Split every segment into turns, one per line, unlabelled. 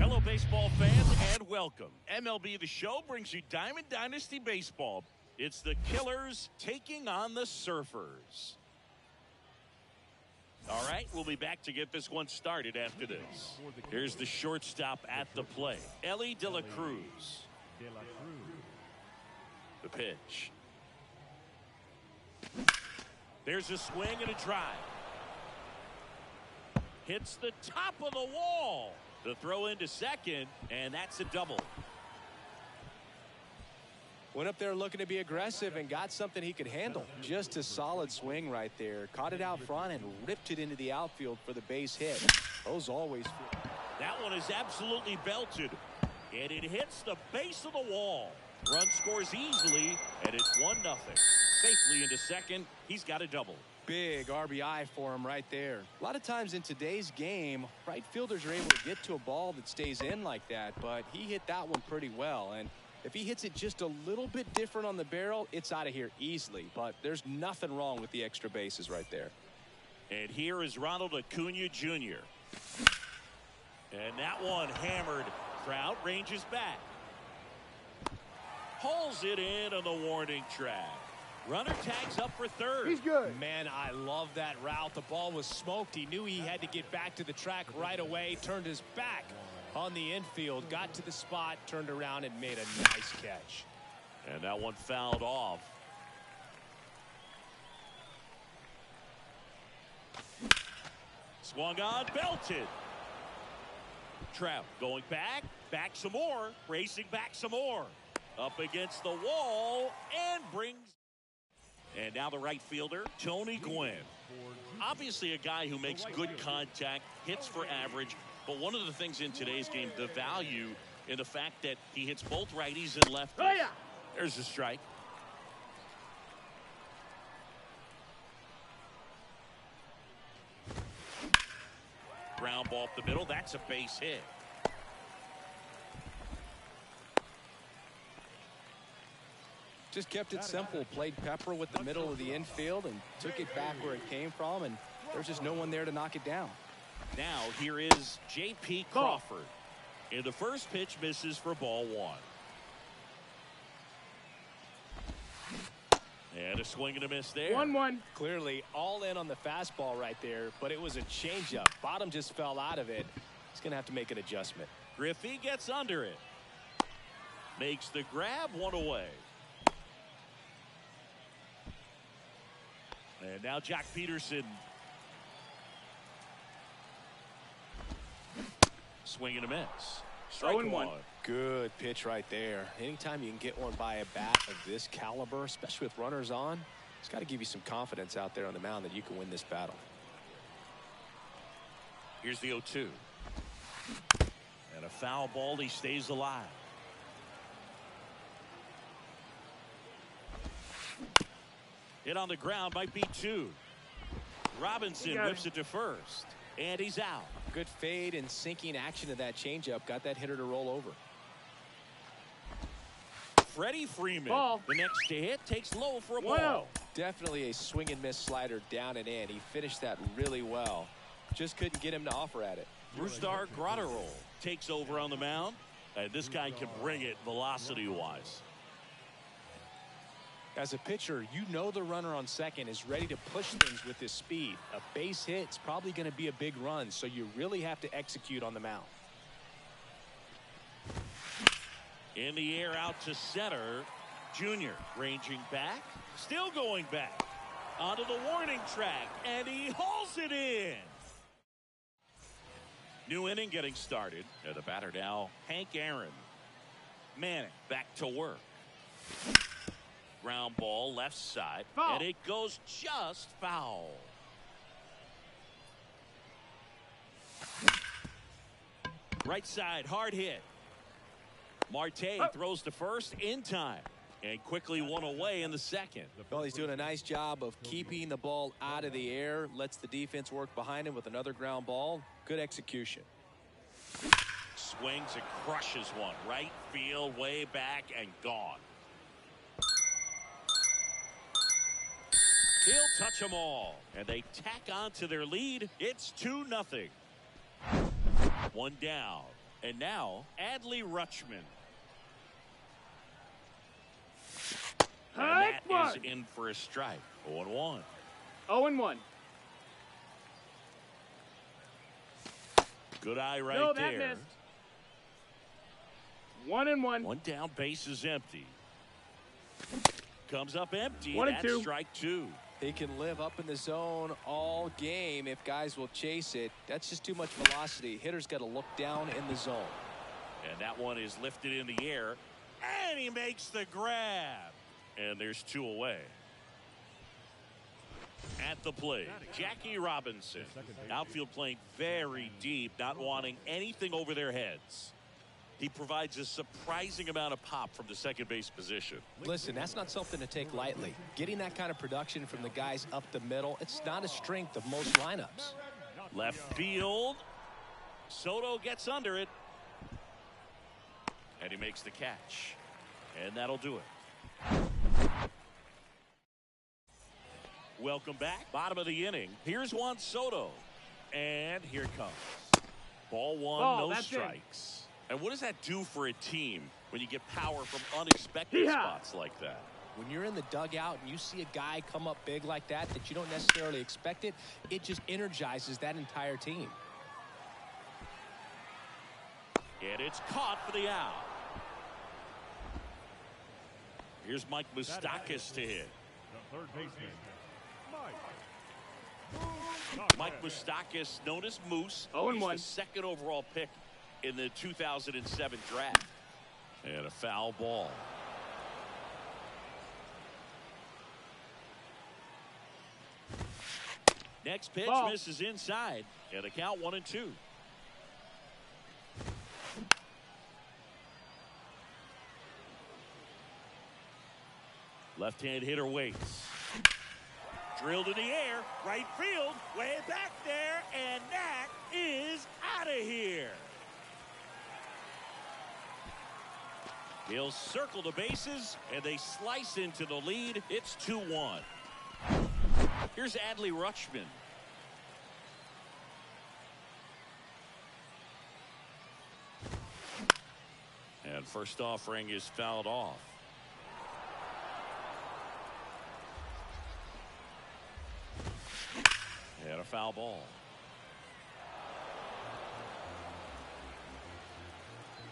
Hello, baseball fans, and welcome. MLB The Show brings you Diamond Dynasty Baseball. It's the Killers taking on the Surfers. All right, we'll be back to get this one started after this. Here's the shortstop at the plate, Ellie De La Cruz. The pitch. There's a swing and a drive. Hits the top of the wall. The throw into second, and that's a double.
Went up there looking to be aggressive and got something he could handle. Just a solid swing right there. Caught it out front and ripped it into the outfield for the base hit. Those always feel.
That one is absolutely belted, and it hits the base of the wall. Run scores easily, and it's 1-0. Safely into second. He's got a double.
Big RBI for him right there. A lot of times in today's game, right fielders are able to get to a ball that stays in like that, but he hit that one pretty well. And if he hits it just a little bit different on the barrel, it's out of here easily. But there's nothing wrong with the extra bases right there.
And here is Ronald Acuna Jr. And that one hammered. Trout ranges back. Pulls it in on the warning track. Runner tags up for third.
He's good.
Man, I love that route. The ball was smoked. He knew he had to get back to the track right away. Turned his back on the infield. Got to the spot, turned around, and made a nice catch.
And that one fouled off. Swung on, belted. Trout going back some more, racing back some more. Up against the wall, and brings. And now the right fielder, Tony Gwynn. Obviously a guy who makes good contact, hits for average, but one of the things in today's game, the value in the fact that he hits both righties and lefties.
Oh, yeah.
There's a strike. Ground ball up the middle, that's a base hit.
Just kept it simple. Played pepper with the middle of the infield and took it back where it came from, and there's just no one there to knock it down.
Now here is J.P. Crawford. And the first pitch misses for ball one. And a swing and a miss there.
1-1.
Clearly all in on the fastball right there, but it was a changeup. Bottom just fell out of it. He's going to have to make an adjustment.
Griffey gets under it. Makes the grab, one away. And now Jack Peterson. Swing and a miss. Strike
0-1.
Good pitch right there. Anytime you can get one by a bat of this caliber, especially with runners on, it's got to give you some confidence out there on the mound that you can win this battle.
Here's the 0-2. And a foul ball. He stays alive. Hit on the ground, might be two. Robinson whips it to first, and he's out.
Good fade and sinking action of that changeup got that hitter to roll over.
Freddie Freeman,
Ball.
the next to hit, takes low for a ball.
Definitely a swing and miss slider down and in. He finished that really well. Just couldn't get him to offer at it.
Brusdar Graterol takes over on the mound, and this guy can bring it velocity-wise.
As a pitcher, you know the runner on second is ready to push things with his speed. A base hit is probably going to be a big run, so you really have to execute on the mound.
In the air out to center. Junior ranging back. Still going back. Onto the warning track. And he hauls it in. New inning getting started. The batter now, Hank Aaron. Manning back to work. Ground ball left side. Foul. And it goes just foul. Right side, hard hit. Marte throws to first in time. And quickly one away in the second.
Well, he's doing a nice job of keeping the ball out of the air. Lets the defense work behind him with another ground ball. Good execution.
Swings and crushes one. Right field, way back, and gone. He'll touch them all. And they tack on to their lead. It's 2-0. One down. And now, Adley Rutschman. And that is in for a strike. 0-1.
0-1.
Good eye right there.
Missed. 1-1.
One down, base is empty. Comes up empty.
1-2.
That's strike two.
He can live up in the zone all game if guys will chase it. That's just too much velocity. Hitter's got to look down in the zone.
And that one is lifted in the air. And he makes the grab. And there's two away. At the plate, Jackie Robinson. Outfield playing very deep, not wanting anything over their heads. He provides a surprising amount of pop from the second base position.
Listen, that's not something to take lightly. Getting that kind of production from the guys up the middle, it's not a strength of most lineups.
Left field. Soto gets under it. And he makes the catch. And that'll do it. Welcome back. Bottom of the inning. Here's Juan Soto. And here it comes. Ball one, no strikes. And what does that do for a team when you get power from unexpected spots like that?
When you're in the dugout and you see a guy come up big like that you don't necessarily expect it, it just energizes that entire team.
And it's caught for the out. Here's Mike Moustakas to hit.
The third baseman,
Mike Moustakas, known as Moose.
0-1.
He's the second overall pick in the 2007 draft. And a foul ball. Next pitch misses inside. And a count 1-2. Left-hand hitter waits. Drilled in the air, right field, way back there, and that is out of here. He'll circle the bases, and they slice into the lead. It's 2-1. Here's Adley Rutschman. And first offering is fouled off. And a foul ball.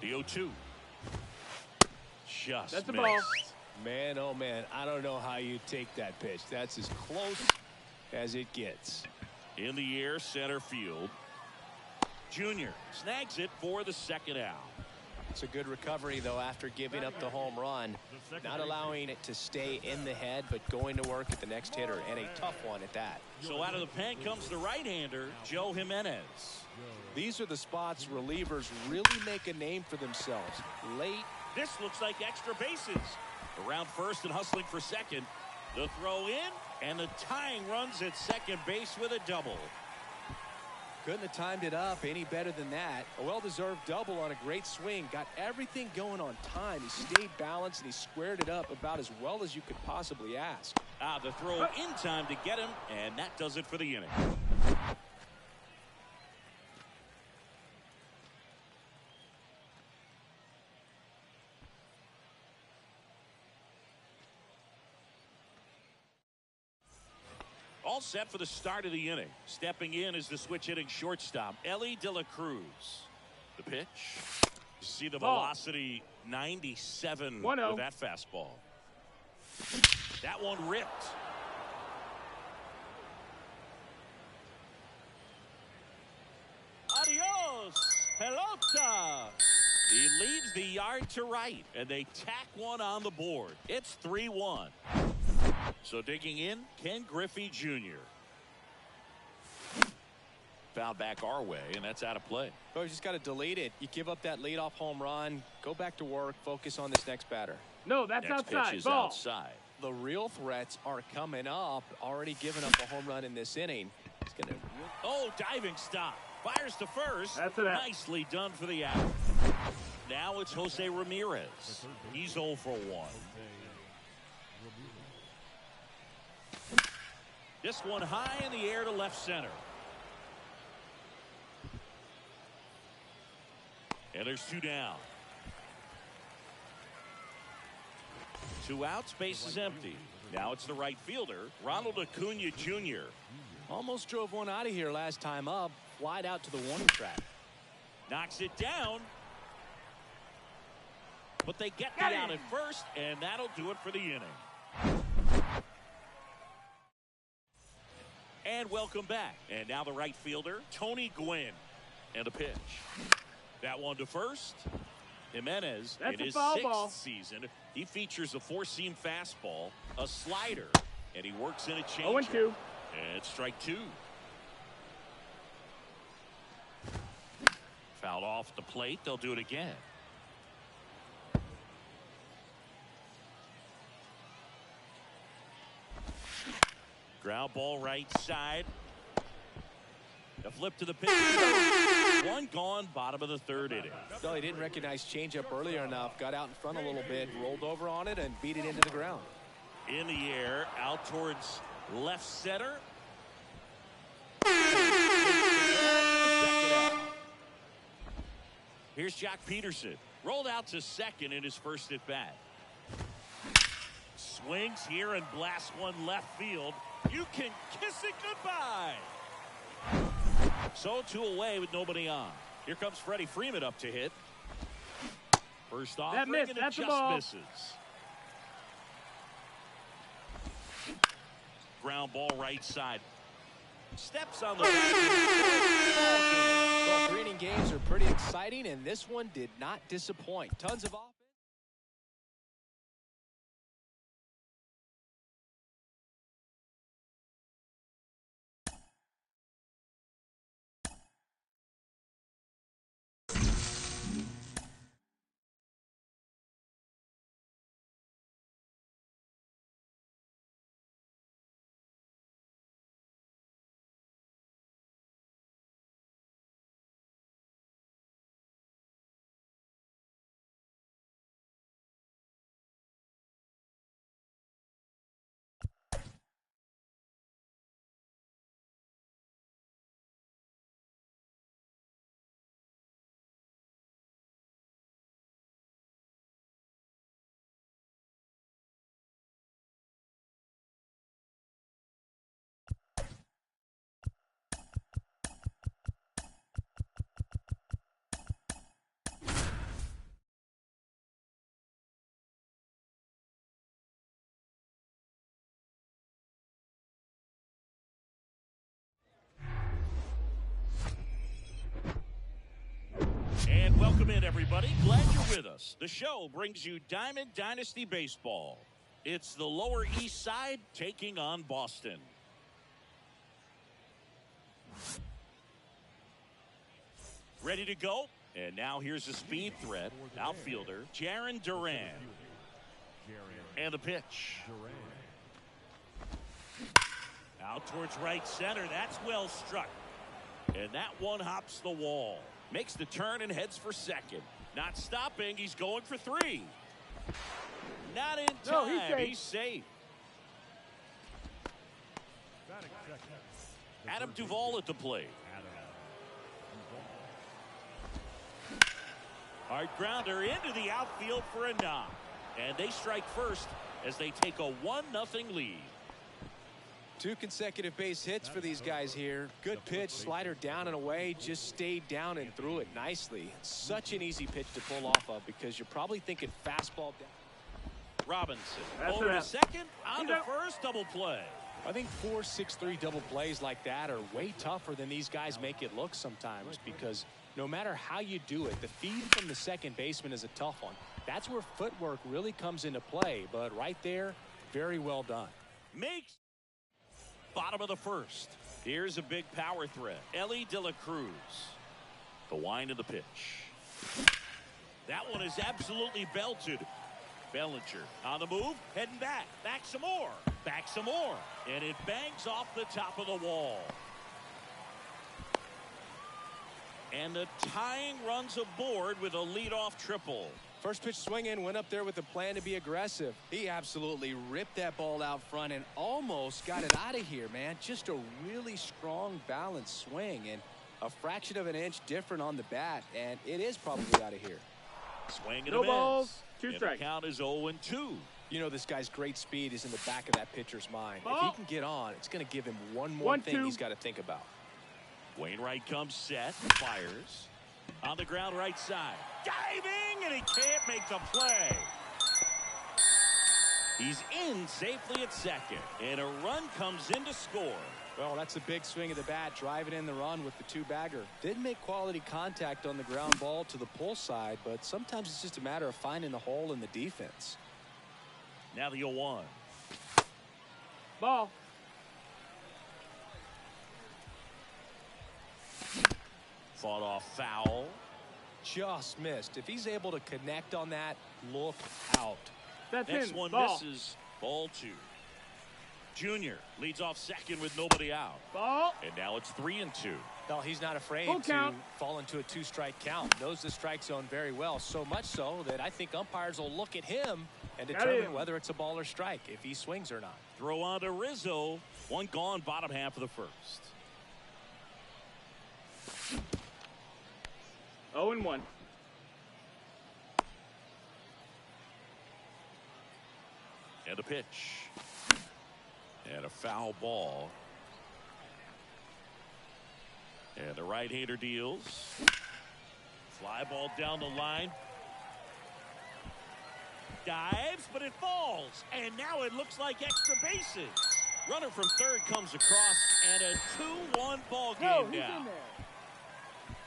The 0-2. Just
That's the
missed.
ball.
Man, oh man, I don't know how you take that pitch. That's as close as it gets.
In the air, center field. Junior snags it for the second out.
It's a good recovery, though, after giving up the home run. Not allowing it to stay in the head, but going to work at the next hitter, and a tough one at that.
So out of the pen comes the right-hander, Joe Jimenez.
These are the spots relievers really make a name for themselves. Late.
This looks like extra bases. Around first and hustling for second. The throw in, and the tying runs at second base with a double.
Couldn't have timed it up any better than that. A well-deserved double on a great swing. Got everything going on time. He stayed balanced, and he squared it up about as well as you could possibly ask.
The throw in time to get him, and that does it for the inning. All set for the start of the inning. Stepping in is the switch hitting shortstop, Ellie De La Cruz. The pitch. You see the velocity, 97 with that fastball. That one ripped. Adios, pelota. He leaves the yard to right, and they tack one on the board. It's 3-1. So digging in, Ken Griffey Jr. Foul back our way, and that's out of play.
Oh, you just got to delete it. You give up that leadoff home run, go back to work, focus on this next batter.
No, that's
next
outside.
Pitch is
Ball.
outside.
The real threats are coming up. Already given up a home run in this inning. He's gonna.
Oh, diving stop. Fires to first.
That's it.
Nicely done for the out. Now it's Jose Ramirez. He's 0 for 1. This one high in the air to left center. And there's 2 down. 2 outs, base is empty. Now it's the right fielder, Ronald Acuna Jr.
Almost drove one out of here last time up. Flied out to the warning track.
Knocks it down. But they get the out at first, and that'll do it for the inning. And welcome back. And now the right fielder, Tony Gwynn. And a pitch. That one to first. Jimenez, in his 6th season, he features a 4-seam fastball, a slider, and he works in a changeup.
0-2.
And strike 2. Fouled off the plate. They'll do it again. Ground ball right side. The flip to the pitch. One gone, bottom of the 3rd inning.
No, he didn't recognize changeup earlier enough. Got out in front a little bit, rolled over on it, and beat it into the ground.
In the air, out towards left center. Here's Jock Peterson. Rolled out to second in his first at bat. Swings here and blasts one left field. You can kiss it goodbye. So 2 away with nobody on. Here comes Freddie Freeman up to hit. First off,
that miss, that's the ball.
Misses. Ground ball right side. Steps on the back.
Well, 3-inning games are pretty exciting, and this one did not disappoint. Tons of offense.
And welcome in, everybody. Glad you're with us. The show brings you Diamond Dynasty Baseball. It's the Lower East Side taking on Boston. Ready to go? And now here's a speed threat. Outfielder, Jarren Duran. And the pitch. Out towards right center. That's well struck. And that one hops the wall. Makes the turn and heads for second. Not stopping. He's going for 3. Not in time.
No,
he's safe. Adam Duvall at the plate. Hard grounder into the outfield for a knock. And they strike first as they take a 1-0 lead.
2 consecutive base hits for these guys here. Good pitch, slider down and away, just stayed down and threw it nicely. Such an easy pitch to pull off of because you're probably thinking fastball down.
Robinson
That's
over
it.
to second, on to first, double play.
I think 4-6-3 double plays like that are way tougher than these guys make it look sometimes, because no matter how you do it, the feed from the second baseman is a tough one. That's where footwork really comes into play, but right there, very well done.
Makes bottom of the first. Here's a big power threat. Ellie De La Cruz. The wind of the pitch. That one is absolutely belted. Bellinger on the move, heading back. Back some more. Back some more. And it bangs off the top of the wall. And the tying runs aboard with a leadoff triple.
First pitch swinging, went up there with a plan to be aggressive. He absolutely ripped that ball out front and almost got it out of here, man. Just a really strong, balanced swing, and a fraction of an inch different on the bat, and it is probably out of here.
Swing and
No
a
balls,
miss.
2
And
strikes.
the count is 0-2.
You know, this guy's great speed is in the back of that pitcher's mind.
Ball.
If he can get on, it's going to give him one more thing
1-2.
he's got to think about.
Wainwright comes set, fires. On the ground right side. Diving, and he can't make the play. He's in safely at second, and a run comes in to score.
Well, that's a big swing of the bat, driving in the run with the 2-bagger. Didn't make quality contact on the ground ball to the pull side, but sometimes it's just a matter of finding the hole in the defense.
Now the 0-1.
Ball.
Fought off foul.
Just missed. If he's able to connect on that, look out.
That's
Next
in.
one
Ball.
misses. Ball 2. Junior leads off second with nobody out.
Ball.
And now it's 3-2.
Well, he's not afraid
Full
to
count.
fall into a 2-strike count. Knows the strike zone very well, so much so that I think umpires will look at him and determine
him.
whether it's a ball or strike, if he swings or not.
Throw on to Rizzo. One gone, bottom half of the first.
0-1.
And a pitch. And a foul ball. And the right-hander deals. Fly ball down the line. Dives, but it falls. And now it looks like extra bases. Runner from third comes across, and a 2-1 ball game
No, he's
now.
in there.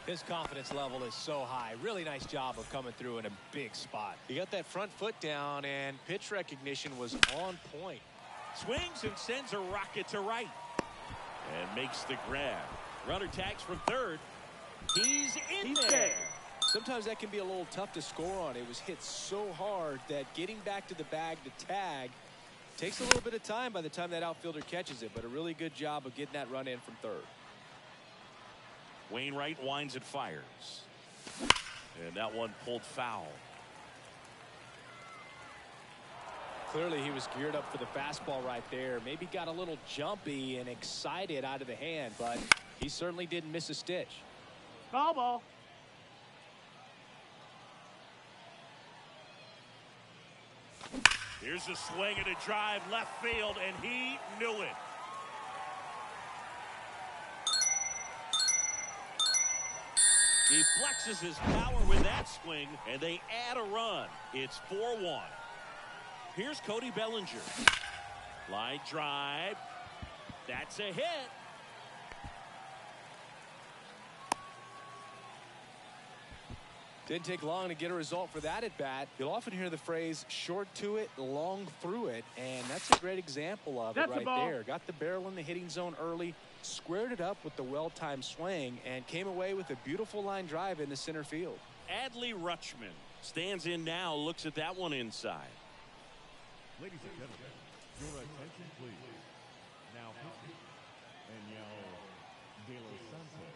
His confidence level is so high. Really nice job of coming through in a big spot. He got that front foot down, and pitch recognition was on point.
Swings and sends a rocket to right. And makes the grab. Runner tags from third. He's in
He's
there.
there.
Sometimes that can be a little tough to score on. It was hit so hard that getting back to the bag to tag takes a little bit of time by the time that outfielder catches it, but a really good job of getting that run in from third.
Wainwright winds and fires. And that one pulled foul.
Clearly he was geared up for the fastball right there. Maybe got a little jumpy and excited out of the hand, but he certainly didn't miss a stitch.
Ball.
Here's a swing and a drive left field, and he knew it. He flexes his power with that swing, and they add a run. It's 4-1. Here's Cody Bellinger. Line drive. That's a hit.
Didn't take long to get a result for that at bat. You'll often hear the phrase short to it, long through it, and that's a great example of
That's
it
a
right
ball.
there. Got the barrel in the hitting zone early, squared it up with the well-timed swing, and came away with a beautiful line drive into center field.
Adley Rutschman stands in now, looks at that one inside.
Ladies and gentlemen, your attention please. Now pitching, Daniel De Los Santos.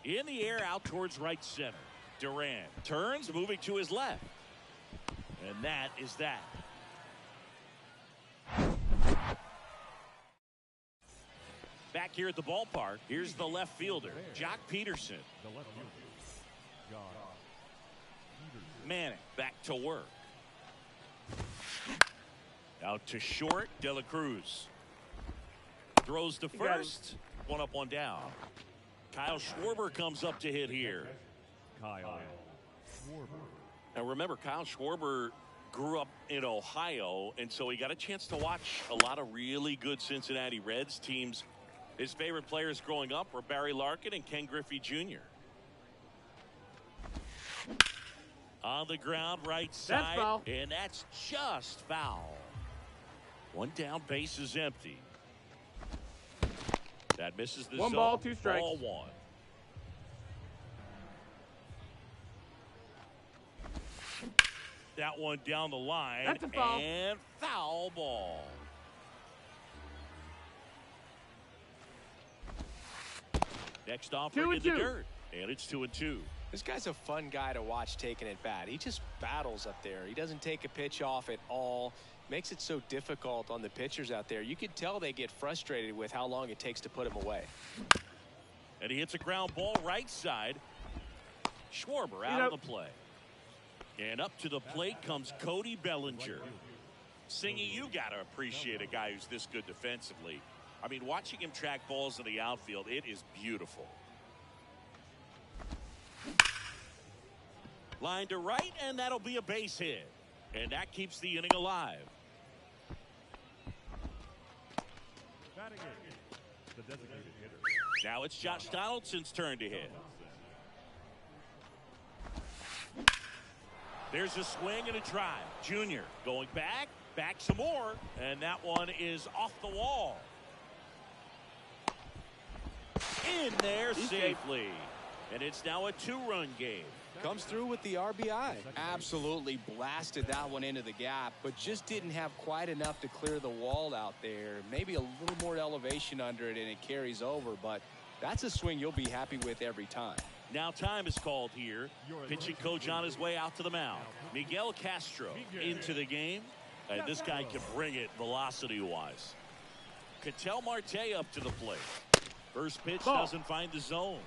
In the air out towards right center. Duran turns, moving to his left. And that is that. Back here at the ballpark, here's the left fielder, Jock Peterson.
The left fielder, Jock Peterson.
Manning back to work. Out to short, De La Cruz. Throws to first. One up, one down. Kyle Schwarber comes up to hit here.
Kyle Schwarber.
Now remember, Kyle Schwarber grew up in Ohio, and so he got a chance to watch a lot of really good Cincinnati Reds teams. His favorite players growing up were Barry Larkin and Ken Griffey Jr. On the ground, right side.
That's foul.
And that's just foul. One down, base is empty. That misses the zone.
One ball, two strikes.
Ball one. That one down the line.
That's a foul.
And foul ball. Next offering in the dirt. And it's 2-2.
This guy's a fun guy to watch taking at bat. He just battles up there. He doesn't take a pitch off at all. Makes it so difficult on the pitchers out there. You can tell they get frustrated with how long it takes to put him away.
And he hits a ground ball right side. Schwarber out of the play. And up to the plate comes Cody Bellinger. Singy, you got to appreciate a guy who's this good defensively. I mean, watching him track balls in the outfield, it is beautiful. Line to right, and that'll be a base hit. And that keeps the inning alive.
Batting in, the designated hitter.
Now it's Josh Donaldson's turn to hit. There's a swing and a drive. Junior going back some more, and that one is off the wall. In there safely. And it's now a 2-run game.
Comes through with the RBI. Absolutely blasted that one into the gap, but just didn't have quite enough to clear the wall out there. Maybe a little more elevation under it and it carries over, but that's a swing you'll be happy with every time.
Now time is called here. Pitching coach on his way out to the mound. Miguel Castro into the game. And this guy can bring it velocity-wise. Ketel Marte up to the plate. First pitch doesn't find the zone.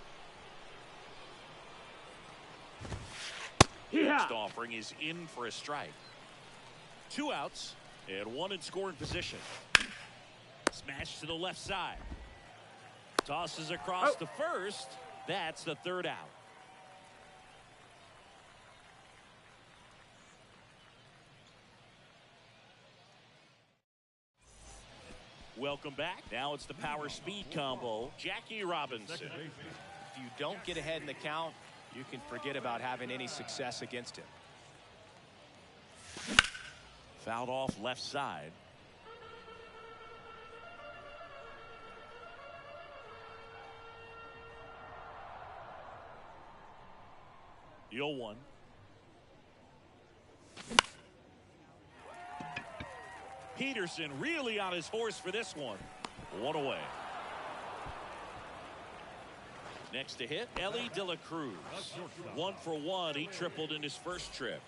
Next offering is in for a strike. 2 outs and 1 in scoring position. Smash to the left side. Tosses across to first. That's the 3rd out. Welcome back. Now it's the power speed combo. Jackie Robinson.
If you don't get ahead in the count, you can forget about having any success against him.
Fouled off left side. The 0-1. Peterson really on his horse for this one. 1 away. Next to hit, Ellie De La Cruz. 1 for 1. He tripled in his first trip.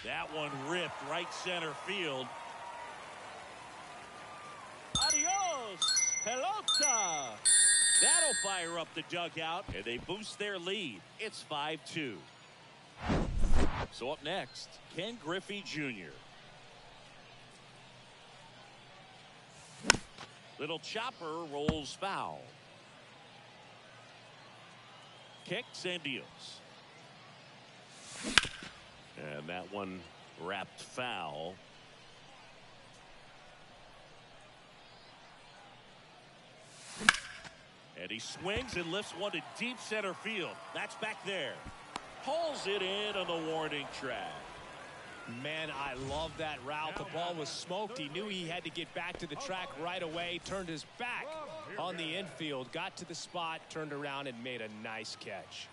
That one ripped right center field. Adios, pelota. That'll fire up the dugout, and they boost their lead. It's 5-2. So up next, Ken Griffey Jr. Little chopper rolls foul. Kicks and deals. And that one wrapped foul. And he swings and lifts one to deep center field. That's back there. Pulls it in on the warning track.
Man, I love that route. The ball was smoked. He knew he had to get back to the track right away. Turned his back on the infield. Got to the spot, turned around, and made a nice catch.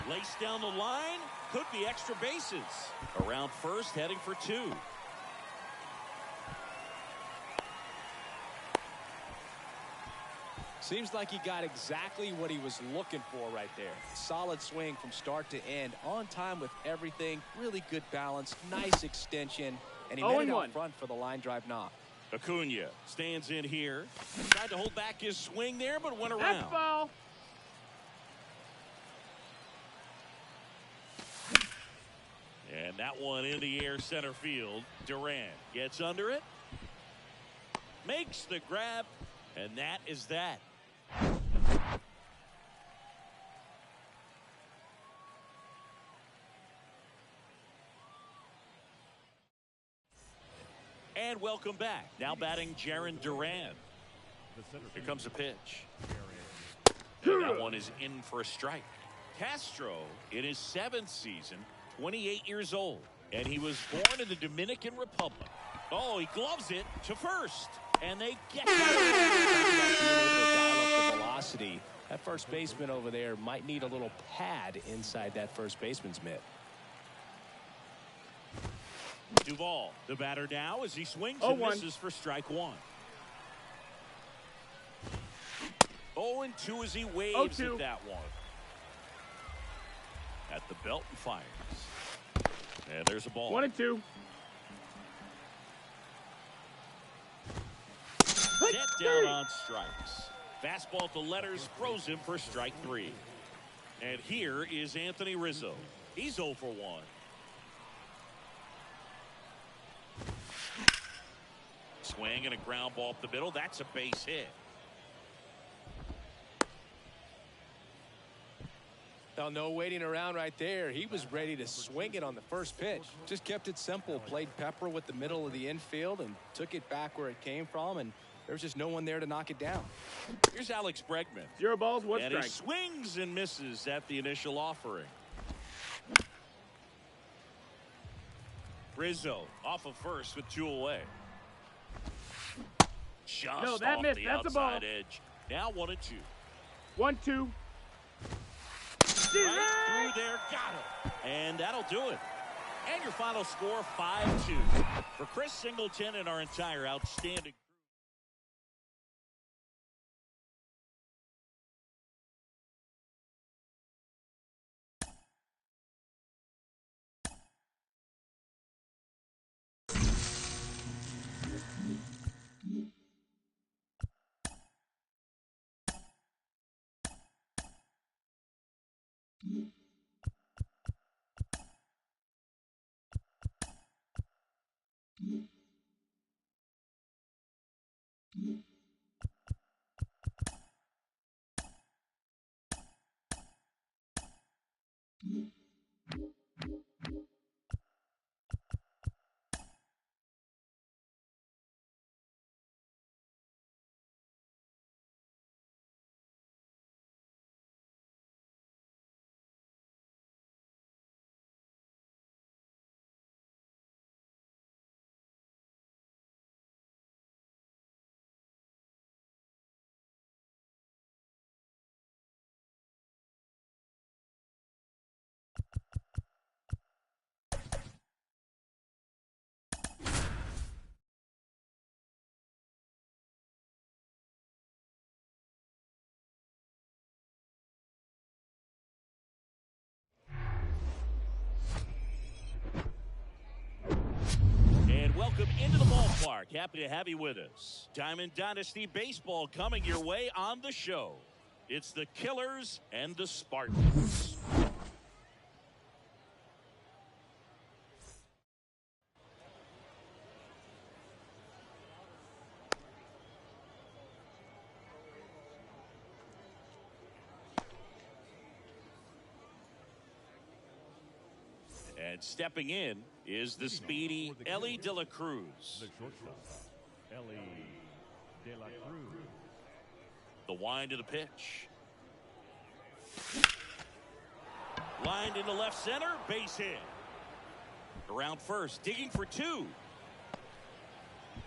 Laced down the line. Could be extra bases. Around first, heading for 2.
Seems like he got exactly what he was looking for right there. Solid swing from start to end. On time with everything. Really good balance. Nice extension. And he made it out front for the line drive knock.
Acuna stands in here. Tried to hold back his swing there, but went around.
That's foul.
And that one in the air center field. Durant gets under it. Makes the grab. And that is that. And welcome back. Now batting Jarren Duran. Here comes a pitch. And that one is in for a strike. Castro in his 7th season, 28 years old. And he was born in the Dominican Republic. Oh, he gloves it to first. And they get
the velocity. That first baseman over there might need a little pad inside that first baseman's mitt.
Duvall, the batter now as he swings
0-1.
and misses for strike one. 0-2 as he waves
0-2.
at that one. At the belt and fires. And there's a ball.
1-2.
Set down on strikes. Fastball to letters throws him for strike 3. And here is Anthony Rizzo. He's 0 for 1. Swing and a ground ball up the middle. That's a base hit.
Now, no waiting around right there. He was ready to swing it on the first pitch. Just kept it simple. Played pepper with the middle of the infield and took it back where it came from. And there's just no one there to knock it down.
Here's Alex Bregman.
0 balls, 1
And
strike.
he swings and misses at the initial offering. Rizzo off of first with 2 away. Just
No, that
off
missed.
the
That's a ball.
outside edge. Now 1-2.
1-2.
Right through there, got it. And that'll do it. And your final score, 5-2. For Chris Singleton and our entire outstanding welcome into the ballpark. Happy to have you with us. Diamond Dynasty Baseball coming your way on the show. It's the Killers and the Spartans. And stepping in is the speedy Ellie De La Cruz.
The shortstop, Ellie De La Cruz.
The wind of the pitch. Lined into left center, base hit. Around first, digging for 2.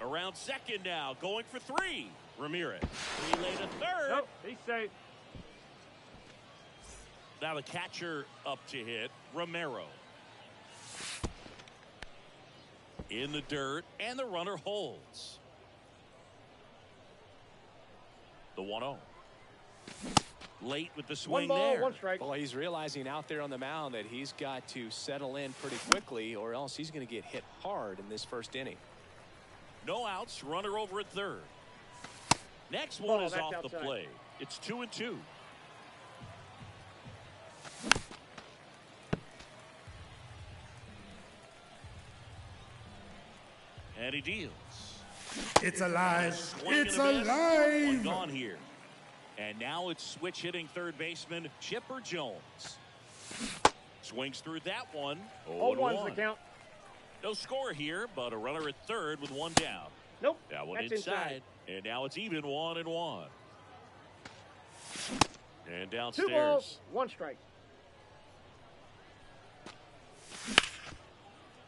Around second now, going for 3. Ramirez. Relay to third.
Nope, he's safe.
Now the catcher up to hit, Romero. In the dirt, and the runner holds. The 1-0. Late with the swing
1 ball,
there.
1 strike.
Well, he's realizing out there on the mound that he's got to settle in pretty quickly or else he's going to get hit hard in this first inning.
No outs, runner over at third. Next one is off the
outside.
plate. It's 2-2. And he deals.
It's alive. It's
One
alive.
gone here. And now it's switch hitting third baseman Chipper Jones. Swings through that one.
0-1's the count.
No score here, but a runner at third with one down.
Nope.
That one
That's
inside. And now it's even 1-1. And
2
downstairs.
balls, 1 strike.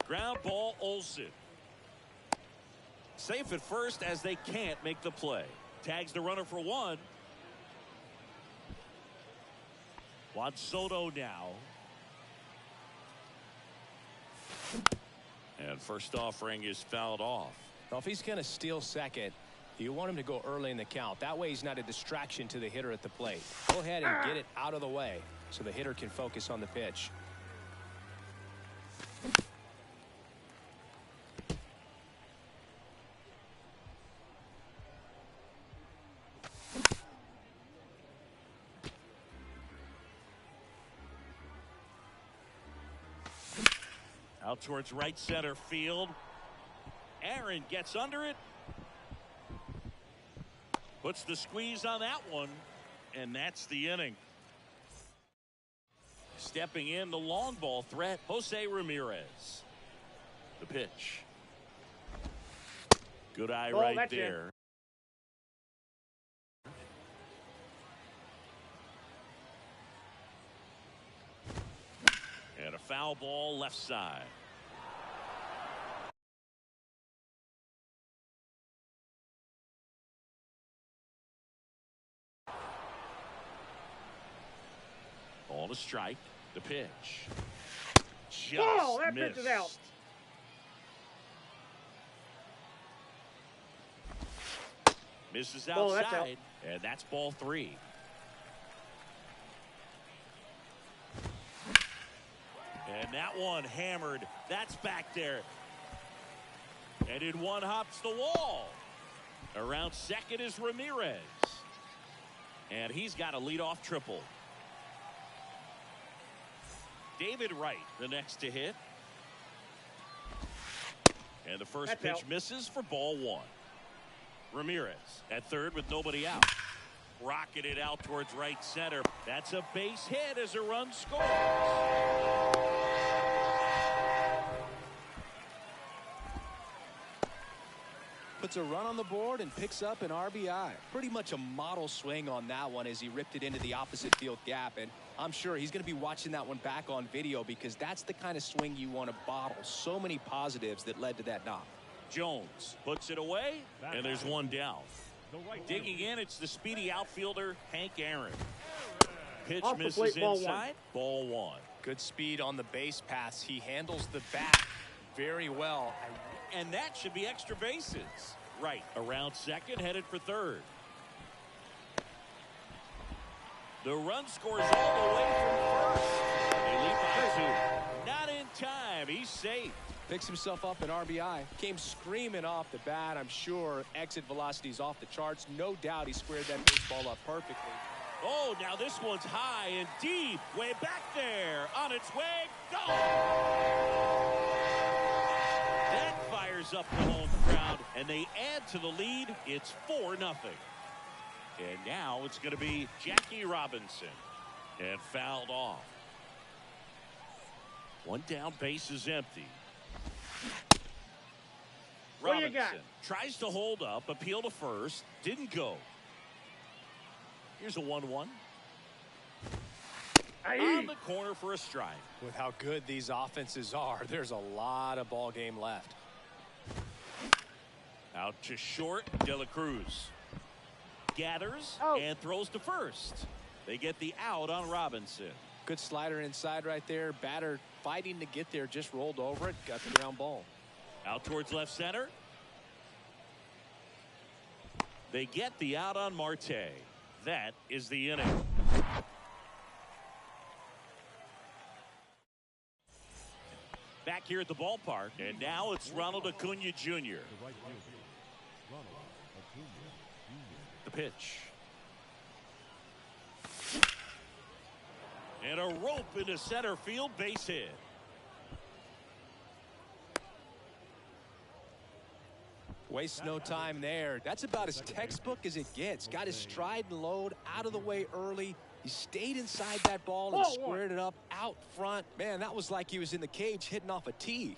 Ground ball, Olsen. Safe at first as they can't make the play. Tags the runner for 1. Juan Soto now. And first offering is fouled off.
Well, if he's going to steal second, you want him to go early in the count. That way he's not a distraction to the hitter at the plate. Go ahead and get it out of the way so the hitter can focus on the pitch.
Out towards right center field. Aaron gets under it. Puts the squeeze on that one. And that's the inning. Stepping in the long ball threat, Jose Ramirez. The pitch. Good eye
Ball,
right
that's
there. And a foul ball left side. On a strike. The pitch. Just
that
missed.
pitch is out.
Misses
Ball, that's
outside. And that's ball 3. And that one hammered. That's back there. And in one hops the wall. Around second is Ramirez. And he's got a leadoff triple. David Wright, the next to hit. And the first
That's
pitch
out.
misses for ball 1. Ramirez at third with nobody out. Rocketed out towards right center. That's a base hit as a run scores.
Puts a run on the board and picks up an RBI. Pretty much a model swing on that one as he ripped it into the opposite field gap. And I'm sure he's going to be watching that one back on video because that's the kind of swing you want to bottle. So many positives that led to that knock.
Jones puts it away, and there's one down. Digging in, it's the speedy outfielder, Hank Aaron. Pitch
Off the
misses
plate, ball
inside. Ball 1.
Good speed on the base paths. He handles the bat very well.
And that should be extra bases. Right around second, headed for third. The run scores all the way from first. They lead by 2. Not in time. He's safe.
Picks himself up an RBI. Came screaming off the bat. I'm sure exit velocity's off the charts. No doubt he squared that baseball up perfectly.
Oh, now this one's high and deep. Way back there. On its way. Go! That fires up the home crowd, and they add to the lead. It's 4-0. And now it's going to be Jackie Robinson. And fouled off. One down, base is empty.
What do you got?
Robinson tries to hold up, appeal to first, didn't go. Here's a 1-1. On the corner for a strike.
With how good these offenses are, there's a lot of ball game left.
Out to short, De La Cruz gathers and throws to first. They get the out on Robinson.
Good slider inside right there. Batter fighting to get there, just rolled over it, got the ground ball.
Out towards left center. They get the out on Marte. That is the inning. Back here at the ballpark, and now it's Ronald Acuna Jr. The pitch. And a rope into center field, base hit.
Wastes no time there. That's about as textbook as it gets. Got his stride and load out of the way early. He stayed inside that ball and squared it up out front. Man, that was like he was in the cage hitting off a tee.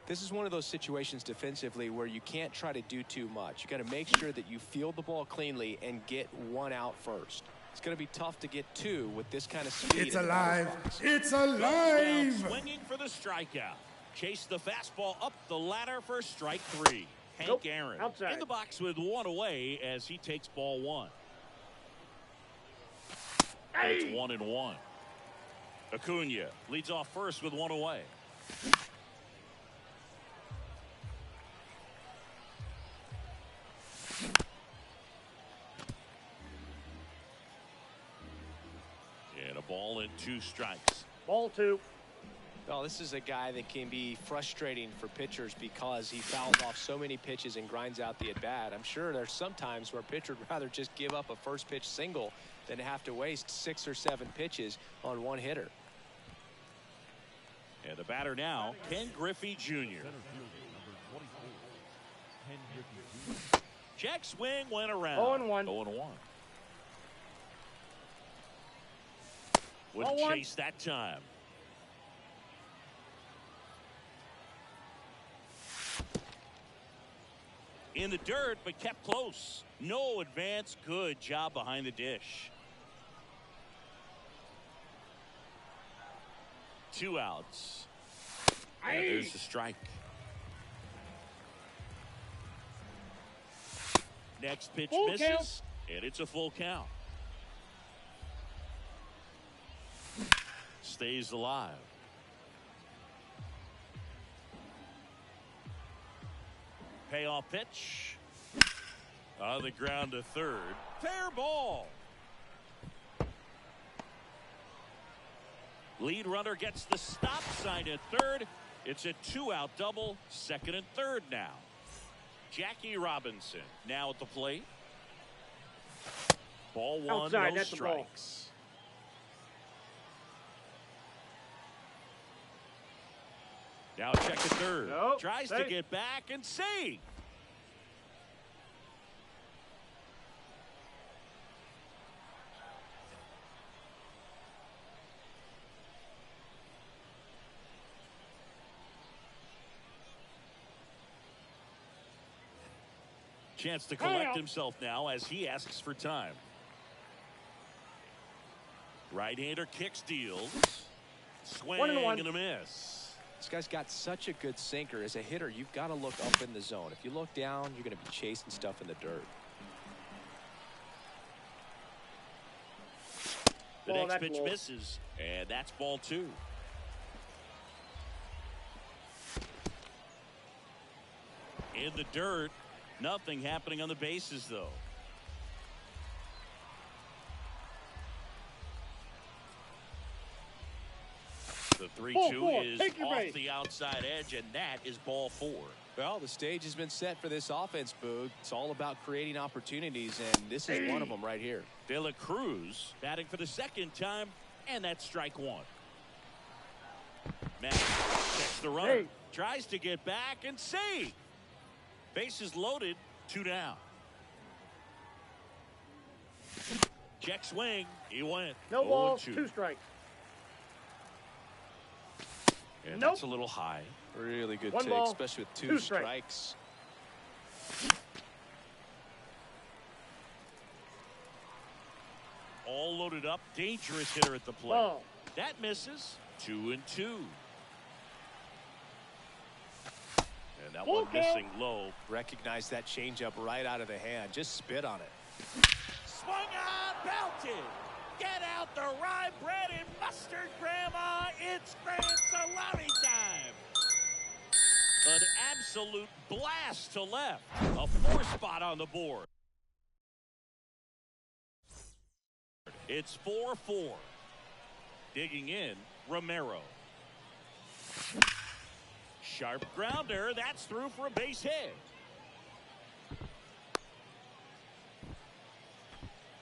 This is one of those situations defensively where you can't try to do too much. You got to make sure that you field the ball cleanly and get one out first. It's going to be tough to get two with this kind of speed.
It's alive. It's
Down,
alive.
swinging for the strikeout. Chase the fastball up the ladder for strike three. Hank Aaron
outside.
in the box with one away as he takes ball one. It's 1-1. Acuna leads off first with one away. And a ball and 2 strikes.
Ball 2.
Well, this is a guy that can be frustrating for pitchers because he fouls off so many pitches and grinds out the at-bat. I'm sure there's some times where a pitcher would rather just give up a first pitch single than have to waste 6 or 7 pitches on one hitter.
And the batter now, Ken Griffey Jr. Check swing went around.
0-1.
0-1. Wouldn't chase that time. In the dirt, but kept close. No advance. Good job behind the dish. 2 outs. And there's the strike. Next pitch
Full
misses,
count.
and it's a full count. Stays alive. Payoff pitch. On the ground to third. Fair ball. Lead runner gets the stop sign at third. It's a 2-out double. Second and third now. Jackie Robinson now at the plate. Ball 1,
Outside,
no
that's the ball.
strikes. Now check at third.
Nope,
Tries to
safe.
get back and save. Chance to collect himself now as he asks for time. Right-hander kicks, deals. Swing
1-1.
and a miss.
This guy's got such a good sinker. As a hitter, you've got to look up in the zone. If you look down, you're going to be chasing stuff in the dirt.
The
Ball,
next
that's
pitch
low.
misses, and that's ball 2. In the dirt, nothing happening on the bases, though. The 3-2 is
Take your
off
base.
the outside edge, and that is ball 4.
Well, the stage has been set for this offense, Boog. It's all about creating opportunities, and this is one of them right here.
De La Cruz batting for the second time, and that's strike 1. Matt checks the runner.
Hey.
Tries to get back and save. Bases loaded, 2 down. Check swing. He went.
No ball,
0-2.
2 strikes.
And
Nope.
that's a little high.
Really good
1
take,
ball,
especially with 2
2 strikes.
strikes.
All loaded up. Dangerous hitter at the plate.
Ball.
That misses. 2-2. And that one
Okay.
missing low.
Recognize that changeup right out of the hand. Just spit on it.
Swung on, belted. Get out the rye bread and mustard, Grandma. It's grand salami time. An absolute blast to left. A 4 spot on the board. It's 4-4. Digging in, Romero. Sharp grounder. That's through for a base hit.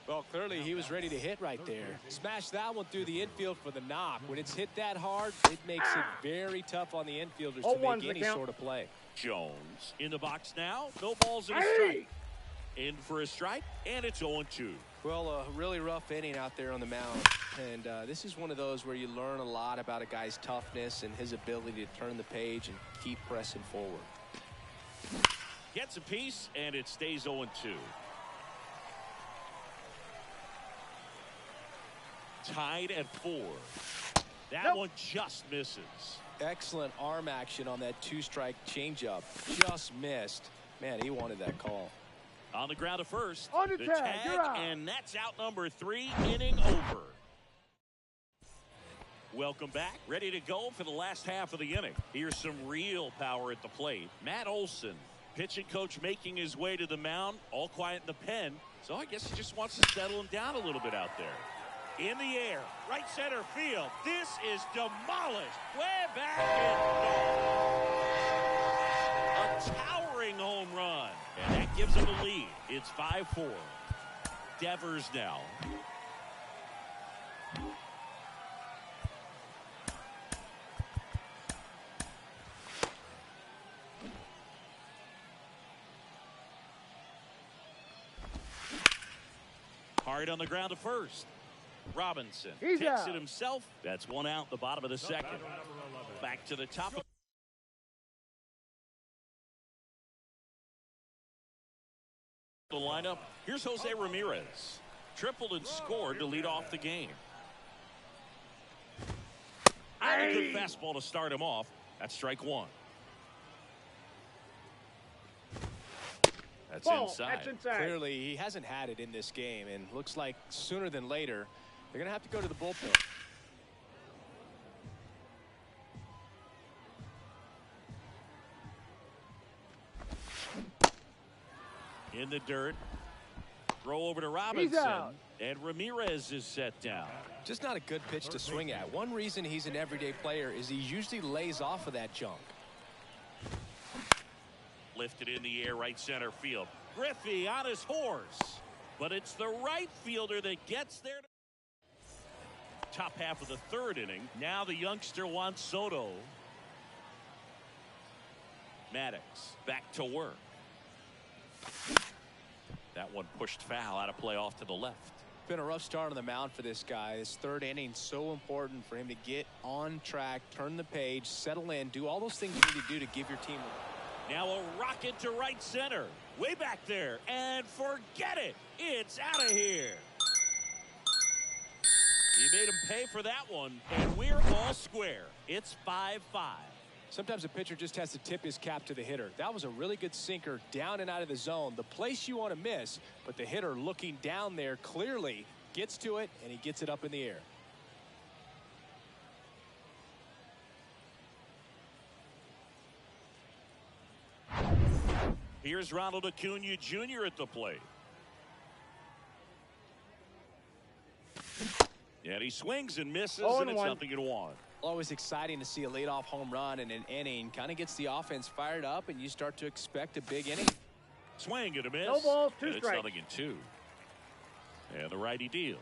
Well, clearly he was ready to hit right there. Smash that one through the infield for the knock. When it's hit that hard, it makes it very tough on the infielders to make any sort of play.
Jones in the box now. No balls in a strike. In for a strike, and it's 0-2.
Well, a really rough inning out there on the mound. And this is one of those where you learn a lot about a guy's toughness and his ability to turn the page and keep pressing forward.
Gets a piece, and it stays 0-2. Tied at 4. That one just misses.
Excellent arm action on that two-strike changeup. Just missed. Man, he wanted that call.
On the ground to first.
On the tag, you're out.
And that's out number 3, inning over. Welcome back. Ready to go for the last half of the inning. Here's some real power at the plate. Matt Olson, pitching coach, making his way to the mound. All quiet in the pen. So I guess he just wants to settle him down a little bit out there. In the air, right center field. This is demolished. Way back in. A towering home run. And that gives him a lead. It's 5-4. Devers now. Hard on the ground to first. Robinson
He's
takes
out.
it himself. That's one out, the bottom of the second. Back to the top of the lineup. Here's Jose Ramirez. Tripled and scored to lead off the game. And a good fastball to start him off. That's strike 1. That's inside.
That's inside.
Clearly, he hasn't had it in this game, and looks like sooner than later, they're going to have to go to the bullpen.
In the dirt. Throw over to Robinson. And Ramirez is set down.
Just not a good pitch to swing at. One reason he's an everyday player is he usually lays off of that junk.
Lifted in the air, right center field. Griffey on his horse. But it's the right fielder that gets there. Top half of the third inning. Now the youngster Juan Soto. Maddox back to work. That one pushed foul, out of play off to the left.
Been a rough start on the mound for this guy. This third inning so important for him to get on track, turn the page, settle in, do all those things you need to do to give your team.
Now a rocket to right center. Way back there. And forget it. It's out of here. He made him pay for that one. And we're all square. It's 5-5.
Sometimes a pitcher just has to tip his cap to the hitter. That was a really good sinker down and out of the zone. The place you want to miss, but the hitter looking down there clearly gets to it, and he gets it up in the air.
Here's Ronald Acuna Jr. at the plate. And he swings and misses, and it's nothing you want.
Always exciting to see a leadoff home run in an inning. Kind of gets the offense fired up, and you start to expect a big inning.
Swing and a miss.
No balls, 2
and
strikes.
It's nothing in 2. And the righty deals.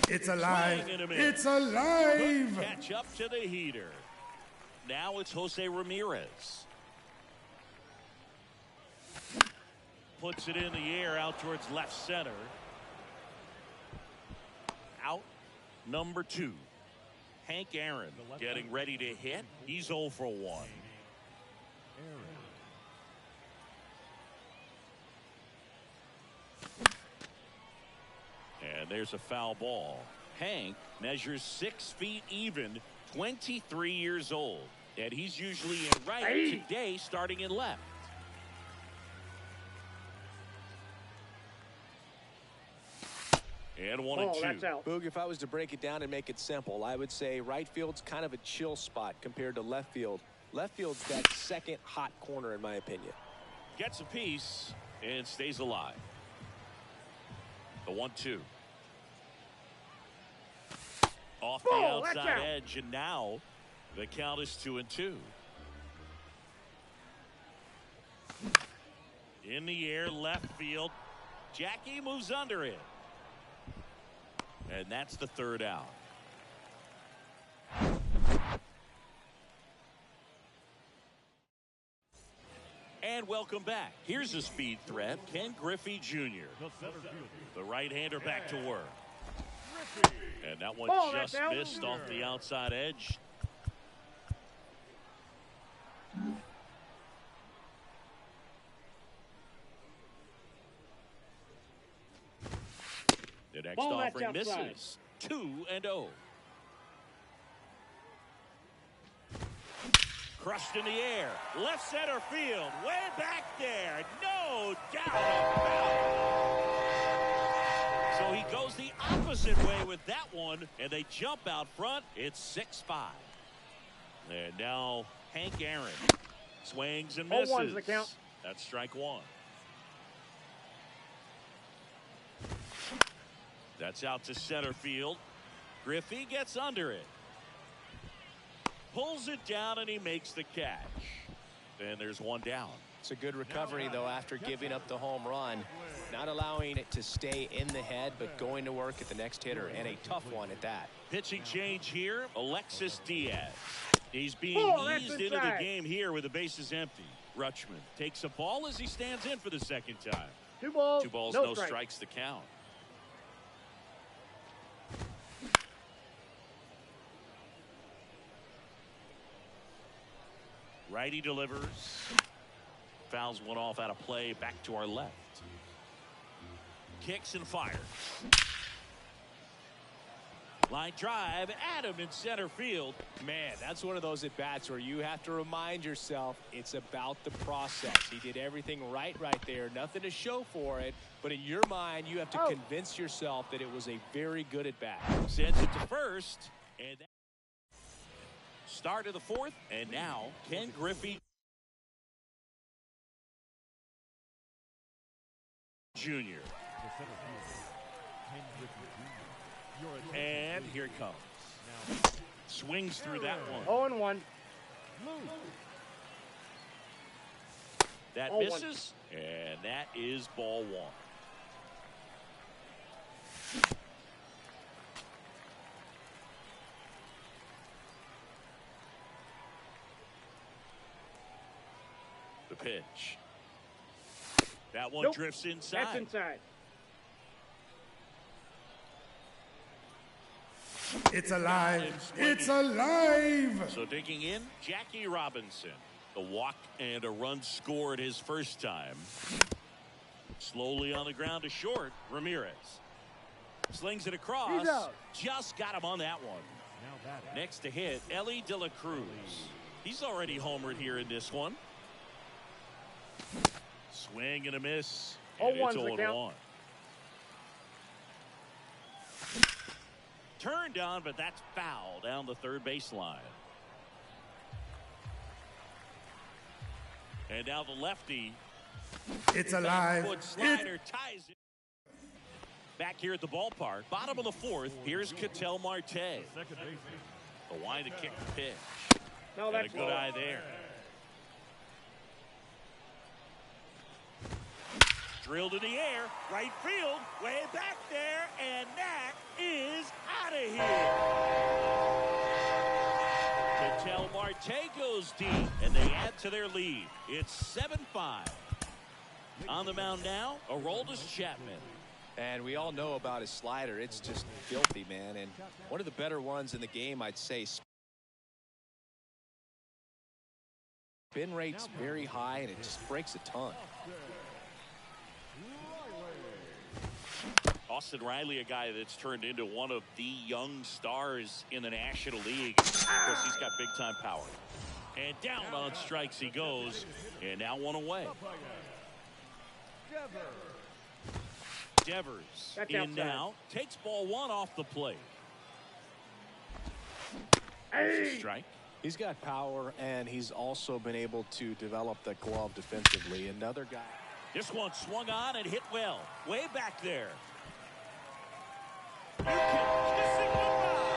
It's alive.
Swing and a miss.
It's alive.
Good catch up to the heater. Now it's Jose Ramirez. Puts it in the air out towards left center. Out number 2. Hank Aaron getting ready to hit. He's 0 for 1. And there's a foul ball. Hank measures 6 feet even, 23 years old. And he's usually in right, today starting in left. And 1-2.
That's out.
Boog, if I was to break it down and make it simple, I would say right field's kind of a chill spot compared to left field. Left field's that second hot corner, in my opinion.
Gets a piece and stays alive. The 1-2. Off the outside edge, and now The count is 2-2. In the air, left field. Jackie moves under it. And that's the third out. And welcome back. Here's a speed threat, Ken Griffey Jr. The right-hander back to work. And that one just missed off the outside edge. The next offering misses. 2-0. Crushed in the air. Left center field. Way back there. No doubt about it. So he goes the opposite way with that one, and they jump out front. It's 6-5. And now Hank Aaron swings and misses.
0-1's the count.
That's strike one. That's out to center field. Griffey gets under it. Pulls it down, and he makes the catch. And there's one down.
It's a good recovery, though, after giving up the home run. Not allowing it to stay in the head, but going to work at the next hitter, and a tough one at that.
Pitching change here, Alexis Diaz. He's being eased into the game here with the bases empty. Rutschman takes a ball as he stands in for the second time.
2 balls,
2 balls,
no
strikes the count. Righty delivers. Fouls one off out of play. Back to our left. Kicks and fires. Line drive. Adam in center field.
Man, that's one of those at-bats where you have to remind yourself it's about the process. He did everything right there. Nothing to show for it. But in your mind, you have to convince yourself that it was a very good at-bat.
Sends it to first. And that start of the fourth. And now Ken Griffey Jr. And here it comes. Swings through that one.
0-1.
That misses, and that is ball one. The pitch. That one drifts inside.
That's inside.
It's alive. It's alive.
So digging in, Jackie Robinson. A walk and a run scored his first time. Slowly on the ground to short, Ramirez. Slings it across. Just got him on that one. Next to hit, Ellie De La Cruz. He's already homered here in this one. Swing and a miss. And it's 0-1. Turned on, but that's foul down the third baseline. And now the lefty.
It's alive.
Foot slider ties it. Back here at the ballpark, bottom of the fourth. Here's Ketel Marte. A wind to kick the pitch.
No, that's
a good eye there. Drilled in the air, right field, way back there, and that is out of here. Ketel Marte goes deep, and they add to their lead. It's 7-5. On the mound now, Aroldis Chapman.
And we all know about his slider. It's just filthy, man. And one of the better ones in the game, I'd say. Spin rate's very high, and it just breaks a ton.
Austin Riley, a guy that's turned into one of the young stars in the National League. Of course, he's got big-time power. And down on strikes he goes, and now one away. Devers in now, takes ball one off the plate. That's a strike.
He's got power, and he's also been able to develop the glove defensively. Another guy.
This one swung on and hit well. Way back there. You can kiss it goodbye.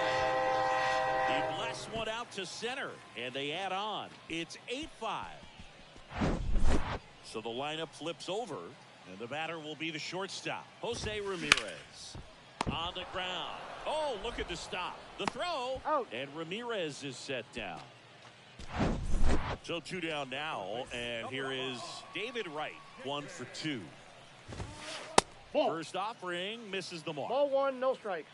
He blasts this one out to center, and they add on. It's 8-5. So the lineup flips over, and the batter will be the shortstop, Jose Ramirez. On the ground. Oh, look at the stop. The throw.
Out.
And Ramirez is set down. So 2 down now, and here is David Wright, 1 for 2.
Ball.
First offering misses the mark.
Ball 1, no strikes.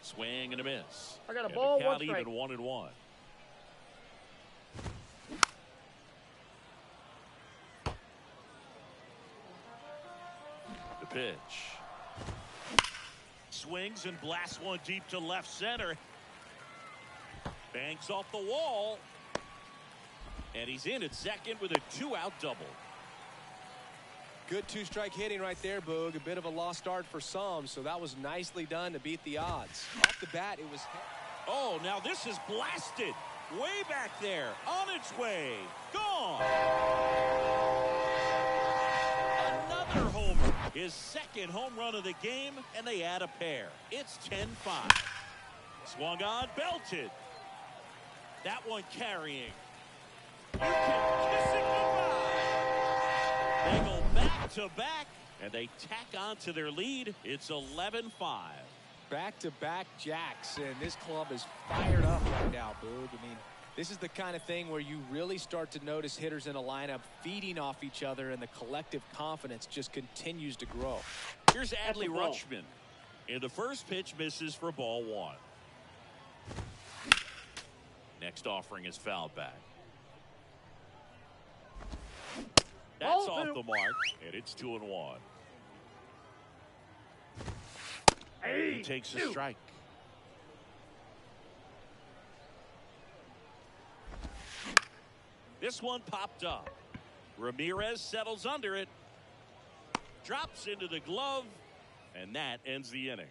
Swing and a miss.
I got a
And
ball,
the count
1 strike.
even 1-1. The pitch. Swings and blasts one deep to left center. Bangs off the wall. And he's in at second with a 2-out double.
Good 2-strike hitting right there, Boog. A bit of a lost start for some, so that was nicely done to beat the odds. Off the bat, it was...
Oh, now this is blasted. Way back there. On its way. Gone. Another homer. His second home run of the game, and they add a pair. It's 10-5. Swung on, belted. That one carrying. You can kiss it goodbye. They go back to back, and they tack on to their lead. It's 11-5.
Back-to-back jacks, and this club is fired up right now, Boog. I mean, this is the kind of thing where you really start to notice hitters in a lineup feeding off each other, and the collective confidence just continues to grow.
Here's Adley Rutschman. And the first pitch misses for ball 1. Next offering is fouled back. That's off the mark, and it's 2-1. He takes a strike. This one popped up. Ramirez settles under it. Drops into the glove, and that ends the inning.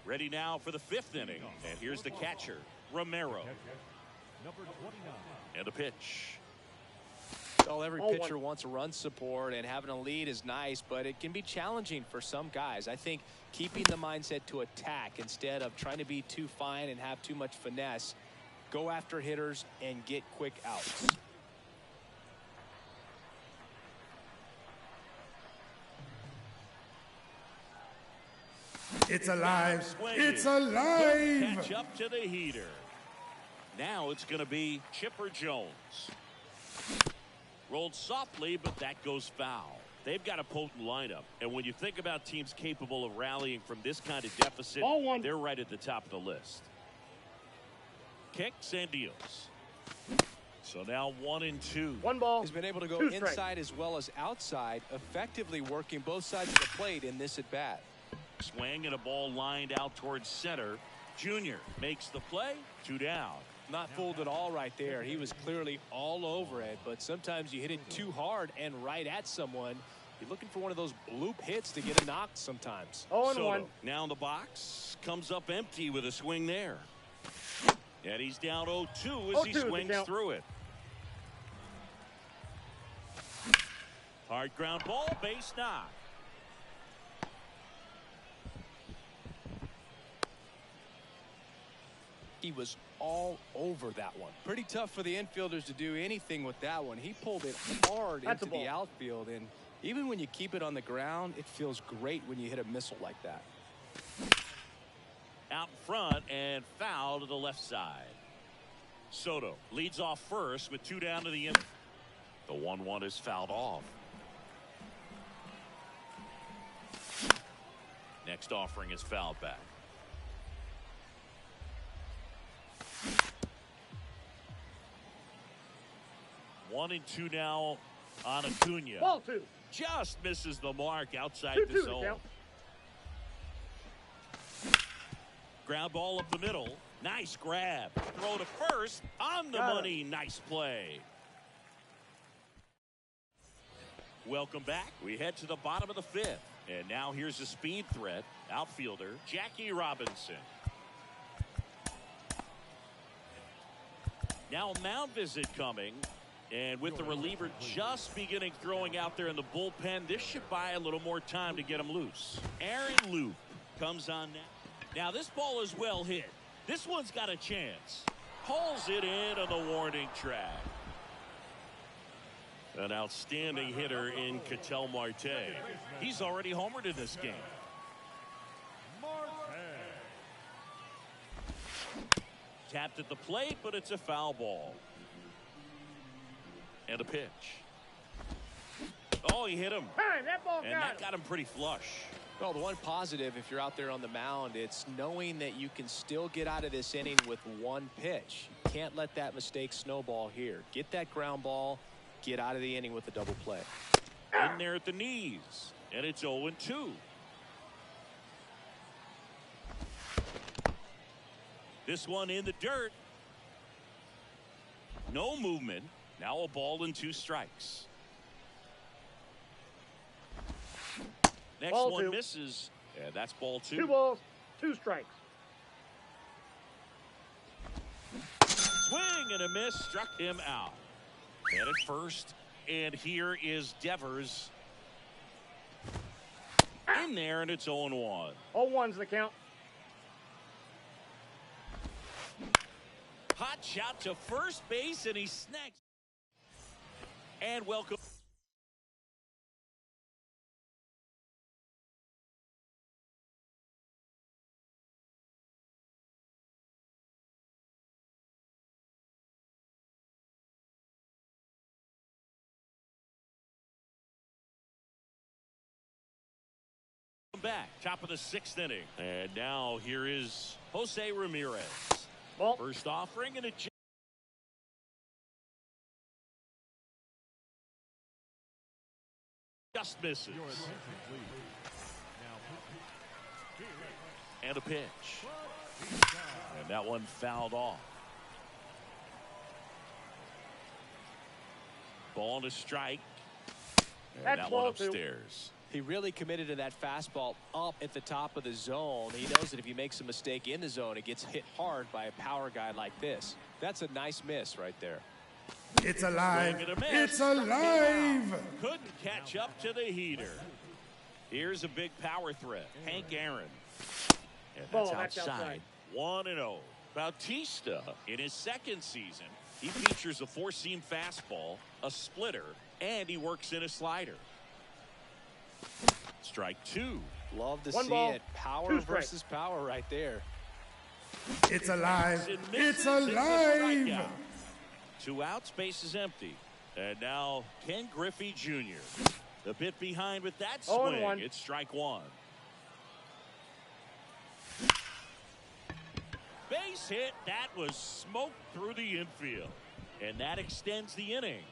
Ready now for the 5th inning. And here's the catcher, Romero.
Number 29.
And a pitch.
Well, every pitcher wants run support, and having a lead is nice, but it can be challenging for some guys. I think keeping the mindset to attack instead of trying to be too fine and have too much finesse, go after hitters and get quick outs.
It's alive.
Swinging.
It's alive.
Catch up to the heater. Now it's going to be Chipper Jones. Rolled softly, but that goes foul. They've got a potent lineup, and when you think about teams capable of rallying from this kind of deficit, they're right at the top of the list. Kicks and deals. So now 1-2.
1 ball.
He's been able to go
2 strikes.
inside as well as outside, effectively working both sides of the plate in this at bat.
Swing and a ball lined out towards center. Junior makes the play. 2 down.
Not fooled at all right there. He was clearly all over it, but sometimes you hit it too hard and right at someone. You're looking for one of those bloop hits to get a knock sometimes.
0-1.
Now in the box. Comes up empty with a swing there. And he's down 0-2 as he swings through it. Hard ground ball, base knock.
He was all over that one. Pretty tough for the infielders to do anything with that one. He pulled it hard into the outfield, and even when you keep it on the ground, it feels great when you hit a missile like that.
Out in front and foul to the left side. Soto leads off first with 2 down to the inning. The 1-1 is fouled off. Next offering is fouled back. 1-2 now on Acuna.
Ball 2.
Just misses the mark outside
2-2
the zone.
count.
Ground ball up the middle. Nice grab. Throw to first. On the money. Nice play. Welcome back. We head to the bottom of the 5th. And now here's a speed threat. Outfielder Jackie Robinson. Now a mound visit coming. And with the reliever just beginning throwing out there in the bullpen, this should buy a little more time to get him loose. Aaron Loop comes on now. Now this ball is well hit. This one's got a chance. Hauls it in on the warning track. An outstanding hitter in Ketel Marte. He's already homered in this game. Tapped at the plate, but it's a foul ball. And a pitch. Oh, he hit him.
Bang, that ball
And that got him pretty flush.
Well, the one positive, if you're out there on the mound, it's knowing that you can still get out of this inning with one pitch. You can't let that mistake snowball here. Get that ground ball, get out of the inning with a double play.
In there at the knees. And it's 0-2. This one in the dirt. No movement. Now a ball and 2 strikes. Next
Ball
one
2.
misses. And that's ball 2.
2 balls, 2 strikes.
Swing and a miss. Struck him out. And at first. And here is Devers. In there, and it's 0-1.
0-1's the count.
Hot shot to first base, and he snags. And welcome. Back, top of the 6th inning. And now here is Jose Ramirez.
Ball.
First offering and a just misses. And a pitch. And that one fouled off. Ball and a strike. And
That's
that
ball
one
2.
upstairs.
He really committed to that fastball up at the top of the zone. He knows that if he makes a mistake in the zone, it gets hit hard by a power guy like this. That's a nice miss right there.
It's alive.
Swing and a miss.
It's alive.
Couldn't catch up to the heater. Here's a big power threat. Hank Aaron. And
Ball,
that's
that's
outside.
outside.
1-0. Bautista, in his 2nd season, he features a 4-seam fastball, a splitter, and he works in a slider. Strike 2.
Love to
1
see
ball,
it.
2
Power
strikes.
versus power right there.
It's alive.
And
It's
misses. It's a
alive.
strikeout. 2 outs, base is empty. And now Ken Griffey Jr. A bit behind with that swing.
0-1.
It's strike 1. Base hit. That was smoked through the infield. And that extends the inning.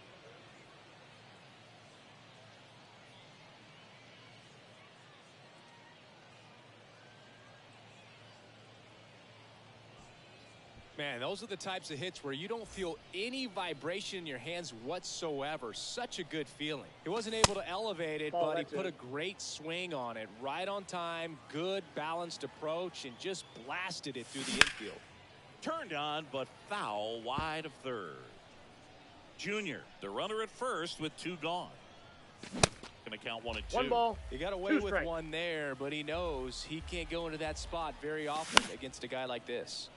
Man, those are the types of hits where you don't feel any vibration in your hands whatsoever. Such a good feeling. He wasn't able to elevate it,
Oh,
but he
that's
put
it.
a great swing on it. Right on time, good balanced approach, and just blasted it through the infield.
Turned on, but foul wide of third. Junior, the runner at first with 2 gone. Going to count 1 and 2.
1 ball.
He got away
2
with
strikes.
1 there, but he knows he can't go into that spot very often against a guy like this.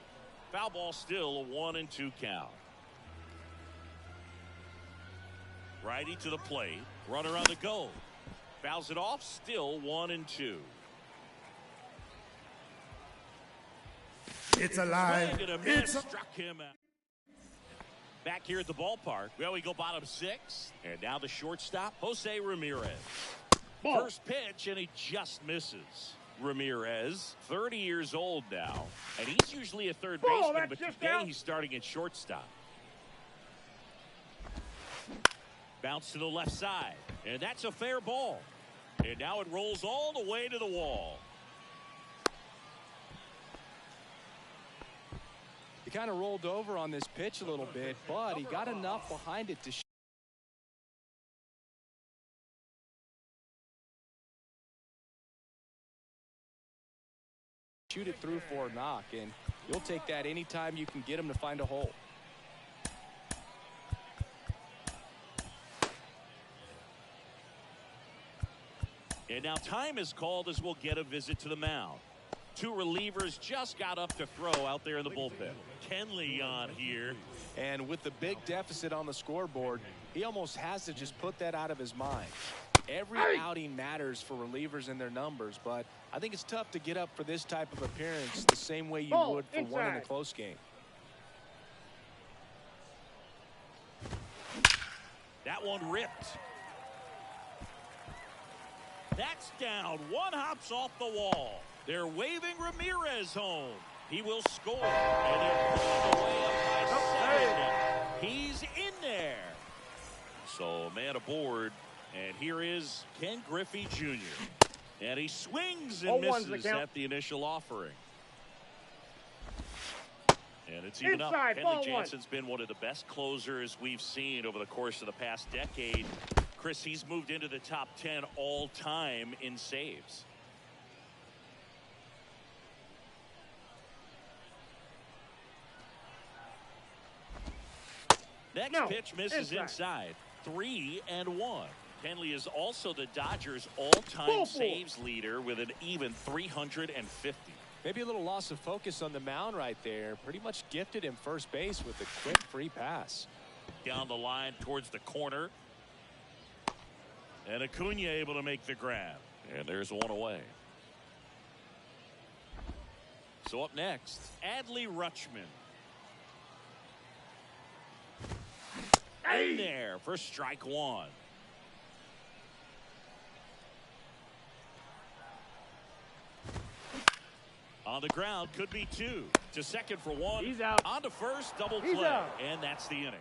Foul ball still a 1 and 2 count. Righty to the plate. Runner on the go. Fouls it off. Still 1 and 2.
It's alive.
Swing and a miss.
It's
Struck him out. Back here at the ballpark. Well, we go bottom 6. And now the shortstop, Jose Ramirez.
Ball.
First pitch, and he just misses. Ramirez, 30 years old now, and he's usually a third
Ball,
baseman,
that's
but
just
today
out.
he's starting at shortstop. Bounce to the left side, and that's a fair ball. And now it rolls all the way to the wall.
He kind of rolled over on this pitch a little bit, but he got enough behind it to shoot it through for a knock, and you'll take that anytime you can get him to find a hole.
And now time is called as we'll get a visit to the mound. Two relievers just got up to throw out there in the bullpen. Kenley on here.
And with the big deficit on the scoreboard, he almost has to just put that out of his mind. Every outing matters for relievers and their numbers, but I think it's tough to get up for this type of appearance the same way you would for one in a close game.
That one ripped. That's down. One hops off the wall. They're waving Ramirez home. He will score. And they're pulled away up by 7. He's in there. So, man aboard. And here is Ken Griffey Jr. And he swings and misses at the initial offering. And it's even up. Kenley Jansen's been one of the best closers we've seen over the course of the past decade. Chris, he's moved into the top 10 all time in saves. Next pitch misses inside. 3-1. Kenley is also the Dodgers' all-time saves leader with an even 350.
Maybe a little loss of focus on the mound right there. Pretty much gifted him first base with a quick free pass.
Down the line towards the corner. And Acuna able to make the grab. And there's one away. So up next, Adley Rutschman. In there for strike one. On the ground, could be 2. To second for 1.
He's out.
On to first, double
He's
play.
out.
And that's the inning.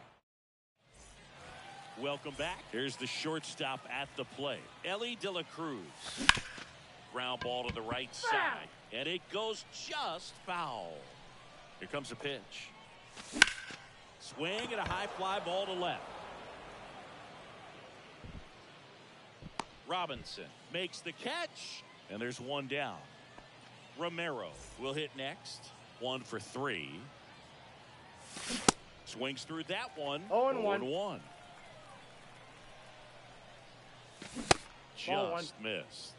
Welcome back. Here's the shortstop at the plate. Ellie De La Cruz. Ground ball to the right side. And it goes just foul. Here comes a pitch. Swing and a high fly ball to left. Robinson makes the catch. And there's one down. Romero will hit next. 1 for 3. Swings through that one.
0-1.
Just missed.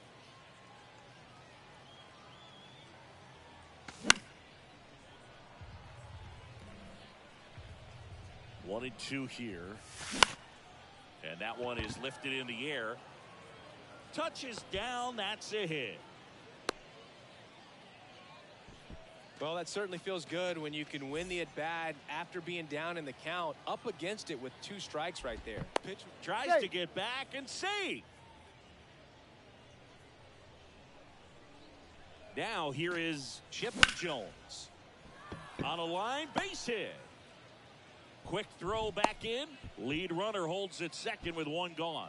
One and 2 here. And that one is lifted in the air. Touches down. That's a hit.
Well, that certainly feels good when you can win the at-bat after being down in the count, up against it with 2 strikes right there. Pitch
tries to get back and save. Now here is Chipper Jones. On a line, base hit. Quick throw back in. Lead runner holds it second with 1 gone.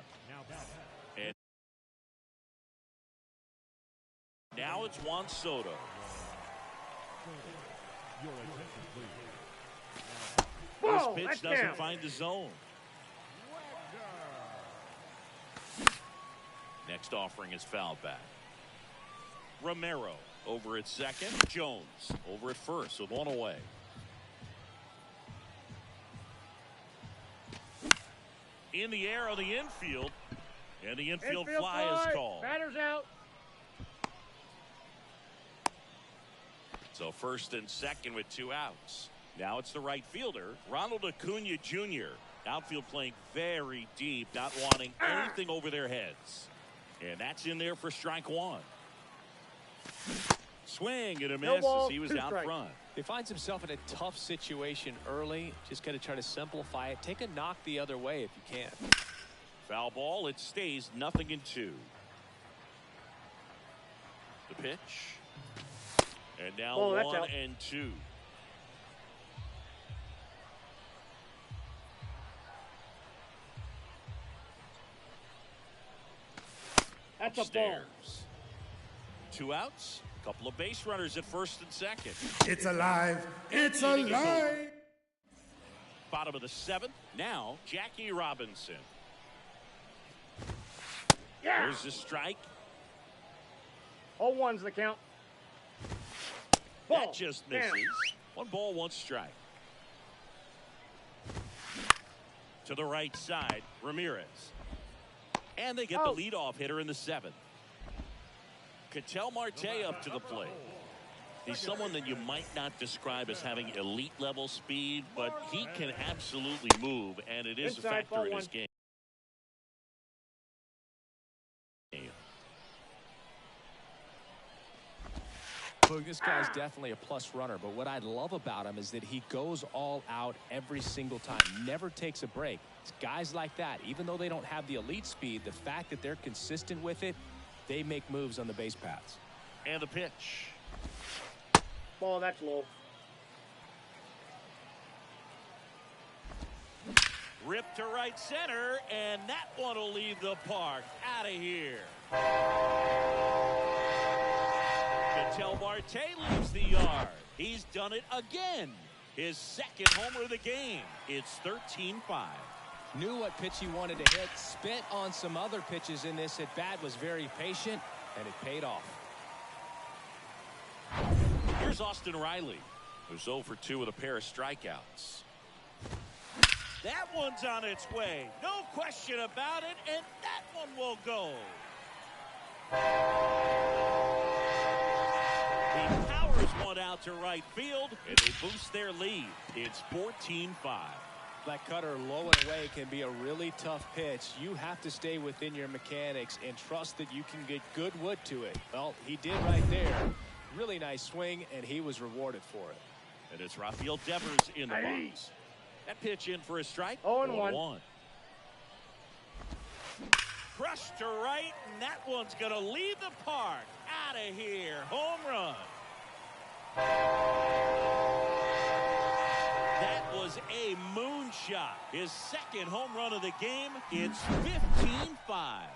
And now it's Juan Soto.
Your attention, please.
This pitch doesn't find the zone. Next offering is fouled back. Romero over at second. Jones over at first with 1 away. In the air on the infield. And the infield fly is called.
Batter's out.
So first and second with 2 outs. Now it's the right fielder, Ronald Acuna Jr. Outfield playing very deep, not wanting anything over their heads. And that's in there for strike 1. Swing and a miss as he was out front.
He finds himself in a tough situation early. Just got to try to simplify it. Take a knock the other way if you can.
Foul ball. It stays 0-2. The pitch. And now 1-2.
That's a ball.
2 outs. A couple of base runners at first and second.
It's alive. It's alive.
Bottom of the 7th. Now Jackie Robinson. There's the strike.
0-1's the count.
That just misses. 1 ball, 1 strike. To the right side, Ramirez. And they get the leadoff hitter in the 7th. Ketel Marte up to the plate. He's someone that you might not describe as having elite level speed, but he can absolutely move, and it is a factor in his game.
Look, this guy's definitely a plus runner, but what I love about him is that he goes all out every single time, never takes a break. It's guys like that, even though they don't have the elite speed, the fact that they're consistent with it, they make moves on the base paths.
And the pitch.
Ball, that's low.
Ripped to right center, and that one will leave the park. Out of here. Ketel Marte leaves the yard. He's done it again. His second homer of the game. It's 13-5.
Knew what pitch he wanted to hit. Spit on some other pitches in this at bat. Was very patient, and it paid off.
Here's Austin Riley, who's 0 for 2 with a pair of strikeouts. That one's on its way. No question about it, and that one will go. He powers one out to right field, and they boost their lead. It's 14-5.
That cutter low and away can be a really tough pitch. You have to stay within your mechanics and trust that you can get good wood to it. Well, he did right there. Really nice swing, and he was rewarded for it.
And it's Rafael Devers in the box. That pitch in for a strike.
0-1.
Crushed to right, and that one's going to leave the park. Out of here. Home run. That was a moonshot. His second home run of the game. It's 15-5.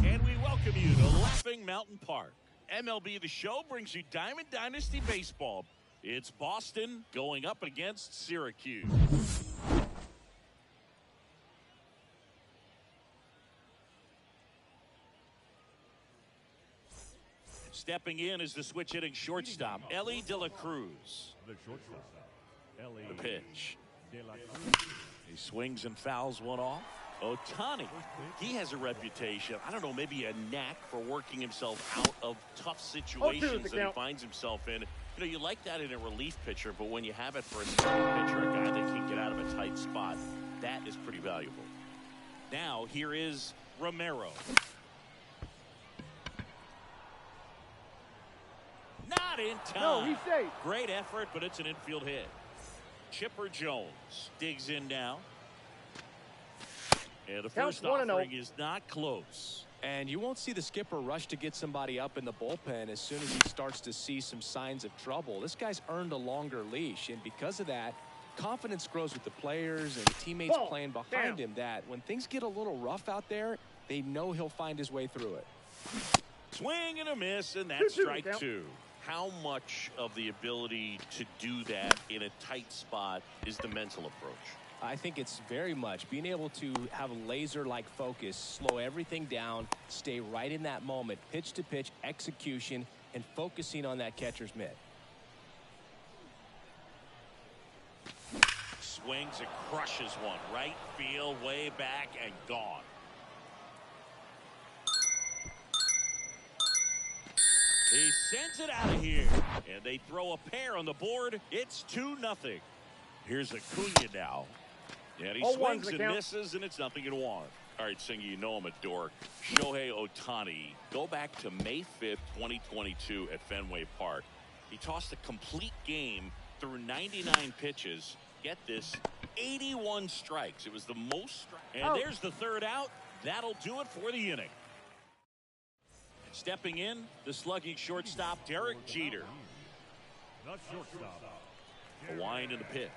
And we welcome you to Laughing Mountain Park. MLB The Show brings you Diamond Dynasty Baseball. It's Boston going up against Syracuse. Stepping in is the switch hitting shortstop, Ellie De La Cruz.
The shortstop, Ellie
The pitch.
De La Cruz.
He swings and fouls one off. Ohtani, he has a reputation, I don't know, maybe a knack for working himself out of tough situations that he finds himself in. You know, you like that in a relief pitcher, but when you have it for a starting pitcher, a guy that can get out of a tight spot, that is pretty valuable. Now, here is Romero. Not in time.
No, he's safe.
Great effort, but it's an infield hit. Chipper Jones digs in now. And the first offering is not close.
And you won't see the skipper rush to get somebody up in the bullpen as soon as he starts to see some signs of trouble. This guy's earned a longer leash, and because of that, confidence grows with the players and teammates playing behind him, that when things get a little rough out there, they know he'll find his way through it.
Swing and a miss, and that's strike two. How much of the ability to do that in a tight spot is the mental approach?
I think it's very much being able to have a laser-like focus, slow everything down, stay right in that moment, pitch-to-pitch execution, and focusing on that catcher's mitt.
Swings and crushes one. Right field, way back, and gone. He sends it out of here. And they throw a pair on the board. It's 2-0. Here's Acuna now. And he swings and misses, and it's 0-1. All right, Singy, you know I'm a dork. Shohei Ohtani, go back to May 5th, 2022 at Fenway Park. He tossed a complete game through 99 pitches. Get this, 81 strikes. It was the most strikes. And there's the third out. That'll do it for the inning. Stepping in, the slugging shortstop, Derek Jeter.
The shortstop.
A wind in the pitch.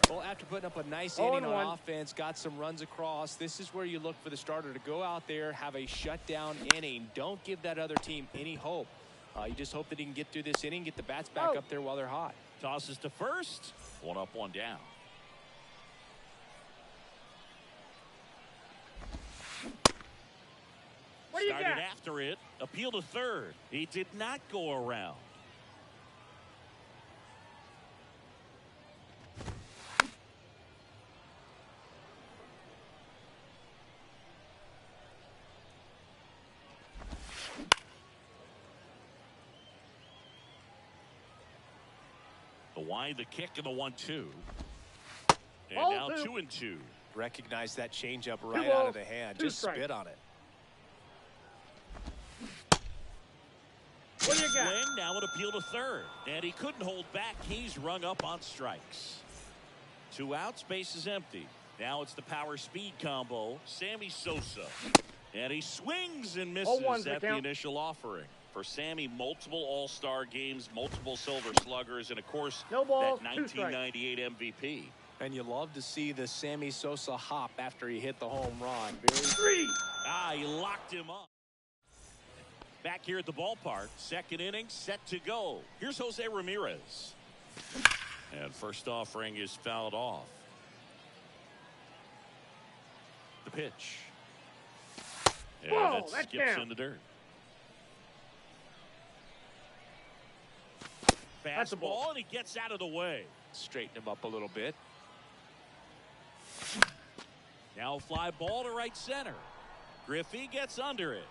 Well, after putting up a nice inning on offense, got some runs across, this is where you look for the starter to go out there, have a shutdown inning. Don't give that other team any hope. You just hope that he can get through this inning, get the bats back up there while they're hot.
Tosses to first. One up, one down. Started after it. Appeal to third. He did not go around. The wind, the kick, and the 1-2. And now 2-2.
Recognize that changeup right out of the hand. Just spit on it.
What do you got?
Swing, now an appeal to third. And he couldn't hold back. He's rung up on strikes. 2 outs, base is empty. Now it's the power speed combo, Sammy Sosa. And he swings and misses at the initial offering. For Sammy, multiple all-star games, multiple silver sluggers, and of course, that 1998 MVP.
And you love to see the Sammy Sosa hop after he hit the home run.
He locked him up. Back here at the ballpark, second inning set to go. Here's Jose Ramirez. And first offering is fouled off. The pitch. And
Whoa,
that
that's
skips
down.
in the dirt.
That's a ball.
Fastball, and he gets out of the way.
Straighten him up a little bit.
Now fly ball to right center. Griffey gets under it.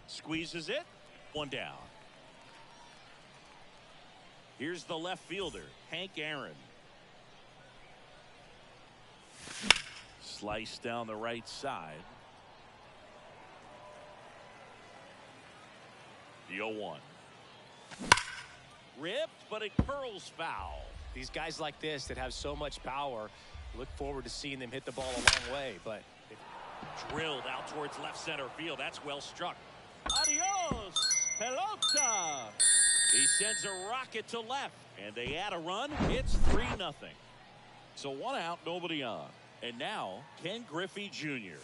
Squeezes it. One down. Here's the left fielder, Hank Aaron. Slice down the right side. The 0-1. Ripped, but it curls foul.
These guys like this that have so much power, look forward to seeing them hit the ball a long way. But
Drilled out towards left center field. That's well struck. Adios, pelota. He sends a rocket to left, and they add a run. It's 3-0. So 1 out, nobody on. And now Ken Griffey Jr.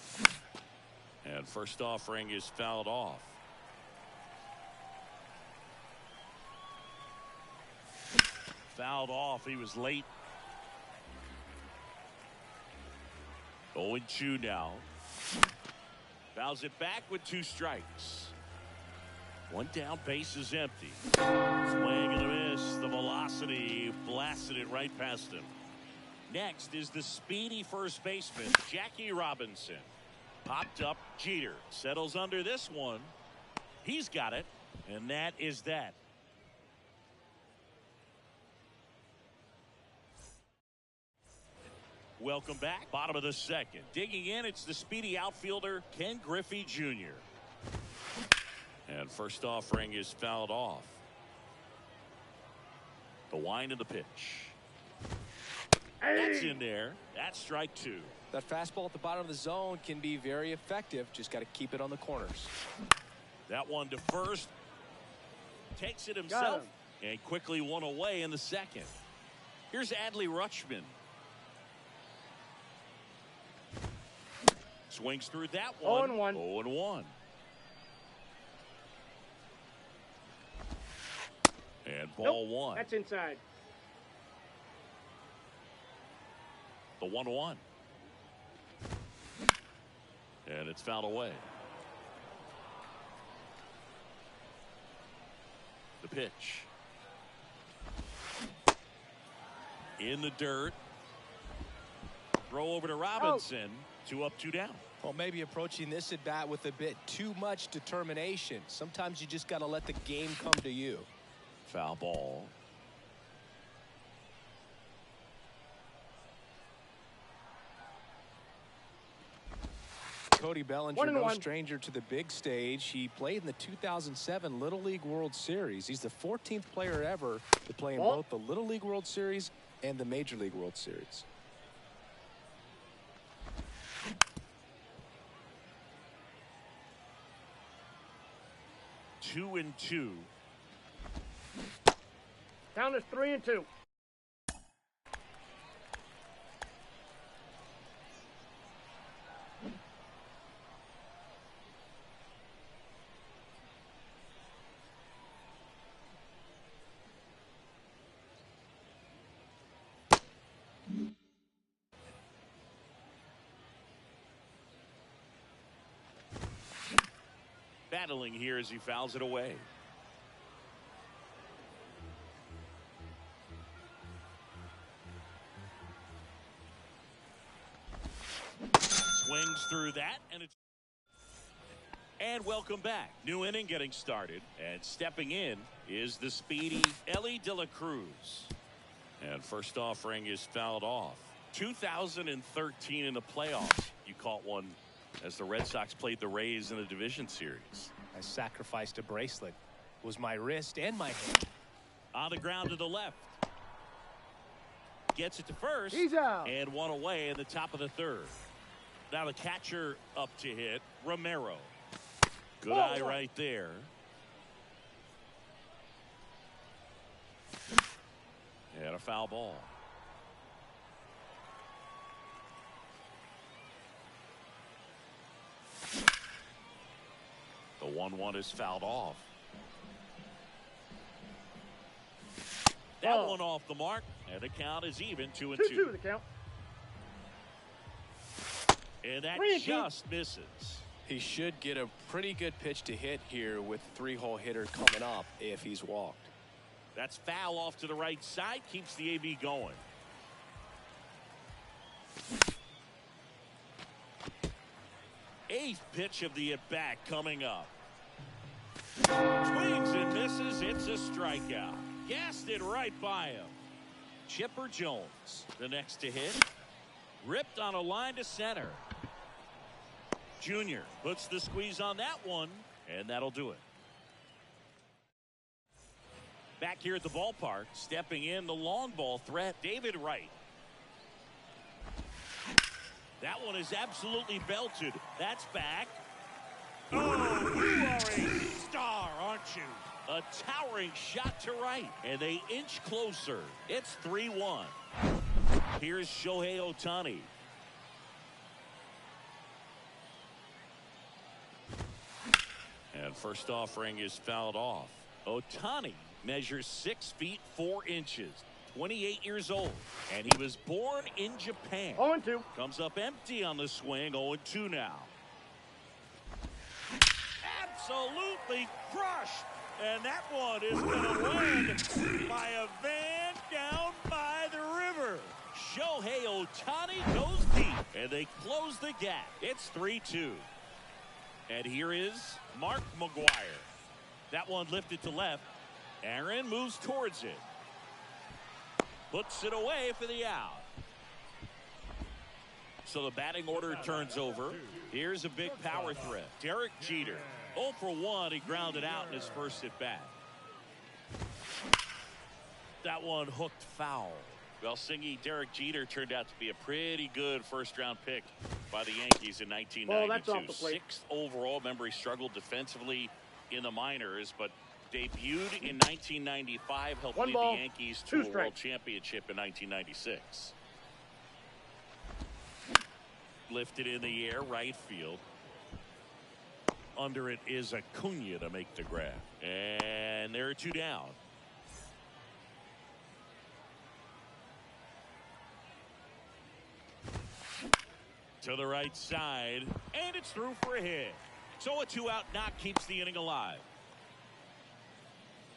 And first offering is fouled off. Fouled off. He was late. 0-2 now. Fouls it back with 2 strikes. 1 down, base is empty. Swing and a miss. The velocity blasted it right past him. Next is the speedy first baseman, Jackie Robinson. Popped up, Jeter settles under this one. He's got it, and that is that. Welcome back. Bottom of the second. Digging in, it's the speedy outfielder, Ken Griffey Jr. And first offering is fouled off. The wind of the pitch. That's in there. That's strike 2.
that fastball at the bottom of the zone can be very effective. Just got to keep it on the corners.
That one to first. Takes it himself and quickly one away in the second. Here's Adley Rutschman. Swings through that one.
0-1.
0-1. And ball one.
That's inside.
The 1-1. And it's fouled away. The pitch. In the dirt. Throw over to Robinson. 2 up, 2 down.
Well, maybe approaching this at bat with a bit too much determination. Sometimes you just got to let the game come to you.
Foul ball.
Cody Bellinger, no
1-1.
stranger to the big stage. He played in the 2007 Little League World Series. He's the 14th player ever to play in both the Little League World Series and the Major League World Series.
Two and 2.
Count is 3-2.
Battling here as he fouls it away. Swings through that, and it's. And welcome back. New inning getting started, and stepping in is the speedy Ellie De La Cruz. And first offering is fouled off. 2013 in the playoffs, you caught one as the Red Sox played the Rays in the division series.
I sacrificed a bracelet. It was my wrist and my hand.
On the ground to the left. Gets it to first.
He's out.
And one away in the top of the third. Now the catcher up to hit, Romero. Good eye right there. And a foul ball. The 1-1 is fouled off. That one off the mark, and the count is even, 2-2.
2-2 the count.
And that
3-2.
just misses.
He should get a pretty good pitch to hit here with 3-hole hitter coming up if he's walked.
That's foul off to the right side. Keeps the AB going. Eighth pitch of the at-bat coming up. Swings and misses. It's a strikeout. Gassed it right by him. Chipper Jones, the next to hit. Ripped on a line to center. Junior puts the squeeze on that one, and that'll do it. Back here at the ballpark, stepping in the long ball threat, David Wright. That one is absolutely belted. That's back. Oh, you are a star, aren't you? A towering shot to right, and they inch closer. It's 3-1. Here's Shohei Ohtani. And first offering is fouled off. Ohtani measures 6 feet 4 inches, 28 years old, and he was born in Japan.
0-2.
Comes up empty on the swing. 0-2 now. Absolutely crushed, and that one is going to win by a van down by the river. Shohei Ohtani goes deep, and they close the gap. It's 3-2. And here is Mark McGwire. That one lifted to left. Aaron moves towards it. Puts it away for the out. So the batting order turns over. Here's a big power threat. Derek Jeter. 0 for 1. He grounded out in his first at bat. That one hooked foul. Well, Singy, Derek Jeter turned out to be a pretty good first-round pick by the Yankees in 1992.
That's off the plate.
6th overall. Remember, he struggled defensively in the minors, but debuted in 1995, helped lead the Yankees to a world championship in 1996. Lifted in the air, right field. Under it is Acuna to make the grab. And there are 2 down. To the right side, and it's through for a hit. So a 2-out knock keeps the inning alive.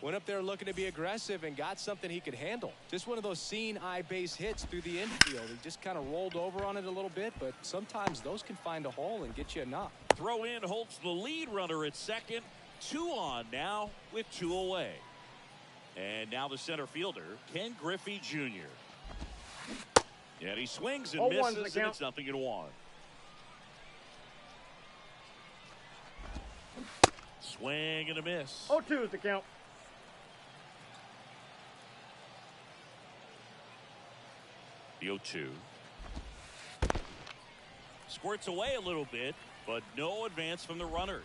Went up there looking to be aggressive and got something he could handle. Just one of those seeing eye base hits through the infield. He just kind of rolled over on it a little bit, but sometimes those can find a hole and get you a knock.
Throw in holds the lead runner at second. 2 on now with 2 away. And now the center fielder, Ken Griffey Jr. And he swings and misses, and it's 0-1. Swing and a miss.
0-2 is the count.
The 0-2. Squirts away a little bit, but no advance from the runners.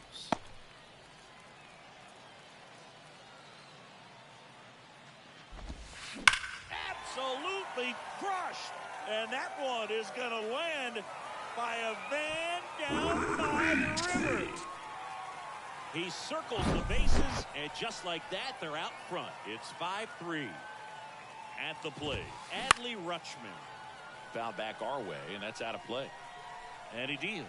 Absolutely crushed. And that one is going to land by a van down by the river. He circles the bases, and just like that, they're out front. It's 5-3. At the plate, Adley Rutschman. Foul back our way, and that's out of play. And he deals.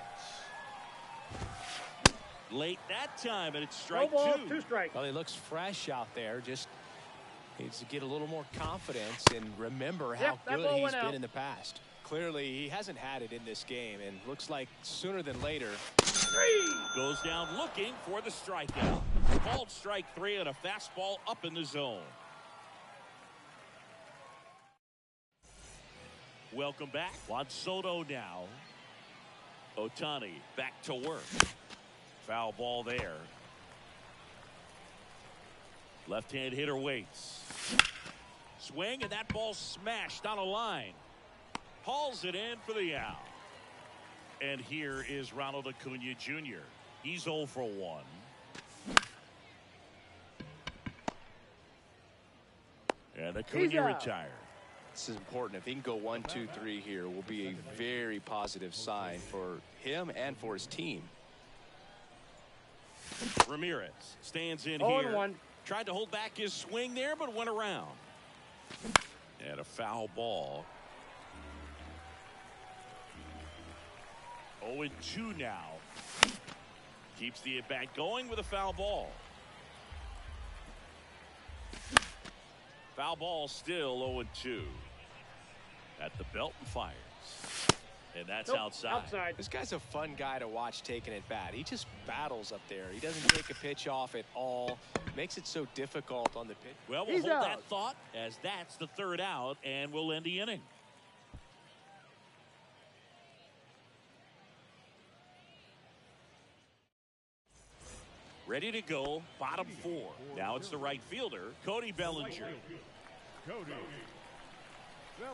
Late that time, and it's strike 2.
2 strikes.
Well, he looks fresh out there. Just needs to get a little more confidence and remember how good he's been in the past. Clearly, he hasn't had it in this game, and looks like sooner than later.
3.
Goes down looking for the strikeout. Called strike 3 on a fastball up in the zone. Welcome back. Juan Soto now. Ohtani back to work. Foul ball there. Left-hand hitter waits. Swing, and that ball smashed on a line. Hauls it in for the out. And here is Ronald Acuna Jr. He's 0 for 1. And Acuna retired.
This is important. If he can go 1, 2, 3 here, will be a very positive sign for him and for his team.
Ramirez stands in
0-1.
Tried to hold back his swing there, but went around. And a foul ball. 0-2 now. Keeps the at-bat going with a foul ball. Foul ball still 0-2. At the belt and fires. And that's outside.
This guy's a fun guy to watch taking at bat. He just battles up there. He doesn't take a pitch off at all. Makes it so difficult on the pitch.
Well, we'll hold that thought as that's the third out, and we'll end the inning. Ready to go, bottom four. Now it's the right fielder, Cody Bellinger.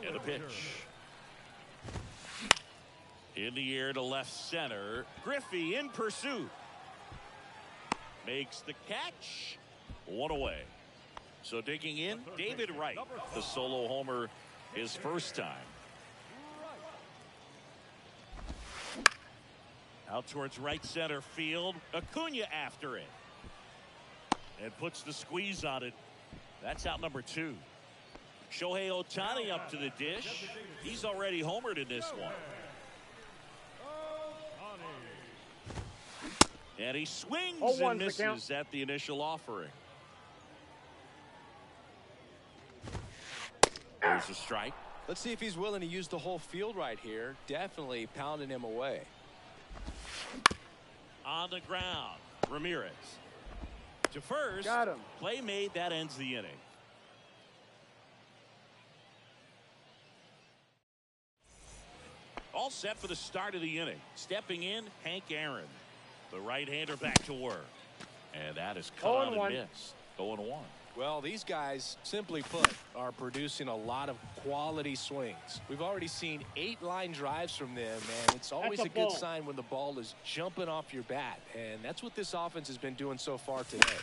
And the pitch. In the air to left center. Griffey in pursuit. Makes the catch. One away. So digging in, David Wright. The solo homer his first time. Out towards right center field. Acuna after it. And puts the squeeze on it. That's out number 2. Shohei Ohtani up to the dish. He's already homered in this one. And he swings and misses at the initial offering. There's a strike.
Let's see if he's willing to use the whole field right here. Definitely pounding him away.
On the ground, Ramirez. To first.
Got him.
Play made, that ends the inning. All set for the start of the inning. Stepping in, Hank Aaron. The right-hander back to work. And that is cut on and missed. 0-1.
Well, these guys, simply put, are producing a lot of quality swings. We've already seen 8 line drives from them, and it's always a good sign when the ball is jumping off your bat. And that's what this offense has been doing so far today.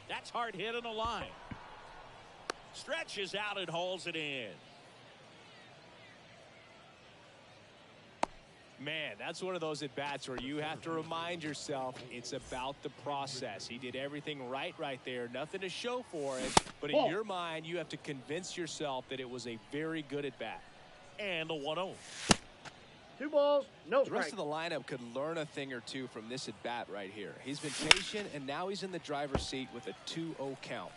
That's hard hit on the line. Stretches out and hauls it in.
Man, that's one of those at-bats where you have to remind yourself it's about the process. He did everything right there. Nothing to show for it. But in your mind, you have to convince yourself that it was a very good at-bat.
And the 1-0.
2 balls, no strike.
The rest of the lineup could learn a thing or two from this at-bat right here. He's been patient, and now he's in the driver's seat with a 2-0 count.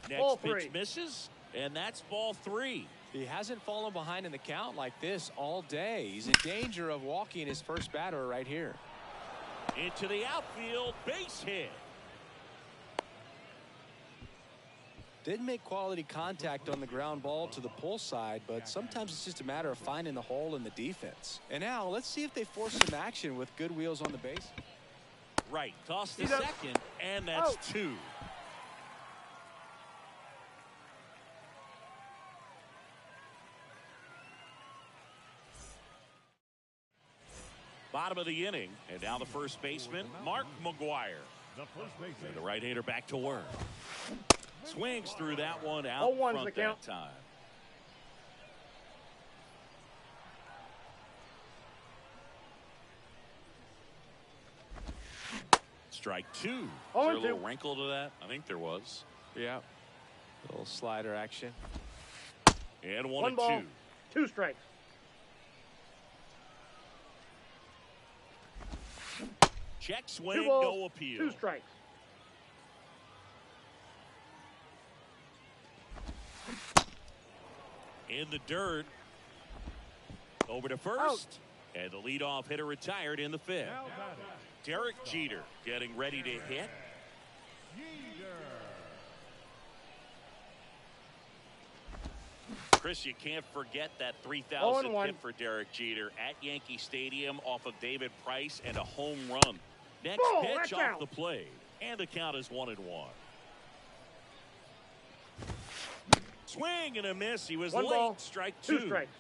Next pitch misses, and that's ball 3.
He hasn't fallen behind in the count like this all day. He's in danger of walking his first batter right here.
Into the outfield, base hit.
Didn't make quality contact on the ground ball to the pull side, but sometimes it's just a matter of finding the hole in the defense. And now let's see if they force some action with good wheels on the base.
Right, toss the second, and that's 2. Bottom of the inning, and now the first baseman, Mark McGuire. And the right-hander back to work. Swings through that one out front that time. Strike 2. Is there a little wrinkle to that? I think there was.
Yeah. A little slider action.
And
1
1-2.
ball, 2 strikes.
Check swing,
2 balls,
no appeal.
2 strikes.
In the dirt. Over to first. And the leadoff hitter retired in the 5th. Derek Jeter getting ready to hit. Chris, you can't forget that 3,000th hit for Derek Jeter at Yankee Stadium off of David Price and a home run. Next pitch off the plate, and the count is 1-1. Swing and a miss. He was
1
late.
ball,
Strike
2
2.
strikes.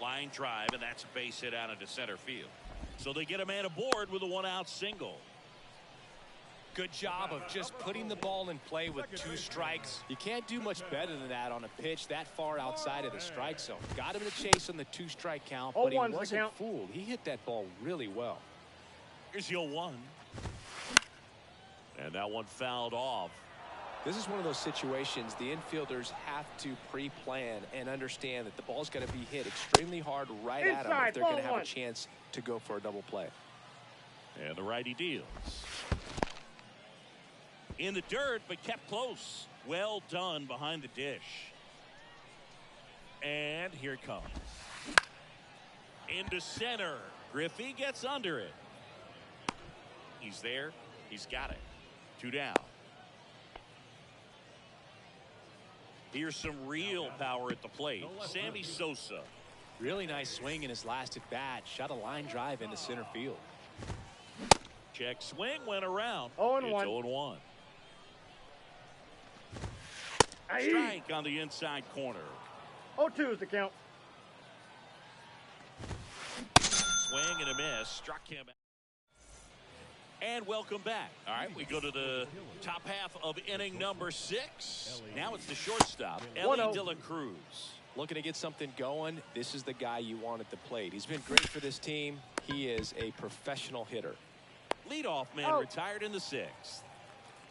Line drive, and that's a base hit out into center field. So they get a man aboard with a 1-out single.
Good job of just putting the ball in play with 2 strikes. You can't do much better than that on a pitch that far outside of the strike zone. Got him to chase on the 2-strike count, but he wasn't fooled. He hit that ball really well.
Here's your 1. And that one fouled off.
This is one of those situations the infielders have to pre-plan and understand that the ball's going to be hit extremely hard right at them if they're going to have a chance to go for a double play.
And the righty deals. In the dirt, but kept close. Well done behind the dish. And here it comes. Into center. Griffey gets under it. He's there. He's got it. 2 down. Here's some real power at the plate. Sammy Sosa.
Really nice swing in his last at bat. Shot a line drive into center field.
Check swing went around.
0-1.
It's 0-1. Strike on the inside corner.
0-2 is the count.
Swing and a miss. Struck him. And welcome back. All right, we go to the top half of inning number 6. Now it's the shortstop, Ellie De La Cruz.
Looking to get something going. This is the guy you want at the plate. He's been great for this team. He is a professional hitter.
Leadoff man retired in the 6th.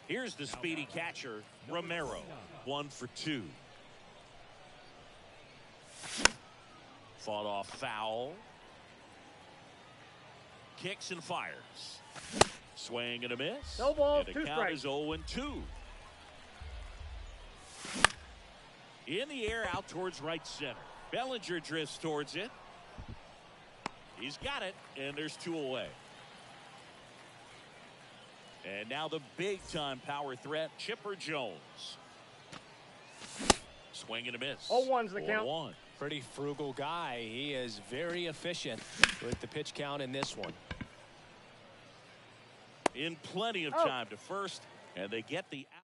Here's the speedy catcher, Romero. 1 for 2. Fought off foul. Kicks and fires. Swing and a miss.
No balls,
and
2
the count
strikes.
is 0-2. In the air out towards right center. Bellinger drifts towards it. He's got it, and there's 2 away. And now the big-time power threat, Chipper Jones. Swing and a miss.
0-1's the count.
0-1.
Pretty frugal guy. He is very efficient with the pitch count in this one.
In plenty of time to first, and they get the out.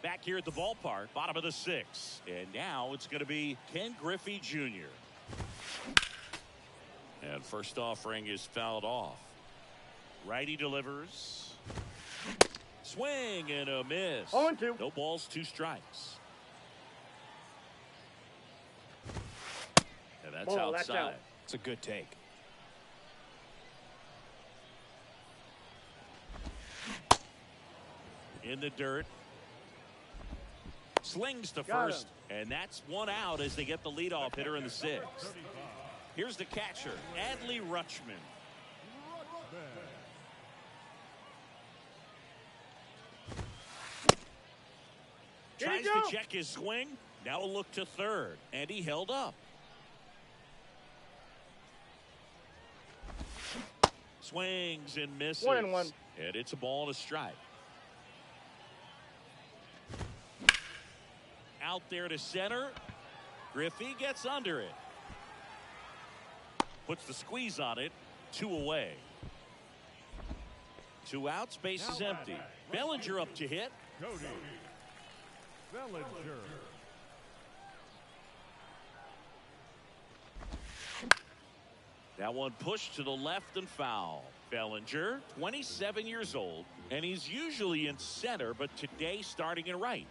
Back here at the ballpark, bottom of the 6th. And now it's going to be Ken Griffey Jr. And first offering is fouled off. Righty delivers. Swing and a miss.
0-2.
No balls, 2 strikes. And that's
Ball,
outside.
that's out.
It's a good take.
In the dirt. Slings to
Got
first, and that's 1 out as they get the leadoff hitter in the 6th. Here's the catcher, Adley Rutschman. Tries to check his swing. Now a look to third, and he held up. Swings and misses.
1-1.
And it's a ball and a strike. Out there to center. Griffey gets under it. Puts the squeeze on it. 2 away. 2 outs. Base is empty. Bellinger up to hit.
Cody Bellinger.
That one pushed to the left and foul. Bellinger, 27 years old, and he's usually in center, but today starting in right.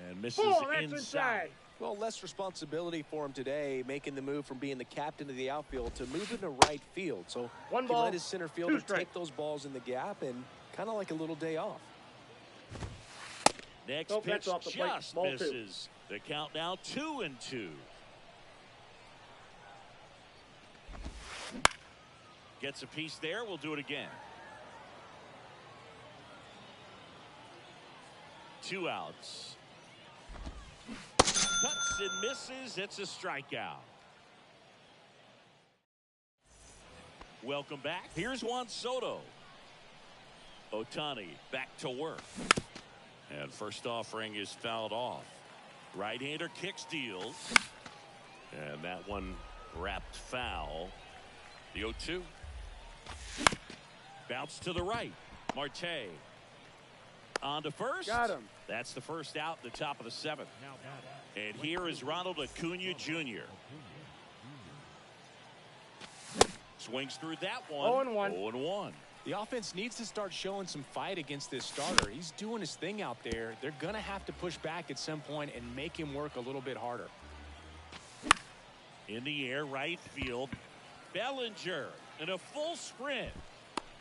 And misses inside.
Well, less responsibility for him today, making the move from being the captain of the outfield to moving to right field. So
1
he
ball,
let his center
2
fielder
strikes.
take those balls in the gap and kind of like a little day off.
Next
Nope,
pitch
that's off the plate.
just
Ball 2.
misses. The count now 2-2. Gets a piece there. We'll do it again. 2 outs. Cuts and misses. It's a strikeout. Welcome back. Here's Juan Soto. Ohtani back to work. And first offering is fouled off. Right-hander kicks, deals. And that one wrapped foul. The 0-2. Bounce to the right. Marte. On to first.
Got him.
That's the first out in the top of the 7th. And here is Ronald Acuna Jr. Swings through that one.
0-1.
0-1.
The offense needs to start showing some fight against this starter. He's doing his thing out there. They're going to have to push back at some point and make him work a little bit harder.
In the air, right field. Bellinger in a full sprint.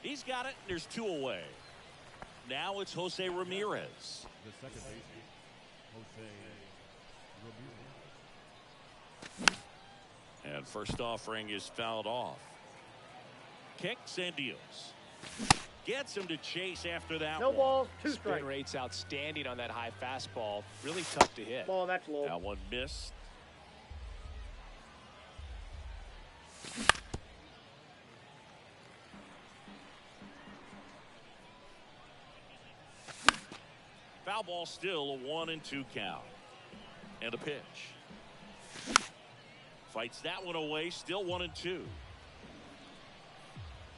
He's got it. There's 2 away. Now it's Jose Ramirez.
The second baseman, Jose Ramirez.
And first offering is fouled off. Kicks and deals. Gets him to chase after that
No
one.
balls, 2
Spin
strikes.
rate's outstanding on that high fastball. Really tough to hit.
Ball, that's low.
That one missed. Foul ball, still a 1-2 count. And a pitch. Fights that one away, still 1-2.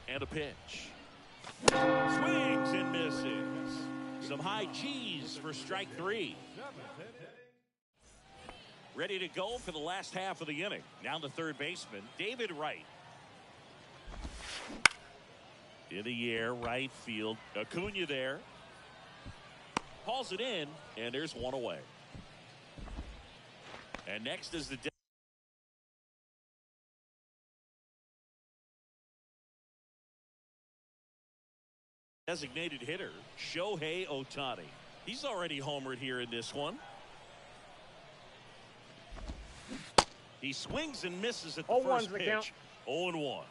And a pitch. Swings and misses. Some high cheese for strike 3. Ready to go for the last half of the inning. Now the third baseman, David Wright. In the air, right field. Acuna there. Hauls it in, and there's 1 away. And next is the designated hitter, Shohei Ohtani. He's already homered here in this one. He swings and misses at the first pitch. 0-1.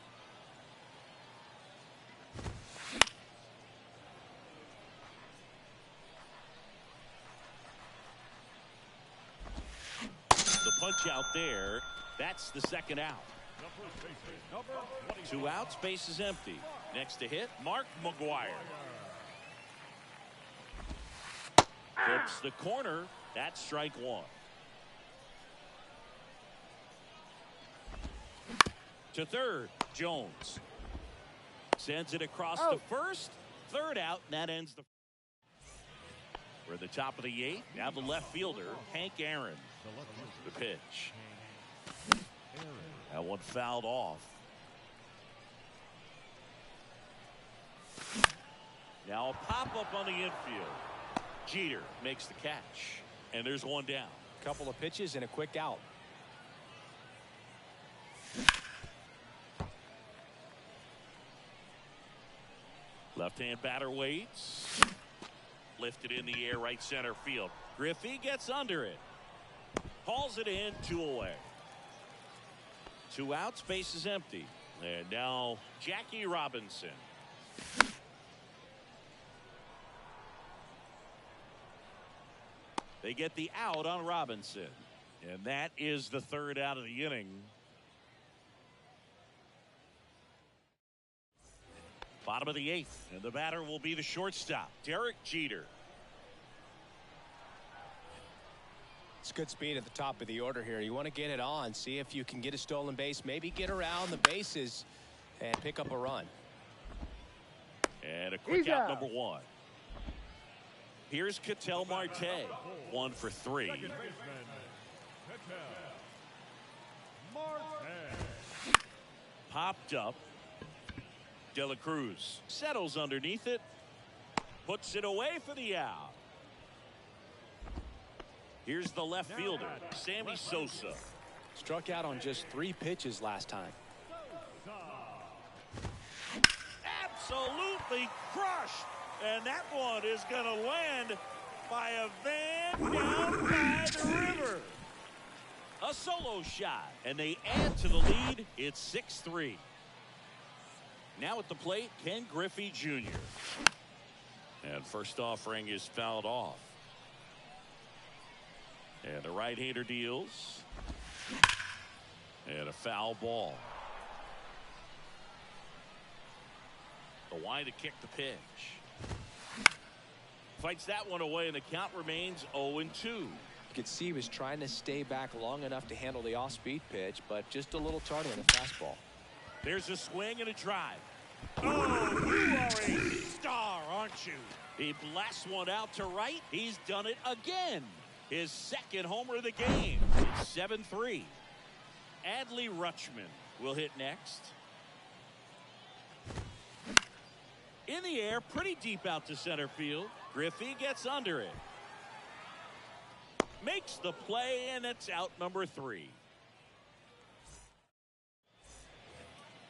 The punch out there. That's the second out. 2 outs, base is empty. Next to hit, Mark McGwire. Flips the corner. That's strike 1. To third, Jones. Sends it across the first. Third out, and that ends the. We're at the top of the 8th. Now the left fielder, Hank Aaron. The pitch. That one fouled off. Now a pop-up on the infield. Jeter makes the catch. And there's 1 down.
Couple of pitches and a quick out.
Left-hand batter waits. Lifted in the air, right center field. Griffey gets under it. Hauls it in, 2 away. 2 outs, base is empty. And now Jackie Robinson. They get the out on Robinson. And that is the 3rd out of the inning. Bottom of the 8th. And the batter will be the shortstop, Derek Jeter.
It's good speed at the top of the order here. You want to get it on, see if you can get a stolen base, maybe get around the bases and pick up a run.
And a quick out, number 1. Here's Ketel Marte, 1 for 3.
Second baseman, Ketel Marte.
Popped up. De La Cruz settles underneath it. Puts it away for the out. Here's the left fielder, Sammy Sosa.
Struck out on just 3 pitches last time.
Absolutely crushed. And that one is going to land by a van down by the river. A solo shot. And they add to the lead. It's 6-3. Now at the plate, Ken Griffey Jr. And first offering is fouled off. And the right-hander deals. And a foul ball. The wide to kick the pitch. Fights that one away, and the count remains 0-2.
You could see he was trying to stay back long enough to handle the off-speed pitch, but just a little tardy on the fastball.
There's a swing and a drive. Oh, you are a star, aren't you? He blasts one out to right. He's done it again. His second homer of the game. It's 7-3. Adley Rutschman will hit next. In the air, pretty deep out to center field. Griffey gets under it. Makes the play, and it's out number 3.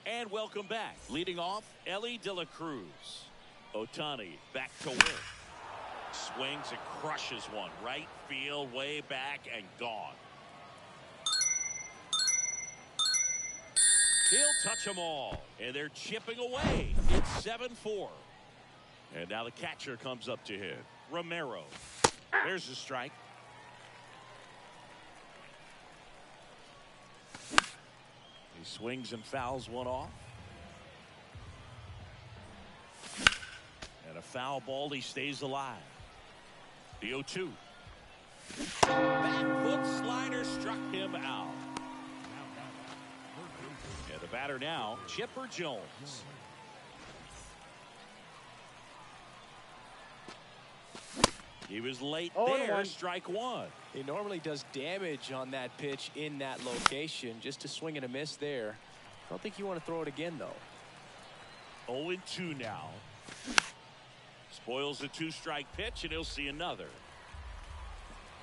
And welcome back. Leading off, Ellie De La Cruz. Ohtani back to work. Swings and crushes one. Right field, way back, and gone. He'll touch them all. And they're chipping away. It's 7-4. And now the catcher comes up to hit. Romero. There's a strike. He swings and fouls one off. And a foul ball, he stays alive. The 0-2. Back foot slider struck him out. And the batter now, Chipper Jones. He was late there, strike one.
He normally does damage on that pitch in that location. Just a swing and a miss there. I don't think you want to throw it again, though.
0-2 now. Spoils the 2-strike pitch, and he'll see another.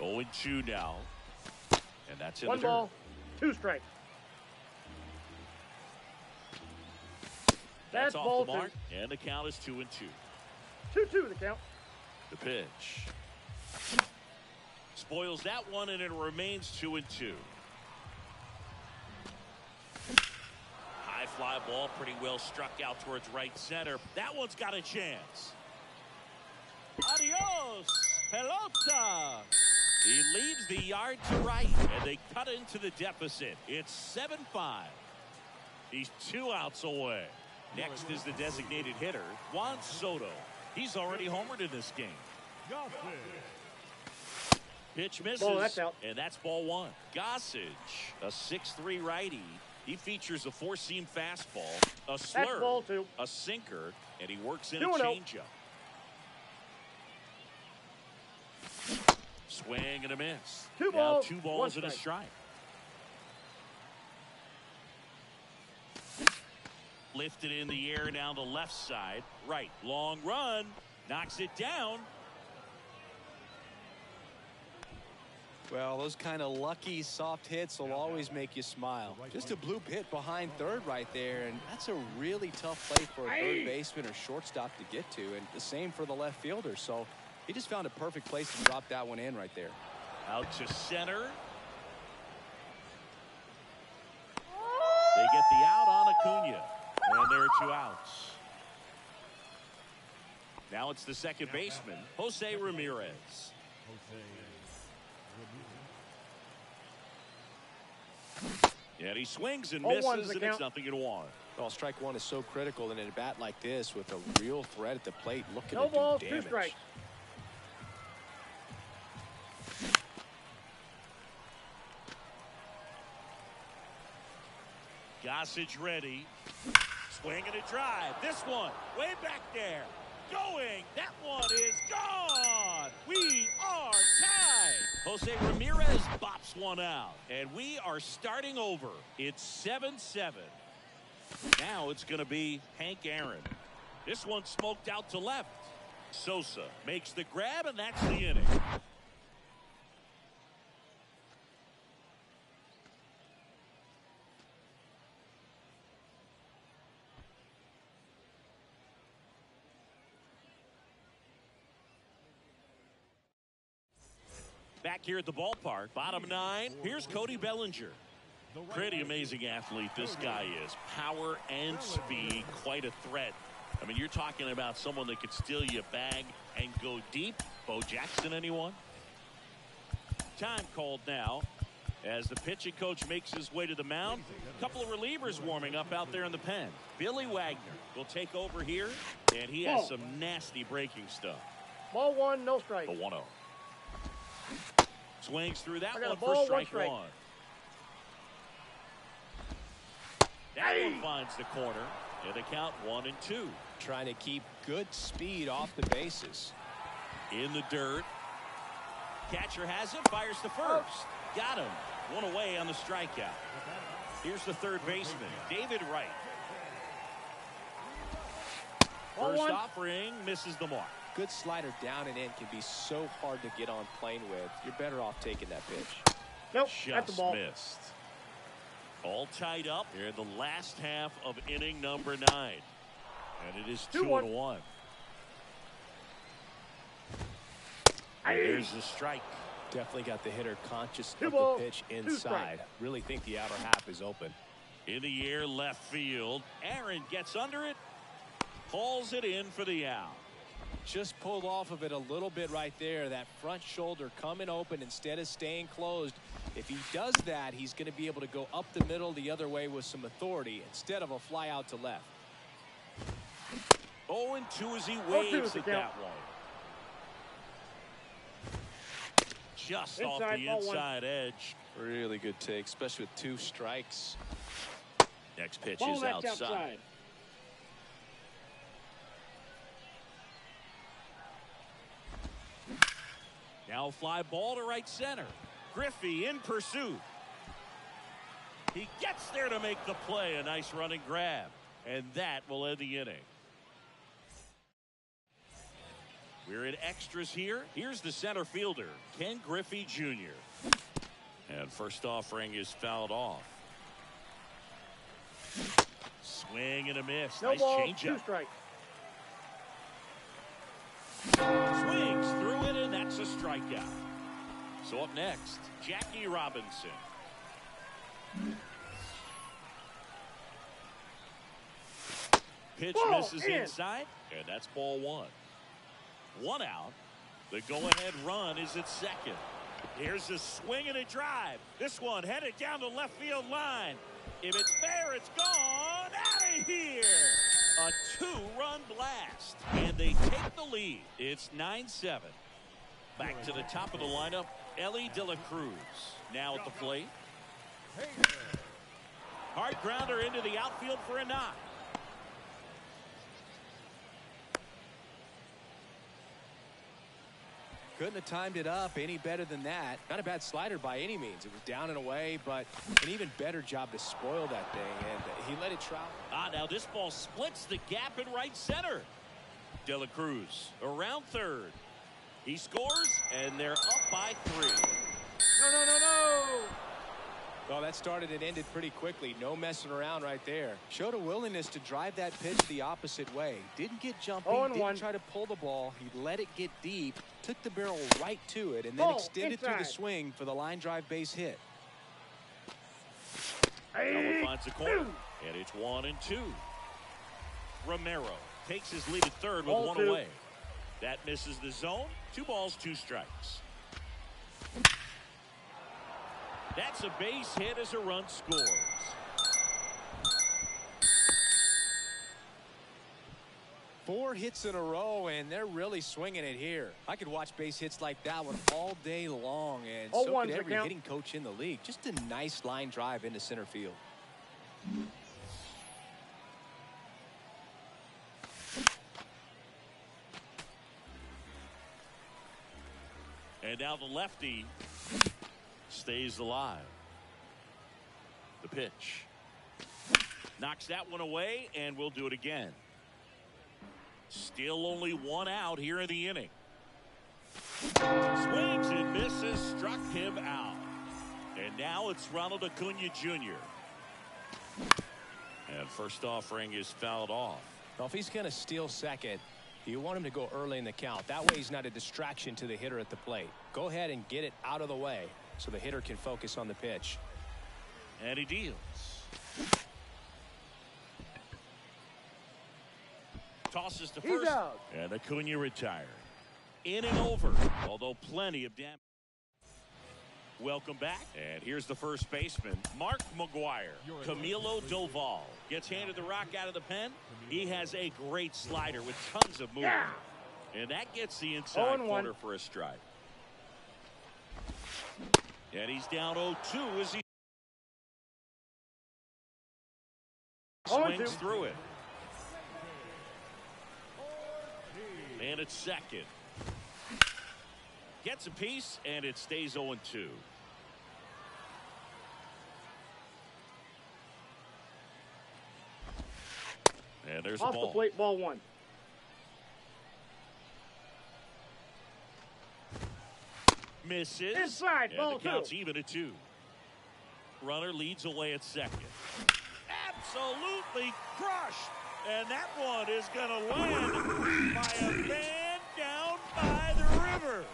0-2 now. And that's in the dirt.
1 ball, 2 strikes.
That's off the mark, and the count is 2-2.
2-2 the count.
The pitch. Spoils that one, and it remains 2-2. High fly ball, pretty well struck out towards right center. That one's got a chance. Adios, pelota. He leaves the yard to right, and they cut into the deficit. It's 7-5. He's 2 outs away. Next is the designated hitter, Juan Soto. He's already homered in this game. Pitch misses,
that's out.
and that's ball 1. Gossage, a 6'3" righty. He features a 4-seam fastball, a slurve,
ball 2.
a sinker, and he works in a
2-0.
changeup. Swing and a miss.
2
now
balls,
2 balls
1
and a strike. Lifted in the air down the left side. Right. Long run. Knocks it down.
Well, those kind of lucky soft hits will always make you smile. Just a bloop hit behind third right there, and that's a really tough play for a third baseman or shortstop to get to, and the same for the left fielder. So he just found a perfect place to drop that one in right there.
Out to center. They get the out on Acuna. And there are 2 outs. Now it's the second baseman, Jose Ramirez. And he swings and misses, and it's 0-1.
Well, strike one is so critical in a bat like this with a real threat at the plate looking
No
to
balls,
do
2
damage.
strikes.
Gossage ready. Swing and a drive. This one way back there. Going. That one is gone. We are tied. Jose Ramirez bops one out. And we are starting over. It's 7-7. Now it's going to be Hank Aaron. This one smoked out to left. Sosa makes the grab, and that's the inning. Back here at the ballpark, bottom 9, here's Cody Bellinger. Pretty amazing athlete this guy is. Power and speed, quite a threat. I mean, you're talking about someone that could steal you a bag and go deep. Bo Jackson, anyone? Time called now as the pitching coach makes his way to the mound. A couple of relievers warming up out there in the pen. Billy Wagner will take over here, and he has some nasty breaking stuff.
Ball 1, no strike.
The 1-0. Swings through that one
ball,
for strike
1 strike.
1. That one finds the corner. And they count 1-2.
Trying to keep good speed off the bases.
In the dirt. Catcher has it. Fires to first. Got him. 1 away on the strikeout. Here's the third baseman, David Wright.
Ball
First
1.
offering misses the mark.
Good slider down and in can be so hard to get on plane with. You're better off taking that pitch.
Nope,
Just
that's the ball.
missed. All tied up here in the last half of inning number 9. And it is 2-1. There's the strike.
Definitely got the hitter conscious
Two
of
balls,
the pitch
2
inside.
strikes.
Really think the outer half is open.
In the air, left field. Aaron gets under it. Hauls it in for the out.
Just pulled off of it a little bit right there. That front shoulder coming open instead of staying closed. If he does that, he's going to be able to go up the middle the other way with some authority instead of a fly out to left.
0-2 as he waves at that one. Just off the inside edge.
Really good take, especially with 2 strikes.
Next pitch is outside. Now fly ball to right center. Griffey in pursuit. He gets there to make the play. A nice running grab. And that will end the inning. We're in extras here. Here's the center fielder, Ken Griffey Jr. And first offering is fouled off. Swing and a miss.
No
nice
ball,
changeup.
2 strikes.
Swings through it, and that's a strikeout. So up next, Jackie Robinson. Pitch misses inside, and that's ball 1. 1 out. The go-ahead run is at second. Here's a swing and a drive. This one headed down the left field line. If it's fair, it's gone. Out of here. A 2-run blast. And they take the lead. It's 9-7. Back to the top of the lineup, Ellie De La Cruz. Now at the plate. Hard grounder into the outfield for a knock.
Couldn't have timed it up any better than that. Not a bad slider by any means. It was down and away, but an even better job to spoil that thing, and he let it travel.
Now this ball splits the gap in right center. De La Cruz around third. He scores, and they're up by 3.
No.
Well, that started and ended pretty quickly. No messing around right there. Showed a willingness to drive that pitch the opposite way. Didn't get jumping, didn't try to pull the ball. He let it get deep, took the barrel right to it, and then extended through the swing for the line drive base hit.
Noah finds the corner, and it's 1-2. Romero takes his lead at third with 1 away. That misses the zone. 2 balls, 2 strikes. That's a base hit as a run scores.
Four hits in a row, and they're really swinging it here. I could watch base hits like that one all day long, and so could every hitting coach in the league. Just a nice line drive into center field.
And now the lefty stays alive. The pitch. Knocks that one away, and we'll do it again. Still only 1 out here in the inning. Swings and misses, struck him out. And now it's Ronald Acuna Jr. And first offering is fouled off.
Well, if he's going to steal second, you want him to go early in the count. That way he's not a distraction to the hitter at the plate. Go ahead and get it out of the way so the hitter can focus on the pitch.
And he deals. Tosses to first. And Acuna retired. In and over, although plenty of damage. Welcome back. And here's the first baseman, Mark McGuire. Camilo Doval gets handed the rock out of the pen. He has a great slider with tons of movement. And that gets the inside corner for a strike. And he's down 0-2 as he swings through it. And it's second. Gets a piece, and it stays 0-2. And there's a ball.
Off the plate, ball 1.
Misses.
Inside,
and
ball
the count's
2.
even at 2. Runner leads away at second. Absolutely crushed. And that one is going to land by a man down by the river.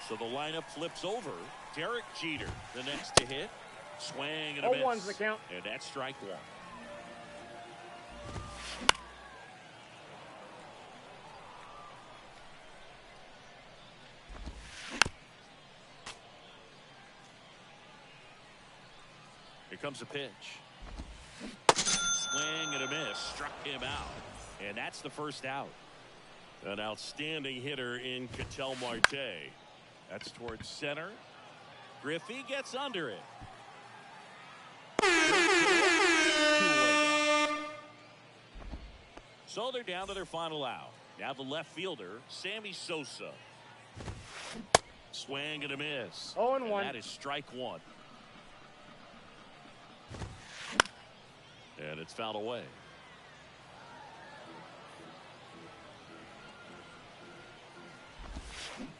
So the lineup flips over. Derek Jeter, the next to hit. Swing and a miss.
0-1's the count.
And that's strike one. Here comes a pitch. Swing and a miss. Struck him out. And that's the first out. An outstanding hitter in Ketel Marte. That's towards center. Griffey gets under it. So they're down to their final out. Now the left fielder, Sammy Sosa. Swing and a miss.
0-1.
And that is strike one. And it's fouled away.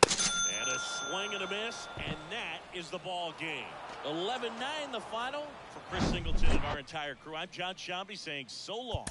And a swing and a miss, and that is the ball game. 11-9 the final. For Chris Singleton and our entire crew, I'm John Shambi saying so long.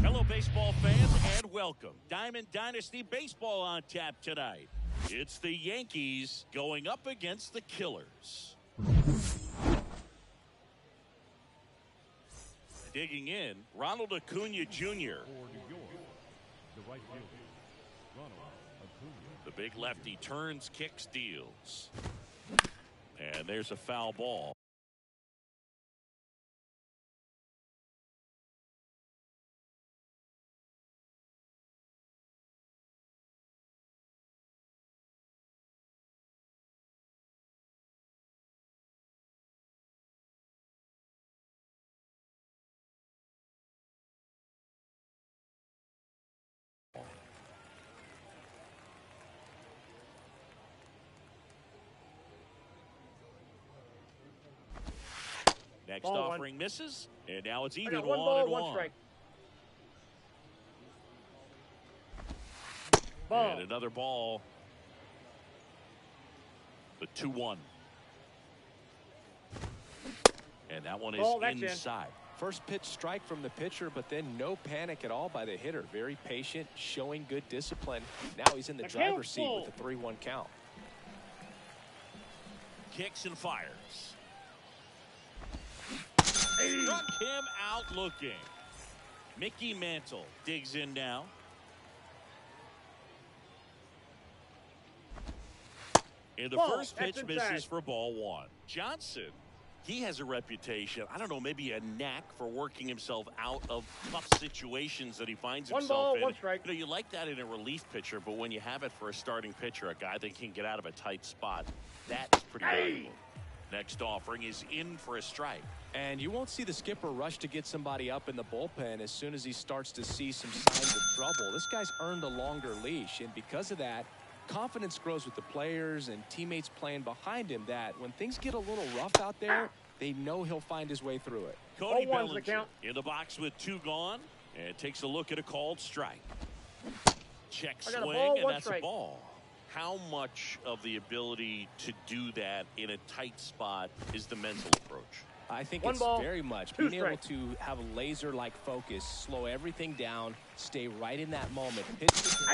Hello, baseball fans, and welcome. Diamond Dynasty Baseball on tap tonight. It's the Yankees going up against the Killers. Digging in, Ronald Acuna Jr.
For New York, the right fielder, Ronald Acuna.
The big lefty turns, kicks, deals. And there's a foul ball. Next
Ball
offering
one.
misses, and now it's
I
even
got one
1
ball,
and
1
1.
strike. Ball.
And another ball. The 2-1. And that one is
Ball, that's
inside.
First pitch strike from the pitcher, but then no panic at all by the hitter. Very patient, showing good discipline. Now he's in the driver's seat with a 3-1 count.
Kicks and fires. Struck him out looking. Mickey Mantle digs in now. And the first pitch misses for ball 1. Johnson, he has a reputation, I don't know, maybe a knack for working himself out of tough situations that he finds
One
himself
ball,
in.
1 strike.
You know, you like that in a relief pitcher, but when you have it for a starting pitcher, a guy that can get out of a tight spot, that's pretty valuable. Next offering is in for a strike.
And you won't see the skipper rush to get somebody up in the bullpen as soon as he starts to see some signs of trouble. This guy's earned a longer leash, and because of that, confidence grows with the players and teammates playing behind him that when things get a little rough out there, they know he'll find his way through it.
Cody
0-1's the
Bellinger
count.
in the box with 2 gone, and takes a look at a called strike. Check
I got a
swing,
ball,
and
1
that's
strike.
a ball. How much of the ability to do that in a tight spot is the mental approach?
I think
1
it's
ball,
very much
2
being able
strikes.
to have a laser-like focus, slow everything down, stay right in that moment. Pitch to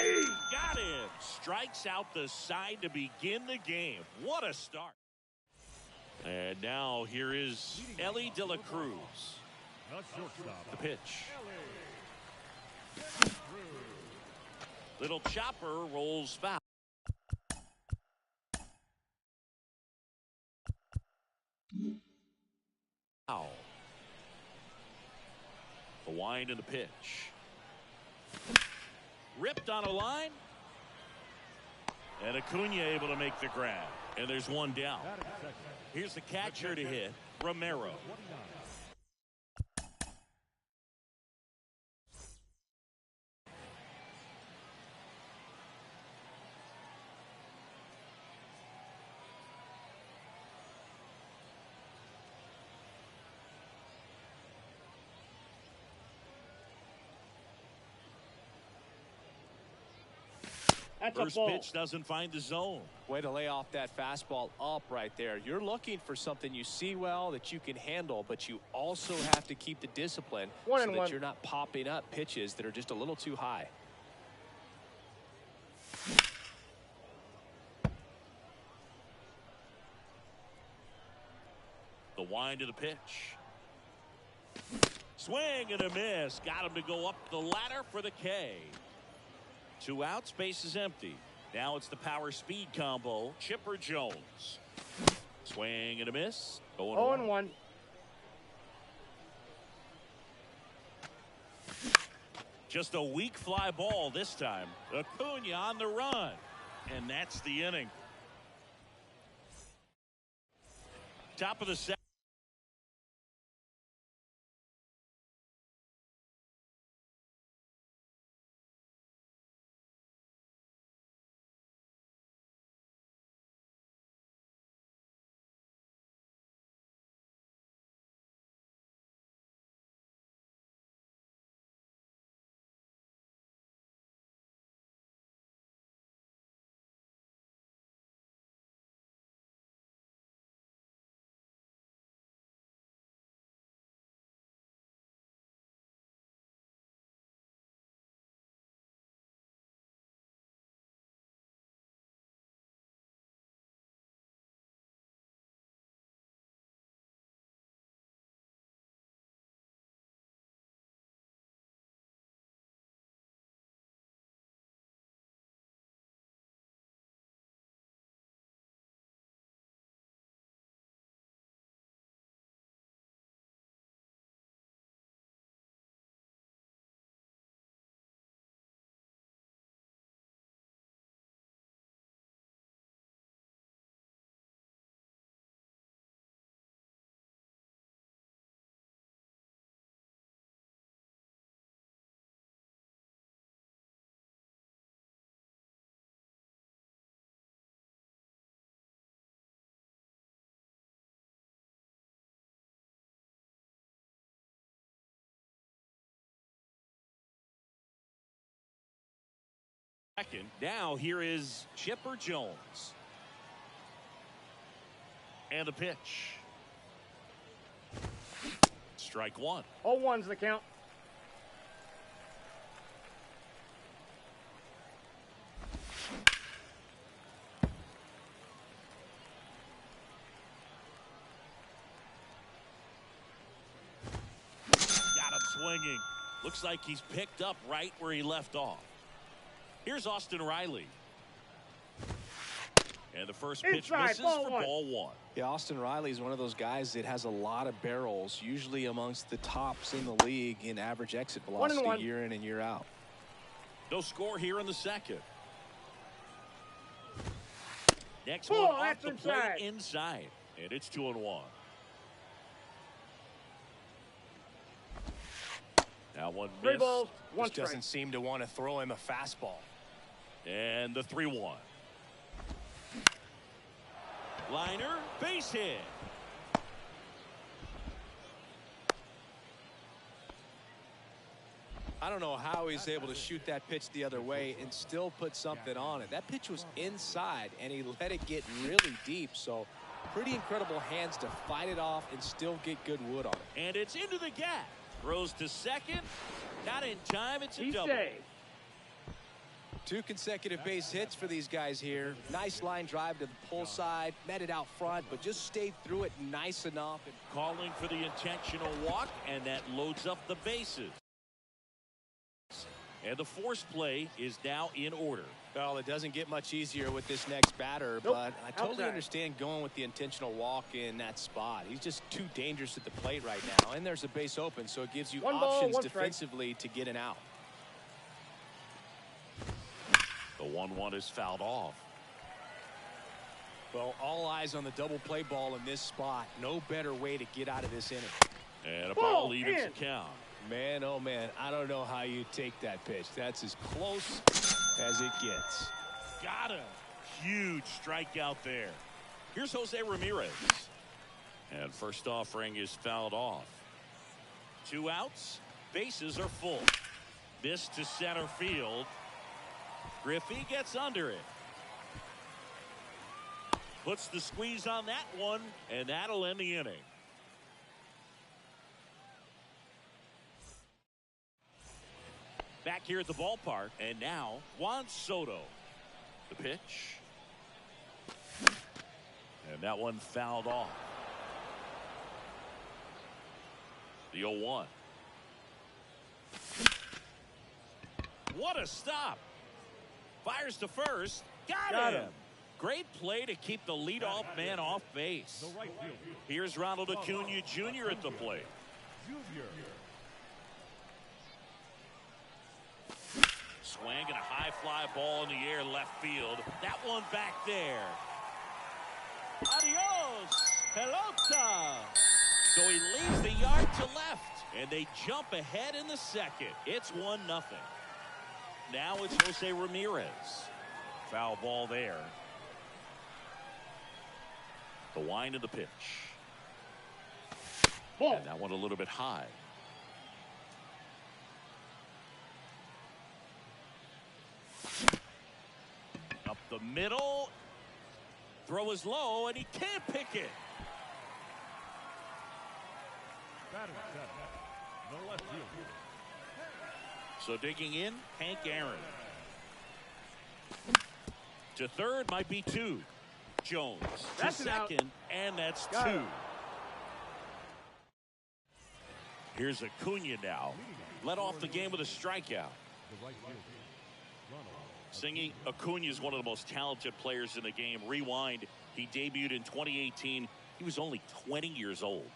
Got him. Strikes out the side to begin the game. What a start. And now here is Ellie De La Cruz.
The shortstop,
The pitch. Little chopper rolls foul. Foul. The wind and the pitch. Ripped on a line. And Acuna able to make the grab. And there's 1 down.
batting second,
Here's the catcher to hit, Romero.
29.
That's
First
a ball.
pitch doesn't find the zone.
way to lay off that fastball up right there. You're looking for something you see well that you can handle, but you also have to keep the discipline
1
so
and
that
1.
you're not popping up pitches that are just a little too high.
The wind of the pitch. Swing and a miss. Got him to go up the ladder for the K. 2 outs, base is empty. Now it's the power speed combo. Chipper Jones. Swing and a miss. Going
0-1.
Just a weak fly ball this time. Acuna on the run. And that's the inning. Top of the second. Second. Now here is Chipper Jones. And the pitch. Strike one.
0-1's the count.
Got him swinging. Looks like he's picked up right where he left off. Here's Austin Riley. And the first pitch
Inside,
misses
ball
for
one.
ball one.
Yeah, Austin Riley is one of those guys that has a lot of barrels, usually amongst the tops in the league in average exit velocity
1-1.
year in and year out.
No score here in the second. Next
Oh,
one off
that's
the
inside.
plate inside. And it's 2-1. Now one
Three
miss.
balls, one
Just
strike.
doesn't seem to want to throw him a fastball.
And the 3-1. Liner, base hit.
I don't know how he's able to shoot that pitch the other way and still put something on it. That pitch was inside, and he let it get really deep. So pretty incredible hands to fight it off and still get good wood on it.
And it's into the gap. Throws to second. Not in time. It's a
He's
double.
safe.
2 consecutive base hits for these guys here. Nice line drive to the pull side, met it out front, but just stayed through it nice enough.
Calling for the intentional walk, and that loads up the bases. And the force play is now in order.
Well, it doesn't get much easier with this next batter,
Nope.
but I totally
Outside.
understand going with the intentional walk in that spot. He's just too dangerous at the plate right now, and there's a base open, so it gives you
One ball,
options
one strike.
defensively to get an out.
The 1-1 is fouled off.
Well, all eyes on the double play ball in this spot. No better way to get out of this inning.
And a
Ball
ball evens
in.
the count.
Man, oh man, I don't know how you take that pitch. That's as close as it gets.
Got him. Huge strikeout there. Here's Jose Ramirez. And first offering is fouled off. 2 outs. Bases are full. This to center field. Griffey gets under it. Puts the squeeze on that one, and that'll end the inning. Back here at the ballpark, and now Juan Soto. The pitch. And that one fouled off. The 0-1. What a stop. Fires to first. Got him. Great play to keep the leadoff man off base.
The right field.
Here's Ronald Acuna Jr. at the plate.
Junior.
Swing and a high fly ball in the air left field. That one back there. Adios, pelota. So he leaves the yard to left, and they jump ahead in the second. It's 1-0. Now it's Jose Ramirez. Foul ball there. The wind of the pitch.
Ball.
And that one a little bit high. Up the middle. Throw is low, and he can't pick it.
Batting seven. The left field.
So digging in, Hank Aaron. To third might be 2. Jones
That's
to
an out.
second, and that's
Got
2.
him.
Here's Acuna now. Led off the game with a strikeout.
The right field. Ronald.
Singing, Acuna is one of the most talented players in the game. Rewind, he debuted in 2018. He was only 20 years old.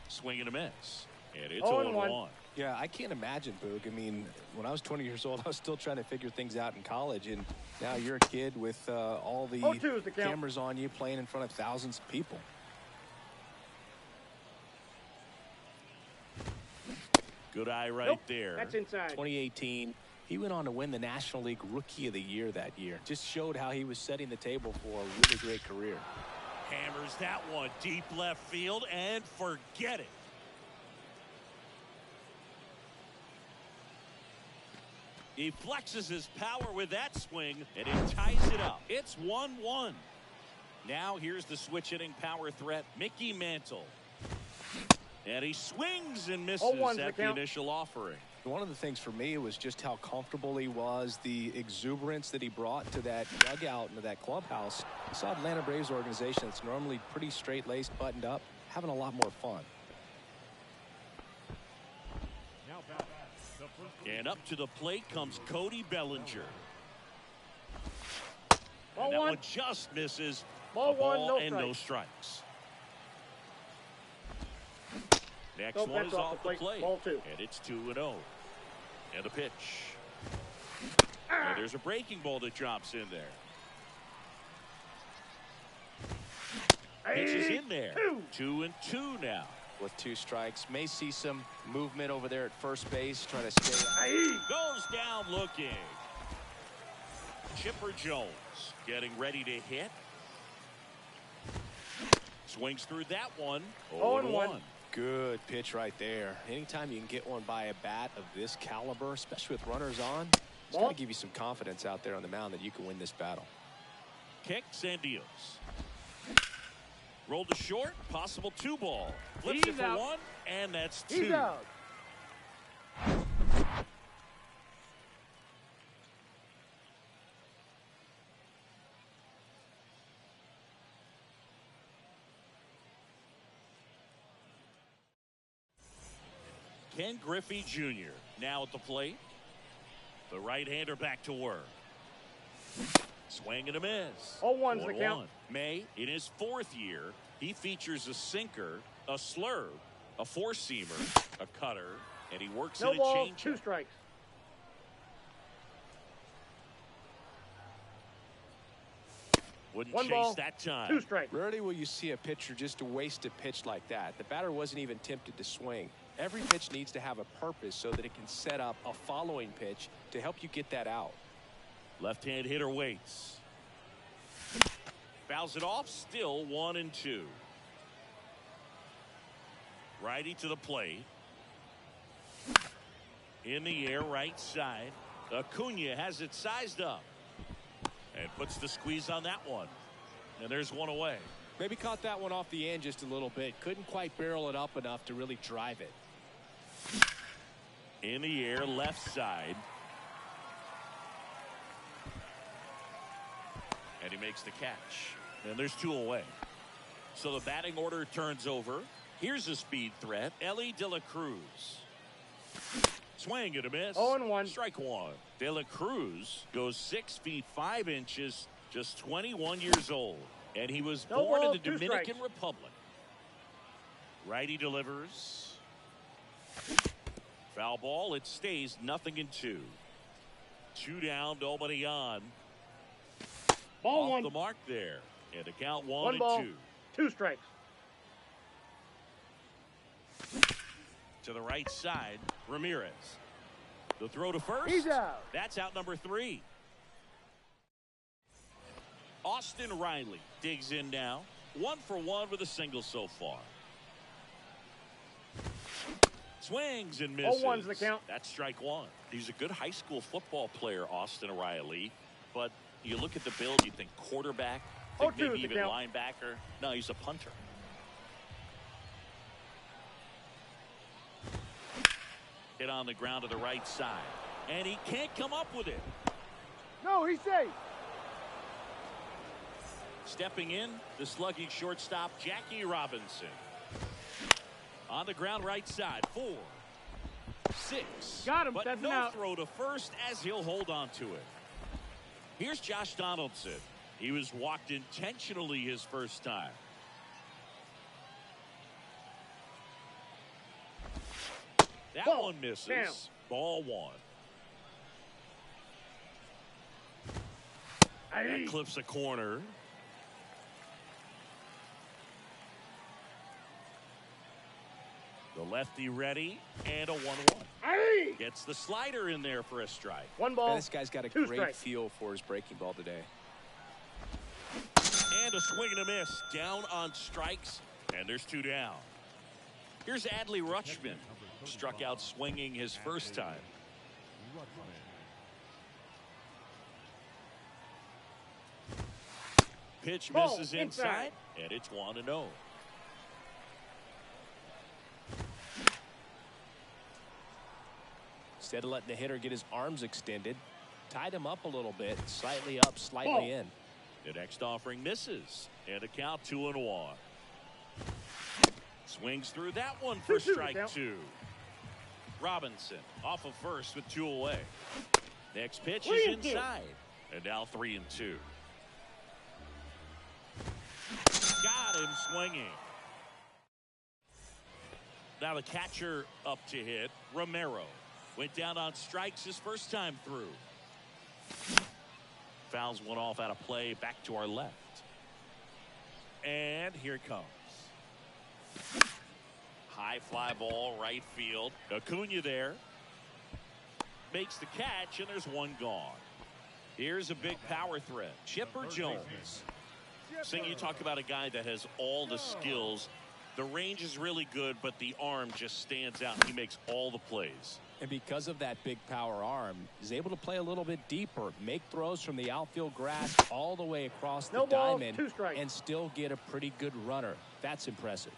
Swing and a miss. And it's 0-1.
Yeah, I can't imagine, Boog. I mean, when I was 20 years old, I was still trying to figure things out in college. And now you're a kid with all the
0-2 is the count.
cameras on you, playing in front of thousands of people.
Good eye right
Nope,
there.
that's inside.
2018, he went on to win the National League Rookie of the Year that year. Just showed how he was setting the table for a really great career.
Hammers that one deep left field and forget it. He flexes his power with that swing, and it ties it up. It's 1-1. Now here's the switch hitting power threat, Mickey Mantle. And he swings and misses
0-1's
at
the
the
count.
initial offering.
One of the things for me was just how comfortable he was, the exuberance that he brought to that dugout and to that clubhouse. I saw Atlanta Braves organization that's normally pretty straight-laced, buttoned up, having a lot more fun.
Now back. The first.
And up to the plate comes Cody Bellinger.
Ball
And that
one.
one just misses.
Ball
A
one, no
and no
strikes.
strikes. Next
No
one
pitch
is off the plate.
Ball 2.
And it's 2-0. And the pitch. And there's a breaking ball that drops in there. Pitch is in there. 2-2 now.
With 2 strikes, may see some movement over there at first base, trying to stay out.
Goes down looking. Chipper Jones getting ready to hit. Swings through that one.
0-1.
Good pitch right there. Anytime you can get one by a bat of this caliber, especially with runners on, it's going to give you some confidence out there on the mound that you can win this battle.
Kicks and deals. Rolled to short, possible 2 ball. Flips
He's
it for
out.
1, and that's 2.
He's out.
Ken Griffey Jr. now at the plate. The right-hander back to work. Swing and a miss.
0-1's the count.
May, in his 4th year, he features a sinker, a slurve, a four-seamer, a cutter, and he works
No
in a
balls,
changeup.
2 strikes.
Wouldn't
1
chase
ball,
that time.
2 strikes.
Rarely will you see a pitcher just to waste a pitch like that. The batter wasn't even tempted to swing. Every pitch needs to have a purpose so that it can set up a following pitch to help you get that out.
Left-hand hitter waits. Fouls it off, still 1-2. Righty to the plate. In the air, right side. Acuna has it sized up. And puts the squeeze on that one. And there's one away.
Maybe caught that one off the end just a little bit. Couldn't quite barrel it up enough to really drive it.
In the air, left side. And he makes the catch. And there's 2 away. So the batting order turns over. Here's a speed threat, Ellie De La Cruz. Swing and a miss.
0-1.
Strike 1. De La Cruz goes 6 feet 5 inches, just 21 years old. And he was
No
born
ball,
in the
2
Dominican
strikes.
Republic. Righty delivers. Foul ball. It stays 0-2. 2 down, nobody on.
Ball
Off
1.
the mark there. And a count
1
1-2.
ball, 2 strikes.
To the right side, Ramirez. The throw to first.
He's out.
That's out number 3. Austin Riley digs in now. 1 for 1 with a single so far. Swings and misses.
0-1's the count.
That's strike 1. He's a good high school football player, Austin Riley. But you look at the build, you think quarterback, think
0-2
maybe
is the
even
count.
linebacker. No, he's a punter. Hit on the ground to the right side. And he can't come up with it.
No, he's safe.
Stepping in, the slugging shortstop, Jackie Robinson. On the ground right side, 4, 6.
Got him,
But
that's
no
an out.
throw to first as he'll hold on to it. Here's Josh Donaldson. He was walked intentionally his first time. That
Ball.
one misses.
Down.
Ball 1. That clips a corner. The lefty ready, and a 1-1.
Aye.
Gets the slider in there for a strike.
1 ball.
Man, this guy's got a
2
great
strikes.
feel for his breaking ball today.
And a swing and a miss. Down on strikes, and there's 2 down. Here's Adley Rutschman. Struck out swinging his first time. Pitch
Ball
misses
inside.
inside, and it's 1-0.
Instead of letting the hitter get his arms extended, tied him up a little bit, slightly up, slightly
Ball.
in.
The next offering misses, and a count 2-1. Swings through that one for
2-2
strike
count.
2. Robinson off of first with 2 away. Next pitch
3
is
and 2.
inside, and now 3-2. Got him swinging. Now the catcher up to hit, Romero. Went down on strikes his first time through. Fouls one off out of play, back to our left. And here it comes. High fly ball, right field. Acuna there. Makes the catch, and there's 1 gone. Here's a big power threat. Chipper Jones. Sing, you talk about a guy that has all the skills. The range is really good, but the arm just stands out. He makes all the plays.
And because of that big power arm, he's able to play a little bit deeper, make throws from the outfield grass all the way across the
No balls,
diamond,
2 strikes.
and still get a pretty good runner. That's impressive.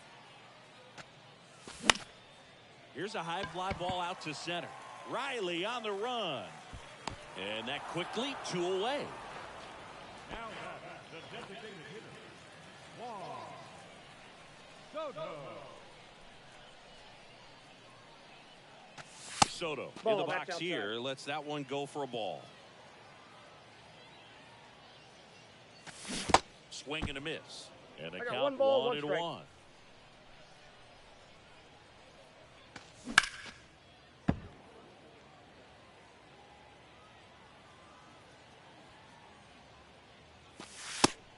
Here's a high fly ball out to center. Riley on the run. And that quickly 2 away.
Now that's the designated hitter, Juan Soto.
Soto in
Ball
the
back
box
outside.
here. Lets that one go for a ball. Swing and a miss. And a
I got
count
1 ball, 1
1-1.
strike.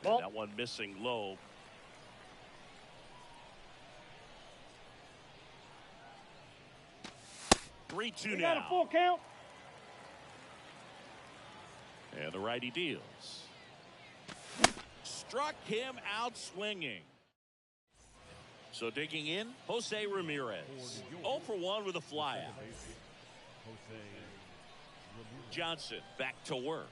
Ball.
That one missing low.
We
3-2
got a
now.
full count.
And the righty deals. Struck him out swinging. So digging in, Jose Ramirez. 0 for 1 with a flyout.
Jose
Johnson back to work.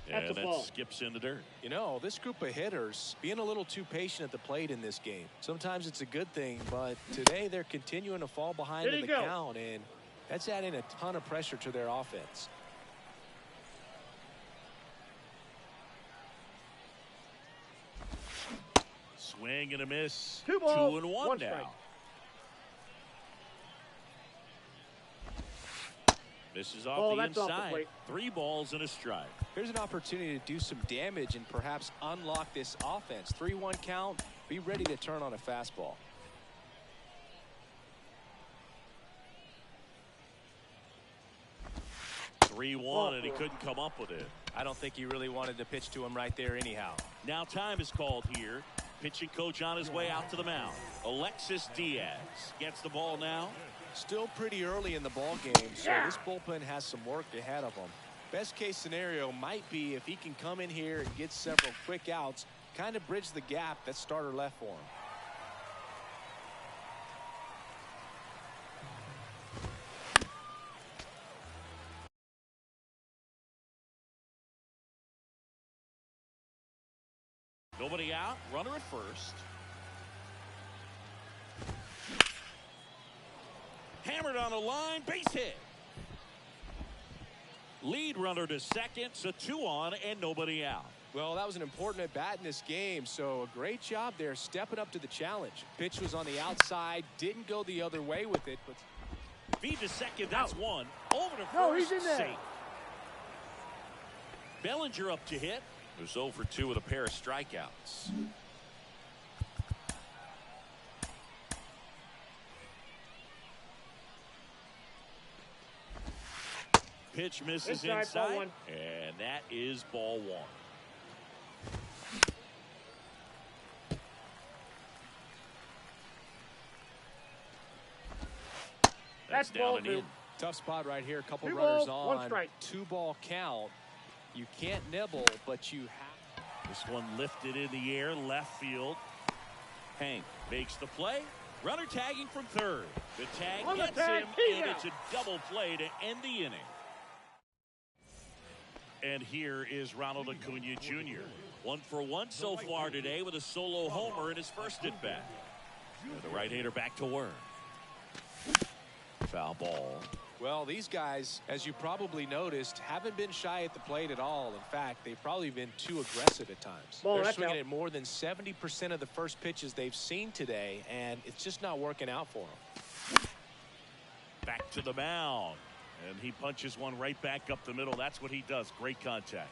That's
And
a
that
ball.
skips in the dirt.
You know, this group of hitters being a little too patient at the plate in this game. Sometimes it's a good thing, but today they're continuing to fall behind
There
in the
you go.
count, and that's adding a ton of pressure to their offense.
Swing and a miss.
2 balls,
2 and 1
1
now.
strike.
Misses off
Oh,
the
that's off the
inside.
plate.
3 balls and a strike.
Here's an opportunity to do some damage and perhaps unlock this offense. 3-1 count. Be ready to turn on a fastball.
And he couldn't come up with it.
I don't think he really wanted to pitch to him right there anyhow.
Now time is called here. Pitching coach on his way out to the mound. Alexis Diaz gets the ball now.
Still pretty early in the ball game, so this bullpen has some work ahead of them. Best case scenario might be if he can come in here and get several quick outs, kind of bridge the gap that starter left for him.
Nobody out, runner at first. Hammered on the line, base hit. Lead runner to second, so 2 on and nobody out.
Well, that was an important at bat in this game, so a great job there stepping up to the challenge. Pitch was on the outside, didn't go the other way with it, but
Feed to second, that's 1. Over to first,
No, he's in there.
safe. Bellinger up to hit. It was 0 for 2 with a pair of strikeouts. Pitch misses inside,
ball 1.
and that is ball 1. That's down
ball
and
2.
in.
tough spot right here. A couple
2
runners
balls, 1
on.
strike.
2-ball count. You can't nibble, but you have.
This one lifted in the air, left field. Hank makes the play. Runner tagging from third. The tag
On the
gets
tag,
him,
he's
and
out.
it's a double play to end the inning. And here is Ronald Acuna Jr. 1 for 1 so far today with a solo homer in his first at bat. The right-hander back to work. Foul ball.
Well, these guys, as you probably noticed, haven't been shy at the plate at all. In fact, they've probably been too aggressive at times.
Ball,
They're
that's
swinging
out.
at more than 70% of the first pitches they've seen today, and it's just not working out for them.
Back to the mound. And he punches one right back up the middle. That's what he does. Great contact.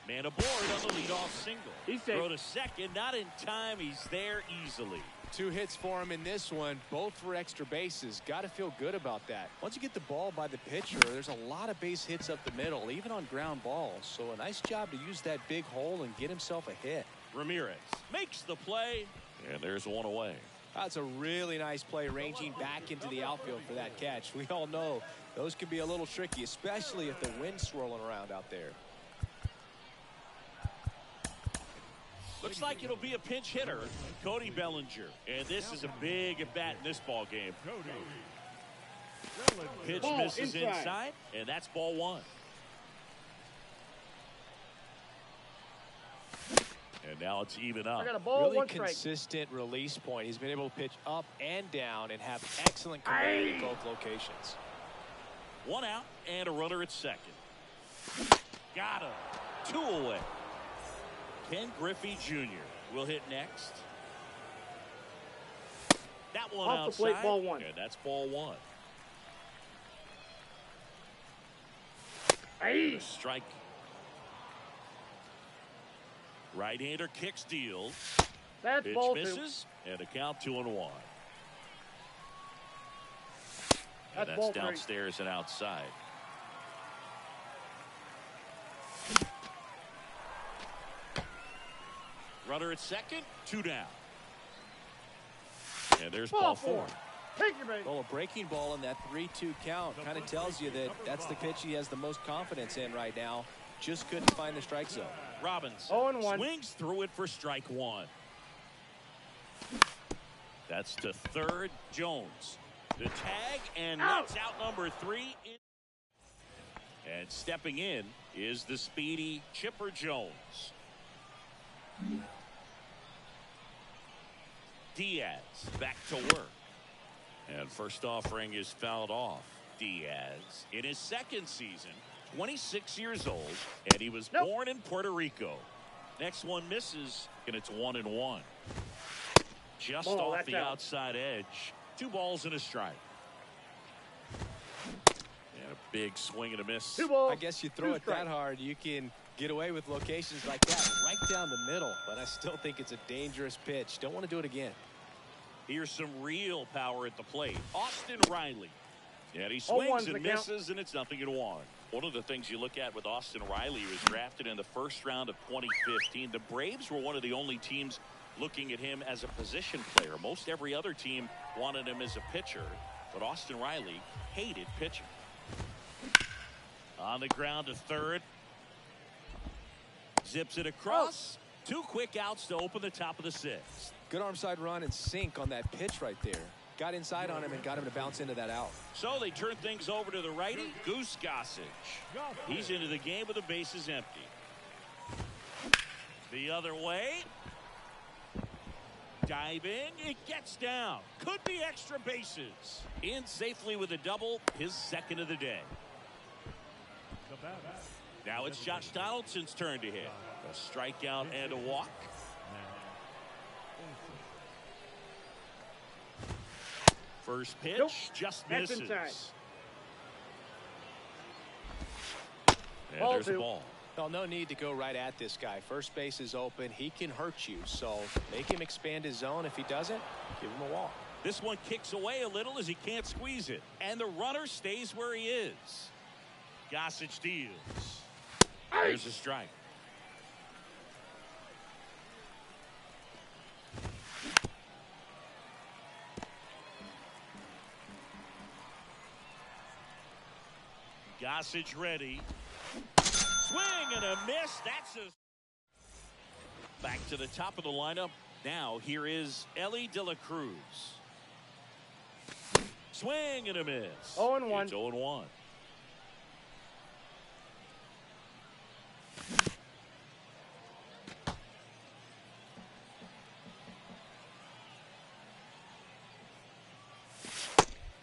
Man aboard on the leadoff single.
He's safe.
Throw to second. Not in time. He's there easily.
2 hits for him in this one, both for extra bases. Got to feel good about that. Once you get the ball by the pitcher, there's a lot of base hits up the middle, even on ground balls. So a nice job to use that big hole and get himself a hit.
Ramirez makes the play. And there's 1 away.
That's a really nice play, ranging back into the outfield for that catch. We all know those can be a little tricky, especially if the wind's swirling around out there.
Looks like it'll be a pinch hitter, Cody Bellinger. And this is a big at bat in this ball game. Pitch
Ball
misses
inside.
inside, and that's ball 1. And now it's even up.
I got a ball,
Really
1 strike.
consistent release point. He's been able to pitch up and down and have excellent command in both locations.
1 out and a runner at second. Got him. 2 away. Ken Griffey Jr. will hit next. That one
Off the plate,
outside.
ball 1.
And that's ball 1.
Hey.
Strike. Right-hander kicks, deals.
That's
Pitch
ball 2.
misses, and a count 2-1. And
That's ball 3.
downstairs and outside. Runner at second, 2 down. And there's ball 4.
Take your base.
Well, a breaking ball in that 3-2 count kind of tells you that that's the pitch he has the most confidence in right now. Just couldn't find the strike zone.
Robinson
0-1.
swings through it for strike 1. That's to third. Jones. The tag, and
Out.
that's out number 3. And stepping in is the speedy Chipper Jones. Diaz back to work. And first offering is fouled off. Diaz in his second season, 26 years old, and he was born in Puerto Rico. Next one misses, and it's 1-1. Just
Ball,
off
that's
the
out.
outside edge. 2 balls and a strike. And a big swing and a miss.
2 balls.
I guess you throw
2
it
strikes.
that hard, you can get away with locations like that right down the middle. But I still think it's a dangerous pitch. Don't want to do it again.
Here's some real power at the plate. Austin Riley. And he
0-1's
swings
the
and
count.
misses, and it's 0-1. One of the things you look at with Austin Riley, he was drafted in the first round of 2015. The Braves were one of the only teams looking at him as a position player. Most every other team wanted him as a pitcher, but Austin Riley hated pitching. On the ground to third. Zips it across. 2 quick outs to open the top of the 6th.
Good arm side run and sink on that pitch right there. Got inside on him and got him to bounce into that out.
So they turn things over to the righty, Goose Gossage. He's into the game with the bases empty. The other way. Diving, it gets down. Could be extra bases. In safely with a double, his 2nd of the day. Now it's Josh Donaldson's turn to hit. A strikeout and a walk. First pitch,
Nope.
just
That's
misses.
inside.
And
Ball
there's a
2.
ball.
Well, no need to go right at this guy. First base is open. He can hurt you. So make him expand his zone. If he doesn't, give him a walk.
This one kicks away a little as he can't squeeze it. And the runner stays where he is. Gossage deals. There's a strike. Gossage ready. Swing and a miss. That's a... Back to the top of the lineup. Now here is Ellie De La Cruz. Swing and a miss.
0-1.
It's 0-1.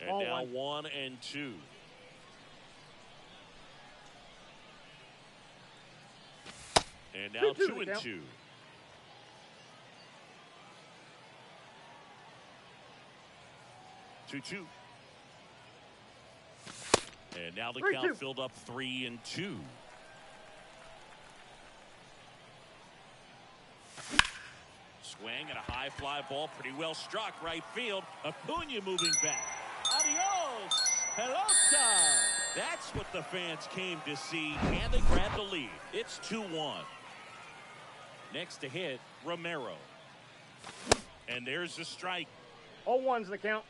And
Ball
now
1.
1 and 2. And now
2-2
2 and
count.
2. Two. And now the
3-2.
count filled up 3 and 2. Swing and a high fly ball, pretty well struck right field. Acuna moving back. Adios, pelota. That's what the fans came to see, and they grab the lead. It's 2-1. Next to hit, Romero. And there's the strike.
0-1's the count.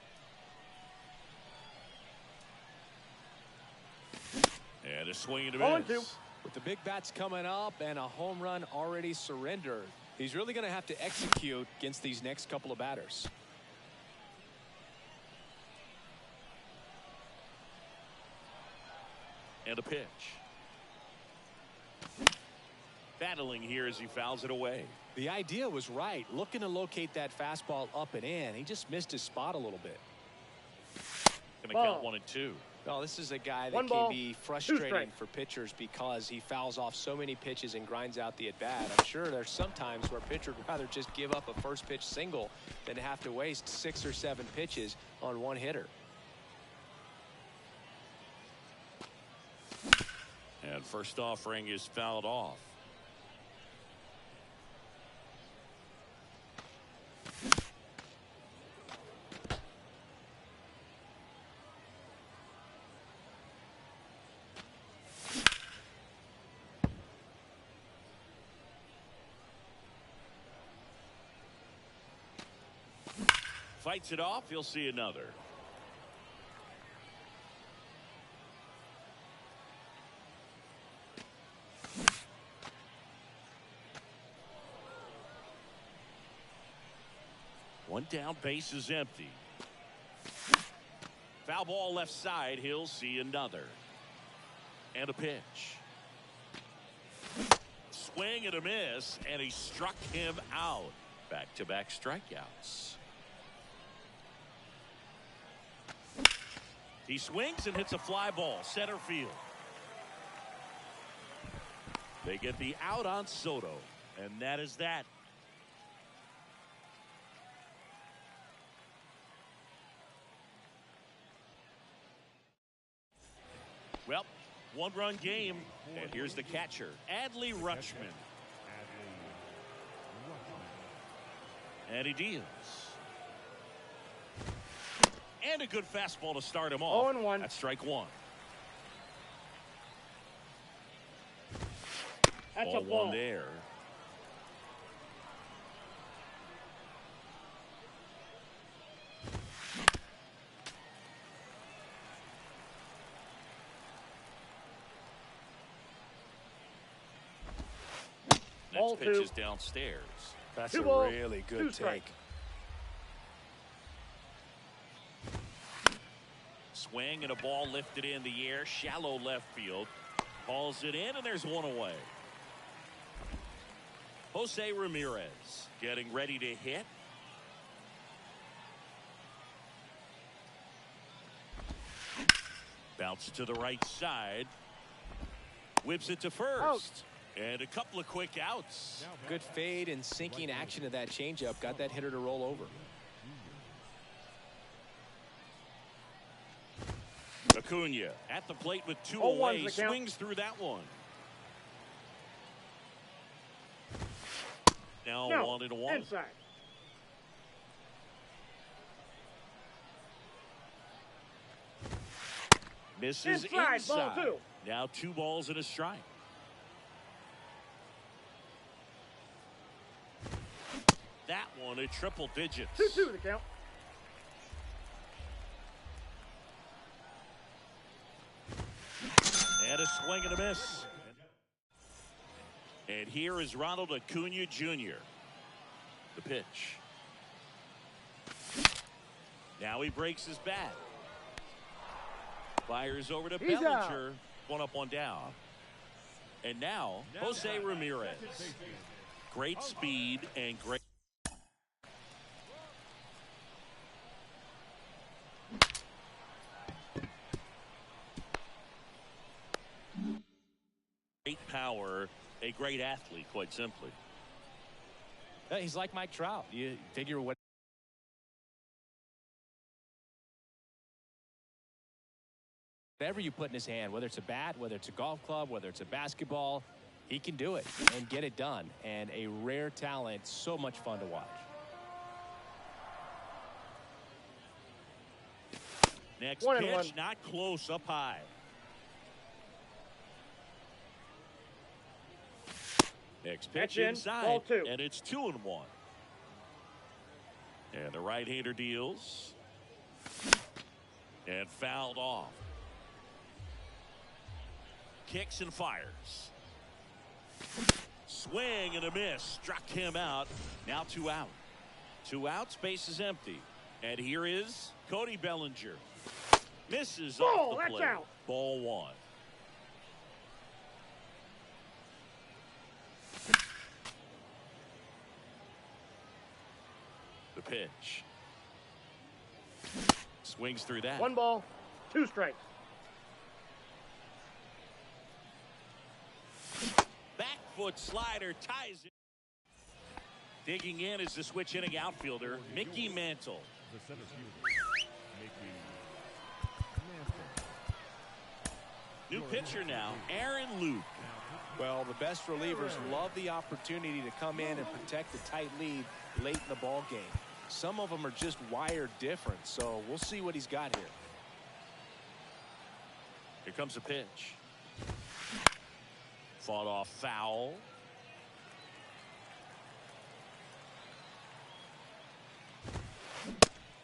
And a swing and a
0-2.
miss.
With the big bats coming up and a home run already surrendered, he's really going to have to execute against these next couple of batters.
And a pitch. Battling here as he fouls it away.
The idea was right, looking to locate that fastball up and in. He just missed his spot a little bit.
Gonna
Ball.
count 1 and 2.
Well, this is a guy that
1
can
ball,
be
2
frustrating
strikes.
for pitchers because he fouls off so many pitches and grinds out the at-bat. I'm sure there's some times where a pitcher would rather just give up a first pitch single than to have to waste 6 or 7 pitches on one hitter.
And first offering is fouled off. Fights it off. You'll see another. One down, base is empty. Foul ball left side. He'll see another. And a pitch. Swing and a miss, and he struck him out. Back-to-back strikeouts. He swings and hits a fly ball, center field. They get the out on Soto, and that is that. Well, one-run game, and here's the catcher, Adley Rutschman. And he deals. And a good fastball to start him off.
0-1.
That's strike one.
That's
Ball
a ball.
one there.
Ball
Next pitch
two.
is downstairs.
That's
Two
a
balls,
really
two
good
strikes.
take.
Swing and a ball lifted in the air, shallow left field. Balls it in, and there's one away. Jose Ramirez getting ready to hit. Bounce to the right side. Whips it to first.
Out.
And a couple of quick outs.
Good fade and sinking action of that changeup. Got that hitter to roll over.
Acuna at the plate with 2
0-1's
away.
the count.
Swings through that one. Now
No,
1-1.
inside.
Misses
Inside,
inside.
ball two.
Now 2 balls and a strike. That one a triple digits.
2-2 the count.
And a swing and a miss. And here is Ronald Acuna Jr. The pitch. Now he breaks his bat. Fires over to
He's
Bellinger. 1 up, 1 down. And now Jose Ramirez. Great speed and great. Great power, a great athlete, quite simply.
He's like Mike Trout. You figure whatever you put in his hand, whether it's a bat, whether it's a golf club, whether it's a basketball, he can do it and get it done. And a rare talent, so much fun to watch.
Next
1-1.
pitch, not close, up high. Next pitch
That's in,
inside,
ball 2.
and it's 2-1. And the right-hander deals. And fouled off. Kicks and fires. Swing and a miss. Struck him out. Now 2 out. 2 outs, base is empty. And here is Cody Bellinger. Misses
Ball,
off the
that's
plate.
out.
Ball 1. The pitch. Swings through that.
1 ball, 2 strikes.
Back foot slider ties it. Digging in is the switch hitting outfielder, Mickey Mantle.
The center fielder, Mickey Mantle.
New pitcher now, Aaron Luke.
Well, the best relievers love the opportunity to come in and protect a tight lead late in the ball game. Some of them are just wired different, so we'll see what he's got here.
Here comes a pitch. Fought off foul.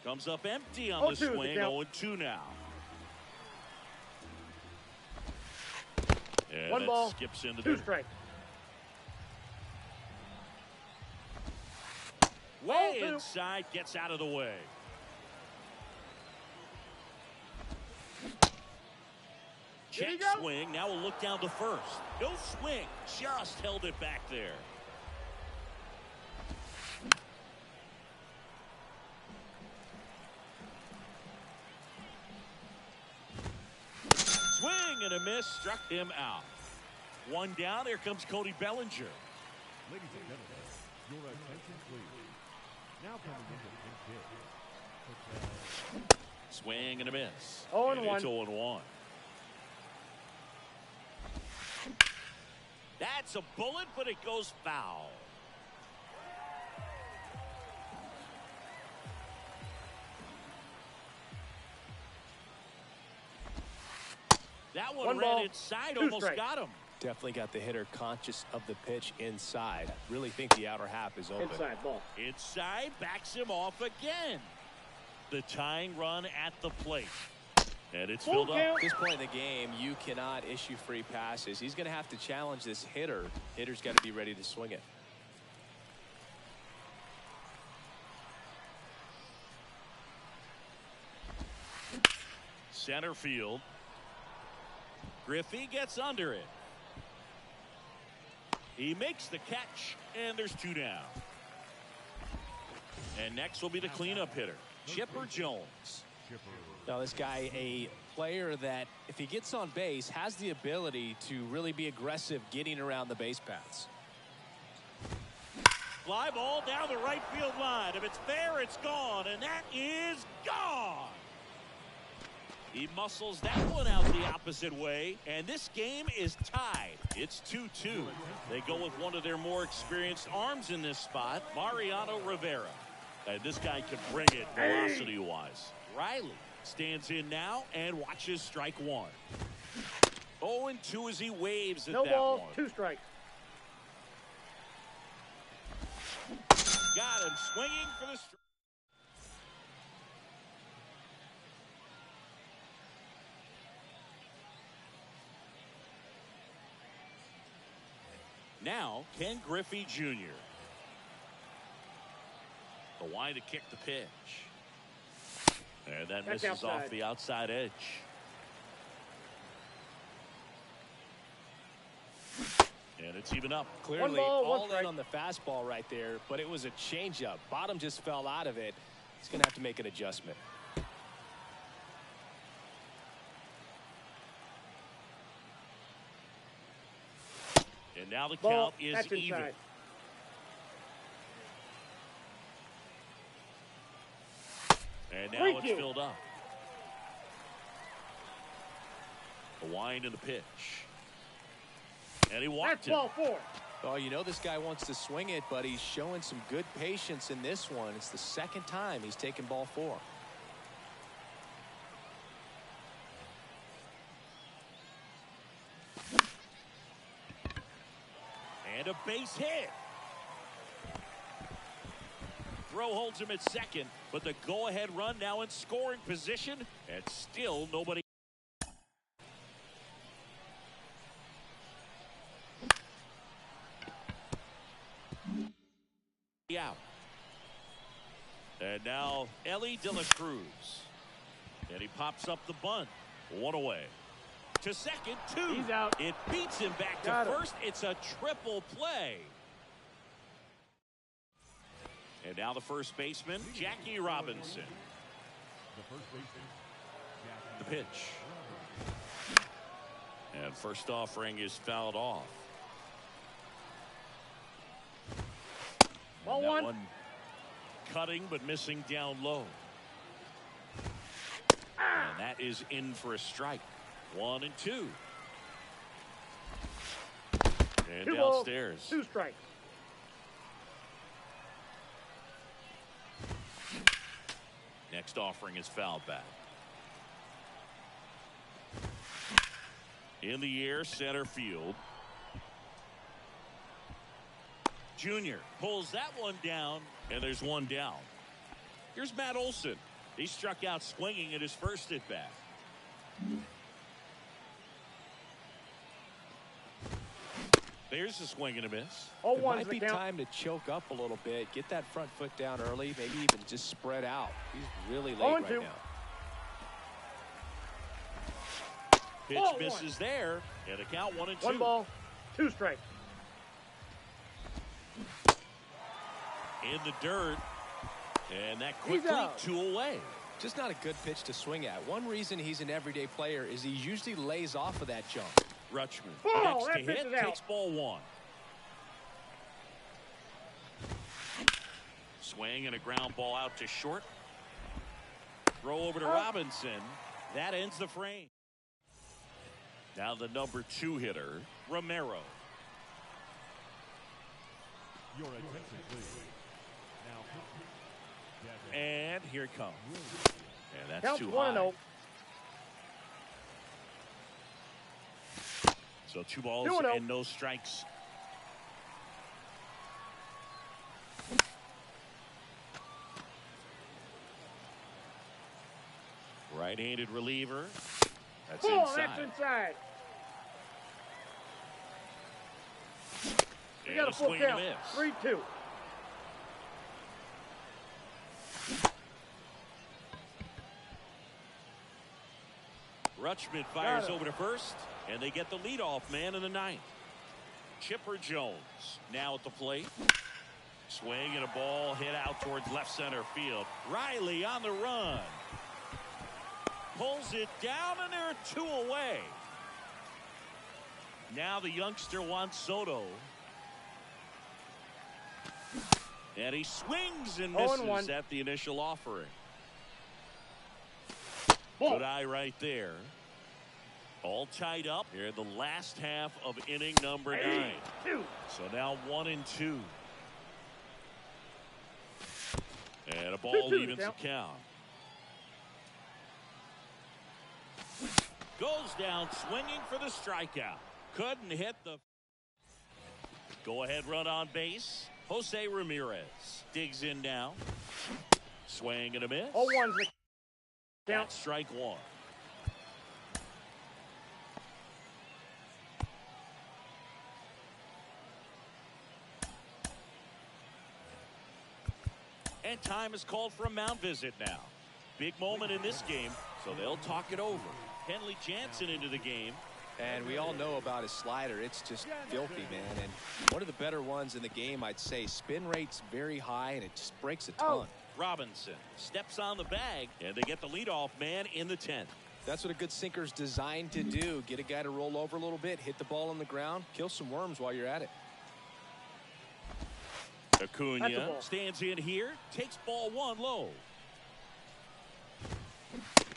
Comes up empty on the
0-2 is the
swing.
count.
0-2 now. And
1
that
ball,
skips into
2
the
strikes.
way
0-2.
inside, gets out of the way.
Here you
Check
go.
swing. Now we'll look down to first. No swing. Just held it back there. Swing and a miss. Struck him out. 1 down. Here comes Cody Bellinger.
Ladies and gentlemen, your attention please. Now coming into the pitch.
Swing and a miss.
0-1.
And it's 0-1. That's a bullet, but it goes foul. That one ran
ball,
inside,
two
almost
strikes.
got him.
Definitely got the hitter conscious of the pitch inside. Really think the outer half is open.
Inside ball.
Inside, backs him off again. The tying run at the plate. And it's
Full
filled up.
count.
At this point in the game, you cannot issue free passes. He's going to have to challenge this hitter. Hitter's got to be ready to swing it.
Center field. Griffey gets under it. He makes the catch, and there's two down. And next will be the cleanup hitter, Chipper Jones.
Now this guy, a player that if he gets on base has the ability to really be aggressive getting around the base paths.
Fly ball down the right field line. If it's fair, it's gone, and that is gone. He muscles that one out the opposite way, and this game is tied. It's 2-2. They go with one of their more experienced arms in this spot, Mariano Rivera. And this guy can bring it velocity-wise. Riley stands in now and watches strike one. 0-2 as he waves at
No
that
ball,
one.
2 strikes.
Got him swinging for the strike. Now, Ken Griffey Jr. The line to kick the pitch. And that
That's
misses
outside.
off the outside edge. And it's even up.
Clearly
ball, one
all in
strike.
on the fastball right there, but it was a changeup. Bottom just fell out of it. He's going to have to make an adjustment.
And now the
Ball,
count is
that's
even.
inside.
And now
Thank
it's
you.
filled up. The wind and the pitch. And he walked
That's
it.
ball 4.
Oh, you know this guy wants to swing it, but he's showing some good patience in this one. It's the second time he's taken ball 4.
And a base hit. Throw holds him at second, but the go-ahead run now in scoring position, and still nobody. Out. And now Ellie De La Cruz. And he pops up the bunt. One away. To second, 2.
He's out.
It beats him back
Got
to
him.
first. It's a triple play. And now the first baseman, Jackie Robinson.
The first baseman,
The pitch. And first offering is fouled off.
Ball
That
1.
one cutting but missing down low. And that is in for a strike. 1 and 2. And
2 balls,
downstairs.
2 strikes.
Next offering is fouled back. In the air, center field. Junior pulls that one down, and there's one down. Here's Matt Olson. He struck out swinging at his first at bat. There's a swing and a miss.
Oh,
It
1's
might
the
be
count.
time to choke up a little bit, get that front foot down early, maybe even just spread out. He's really late right
0-2.
now.
Pitch
Ball
misses there, and a count 1 and 2.
1 ball, 2 strikes.
In the dirt, and that
He's
quickly
out.
2 away.
Just not a good pitch to swing at. One reason he's an everyday player is he usually lays off of that jump.
Rutschman
Ball,
next
that
to
pitch
hit,
is out.
takes ball 1. Swing and a ground ball out to short. Throw over to Robinson. That ends the frame. Now the number 2 hitter, Romero.
Your attention, please. Now pitching.
And here it comes. And that's
Counts
too
1-0.
high. So 2 balls
2-0.
and no strikes. Right-handed reliever. That's
Ball,
inside.
that's inside. You
And
got
a
a full
swing and a
count.
miss.
3-2.
Rutschman fires over to first, and they get the leadoff man in the 9th. Chipper Jones now at the plate. Swing and a ball hit out towards left center field. Riley on the run. Pulls it down, and there are 2 away. Now the youngster Juan Soto. And he swings and misses
0-1.
at the initial offering.
Ball.
Good eye right there. All tied up here in the last half of inning number 9.
2.
So now 1-2. And a ball
2-2
evens the count. Goes down swinging for the strikeout. Couldn't hit the go-ahead run on base. Jose Ramirez digs in now. Swing and a miss.
0-1's the count.
That's strike 1. And time is called for a mound visit now. Big moment in this game, so they'll talk it over. Kenley Jansen into the game.
And we all know about his slider. It's just filthy, man. And one of the better ones in the game, I'd say. Spin rate's very high, and it just breaks a ton.
Oh.
Robinson steps on the bag, and they get the leadoff man in the 10th.
That's what a good sinker's designed to do. Get a guy to roll over a little bit, hit the ball on the ground, kill some worms while you're at it.
Acuna stands in here, takes ball 1 low.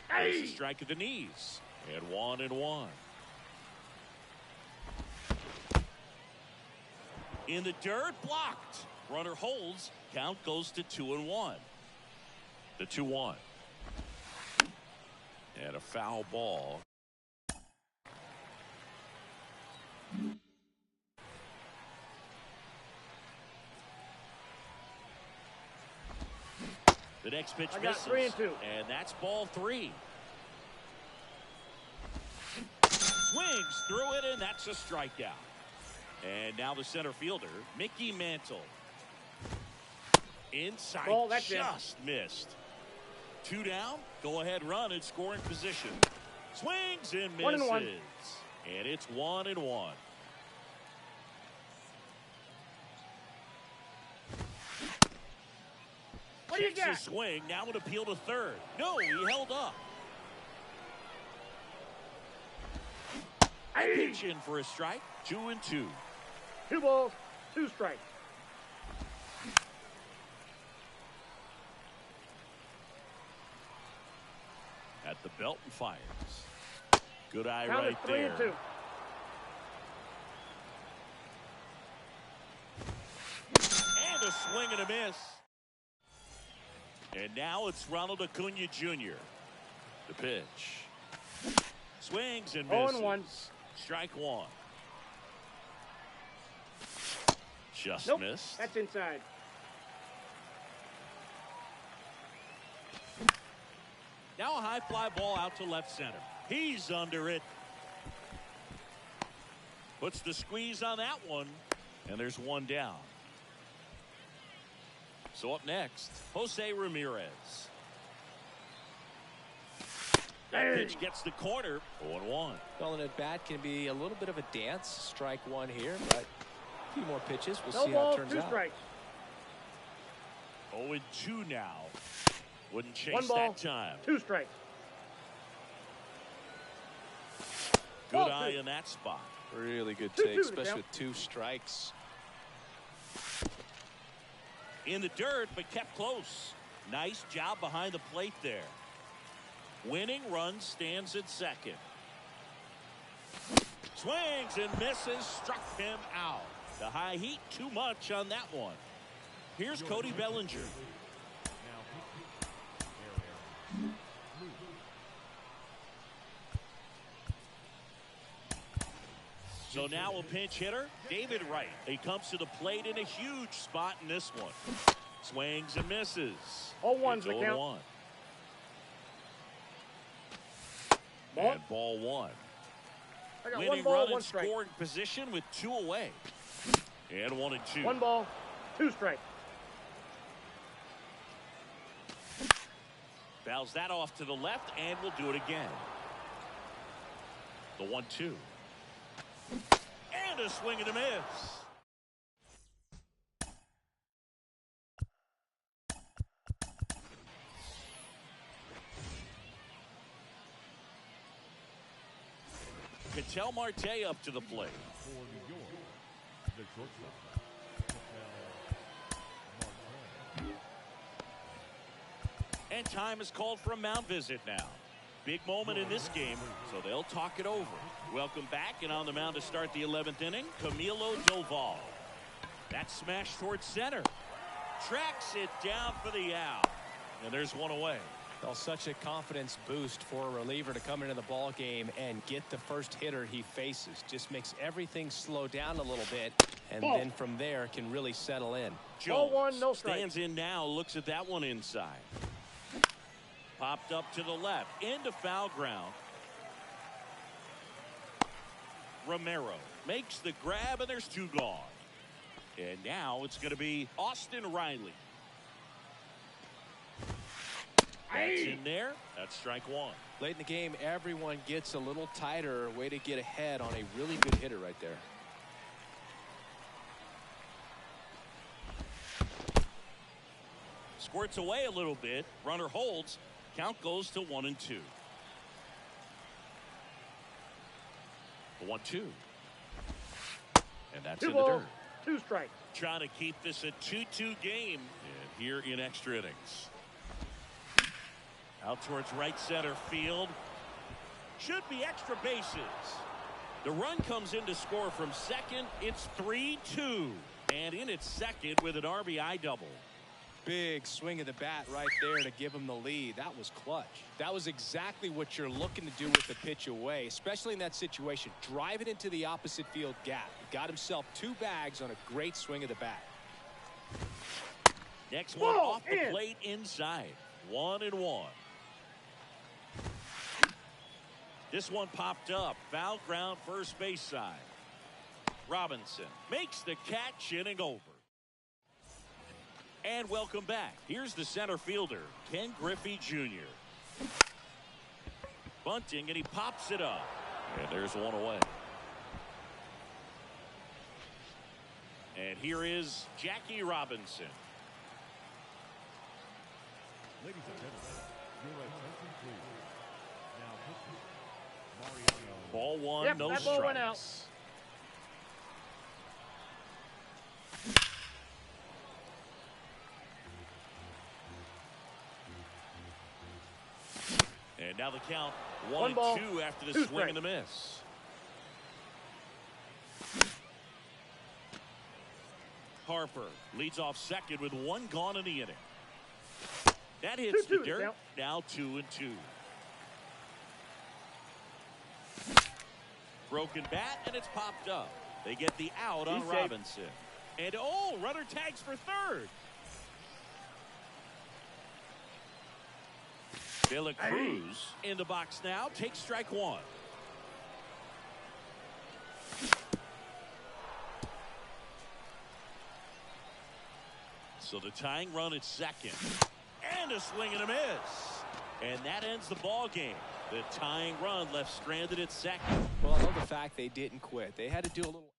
There's a strike at the knees, and 1-1. In the dirt, blocked. Runner holds. Count goes to 2-1. The 2-1. And a foul ball. The next pitch misses.
3-2.
And that's ball 3. Swings through it, and that's a strikeout. And now the center fielder, Mickey Mantle. Inside,
Ball, that's
just missed. 2 down, go ahead run in scoring position. Swings and misses.
1-1.
And it's 1-1.
What do you
Takes
got?
a swing, now an appeal to third. No, he held up. Pitch in for a strike, 2-2.
2 balls, 2 strikes.
At the belt and fires. Good eye
Count
right
is
there.
3-2.
And a swing and a miss. And now it's Ronald Acuna Jr. The pitch. Swings and misses.
0-1.
Strike 1. Just
Nope,
missed.
that's inside.
Now a high fly ball out to left center. He's under it. Puts the squeeze on that one. And there's 1 down. So up next, Jose Ramirez. That pitch gets the corner. 0-1.
Well, an at-bat can be a little bit of a dance. Strike 1 here, but a few more pitches. We'll
No
see how
balls,
it turns
2
out.
strikes.
0-2 now. Wouldn't chase
1 ball,
that time.
2 strikes.
Good
Ball
eye
2.
in that spot.
Really good
2-2
take,
to
especially
count.
with 2 strikes.
In the dirt, but kept close. Nice job behind the plate there. Winning run stands at second. Swings and misses, struck him out. The high heat, too much on that one. Here's Cody Bellinger. So now a pinch hitter, David Wright. He comes to the plate in a huge spot in this one. Swings and misses.
0-1's the count.
0-1.
Ball.
And ball one.
I got
Winning
1 ball,
run in
1 strike.
scoring position with 2 away. And 1-2.
1 ball, 2 strike.
Fouls that off to the left, and we'll do it again. The 1-2. And a swing and a miss. Ketel Marte up to the plate.
For New York, the shortstop, Ketel Marte.
And time is called for a mound visit now. Big moment in this game, so they'll talk it over. Welcome back, and on the mound to start the 11th inning, Camilo Doval. That smash towards center. Tracks it down for the out. And there's 1 away.
Well, such a confidence boost for a reliever to come into the ball game and get the first hitter he faces. Just makes everything slow down a little bit, and then from there can really settle in.
Jones
0-1, no strike.
stands in now, looks at that one inside. Popped up to the left, into foul ground. Romero makes the grab, and there's 2 gone. And now it's going to be Austin Riley. That's in there. That's strike 1.
Late in the game, everyone gets a little tighter. Way to get ahead on a really good hitter right there.
Squirts away a little bit. Runner holds. Count goes to 1-2. The 1-2. And that's
2
in the
balls,
dirt.
2 strikes.
Trying to keep this a 2-2 game. And here in extra innings. Out towards right center field. Should be extra bases. The run comes in to score from second. It's 3-2. And in its second with an RBI double.
Big swing of the bat right there to give him the lead. That was clutch. That was exactly what you're looking to do with the pitch away, especially in that situation. Drive it into the opposite field gap. He got himself 2 bags on a great swing of the bat.
Next one off the plate inside. 1-1. This one popped up. Foul ground first base side. Robinson makes the catch, inning over. And welcome back. Here's the center fielder, Ken Griffey Jr. Bunting, and he pops it up. And there's 1 away. And here is Jackie Robinson.
Ladies and gentlemen, your attention please. Now pitching, Mariano.
Ball 1,
Yep,
no
that
strikes.
ball went out.
And now the count
1 ball,
1-2 after the
2
swing and
strikes.
the miss. Harper leads off second with 1 gone in the inning. That hits
2-2
the dirt.
count.
Now 2-2. Broken bat, and it's popped up. They get the out on
He's safe.
Robinson. And runner tags for third. De La Cruz in the box now, takes strike 1. So the tying run at second. And a swing and a miss. And that ends the ball game. The tying run left stranded at second.
Well, I love the fact they didn't quit. They had to do a little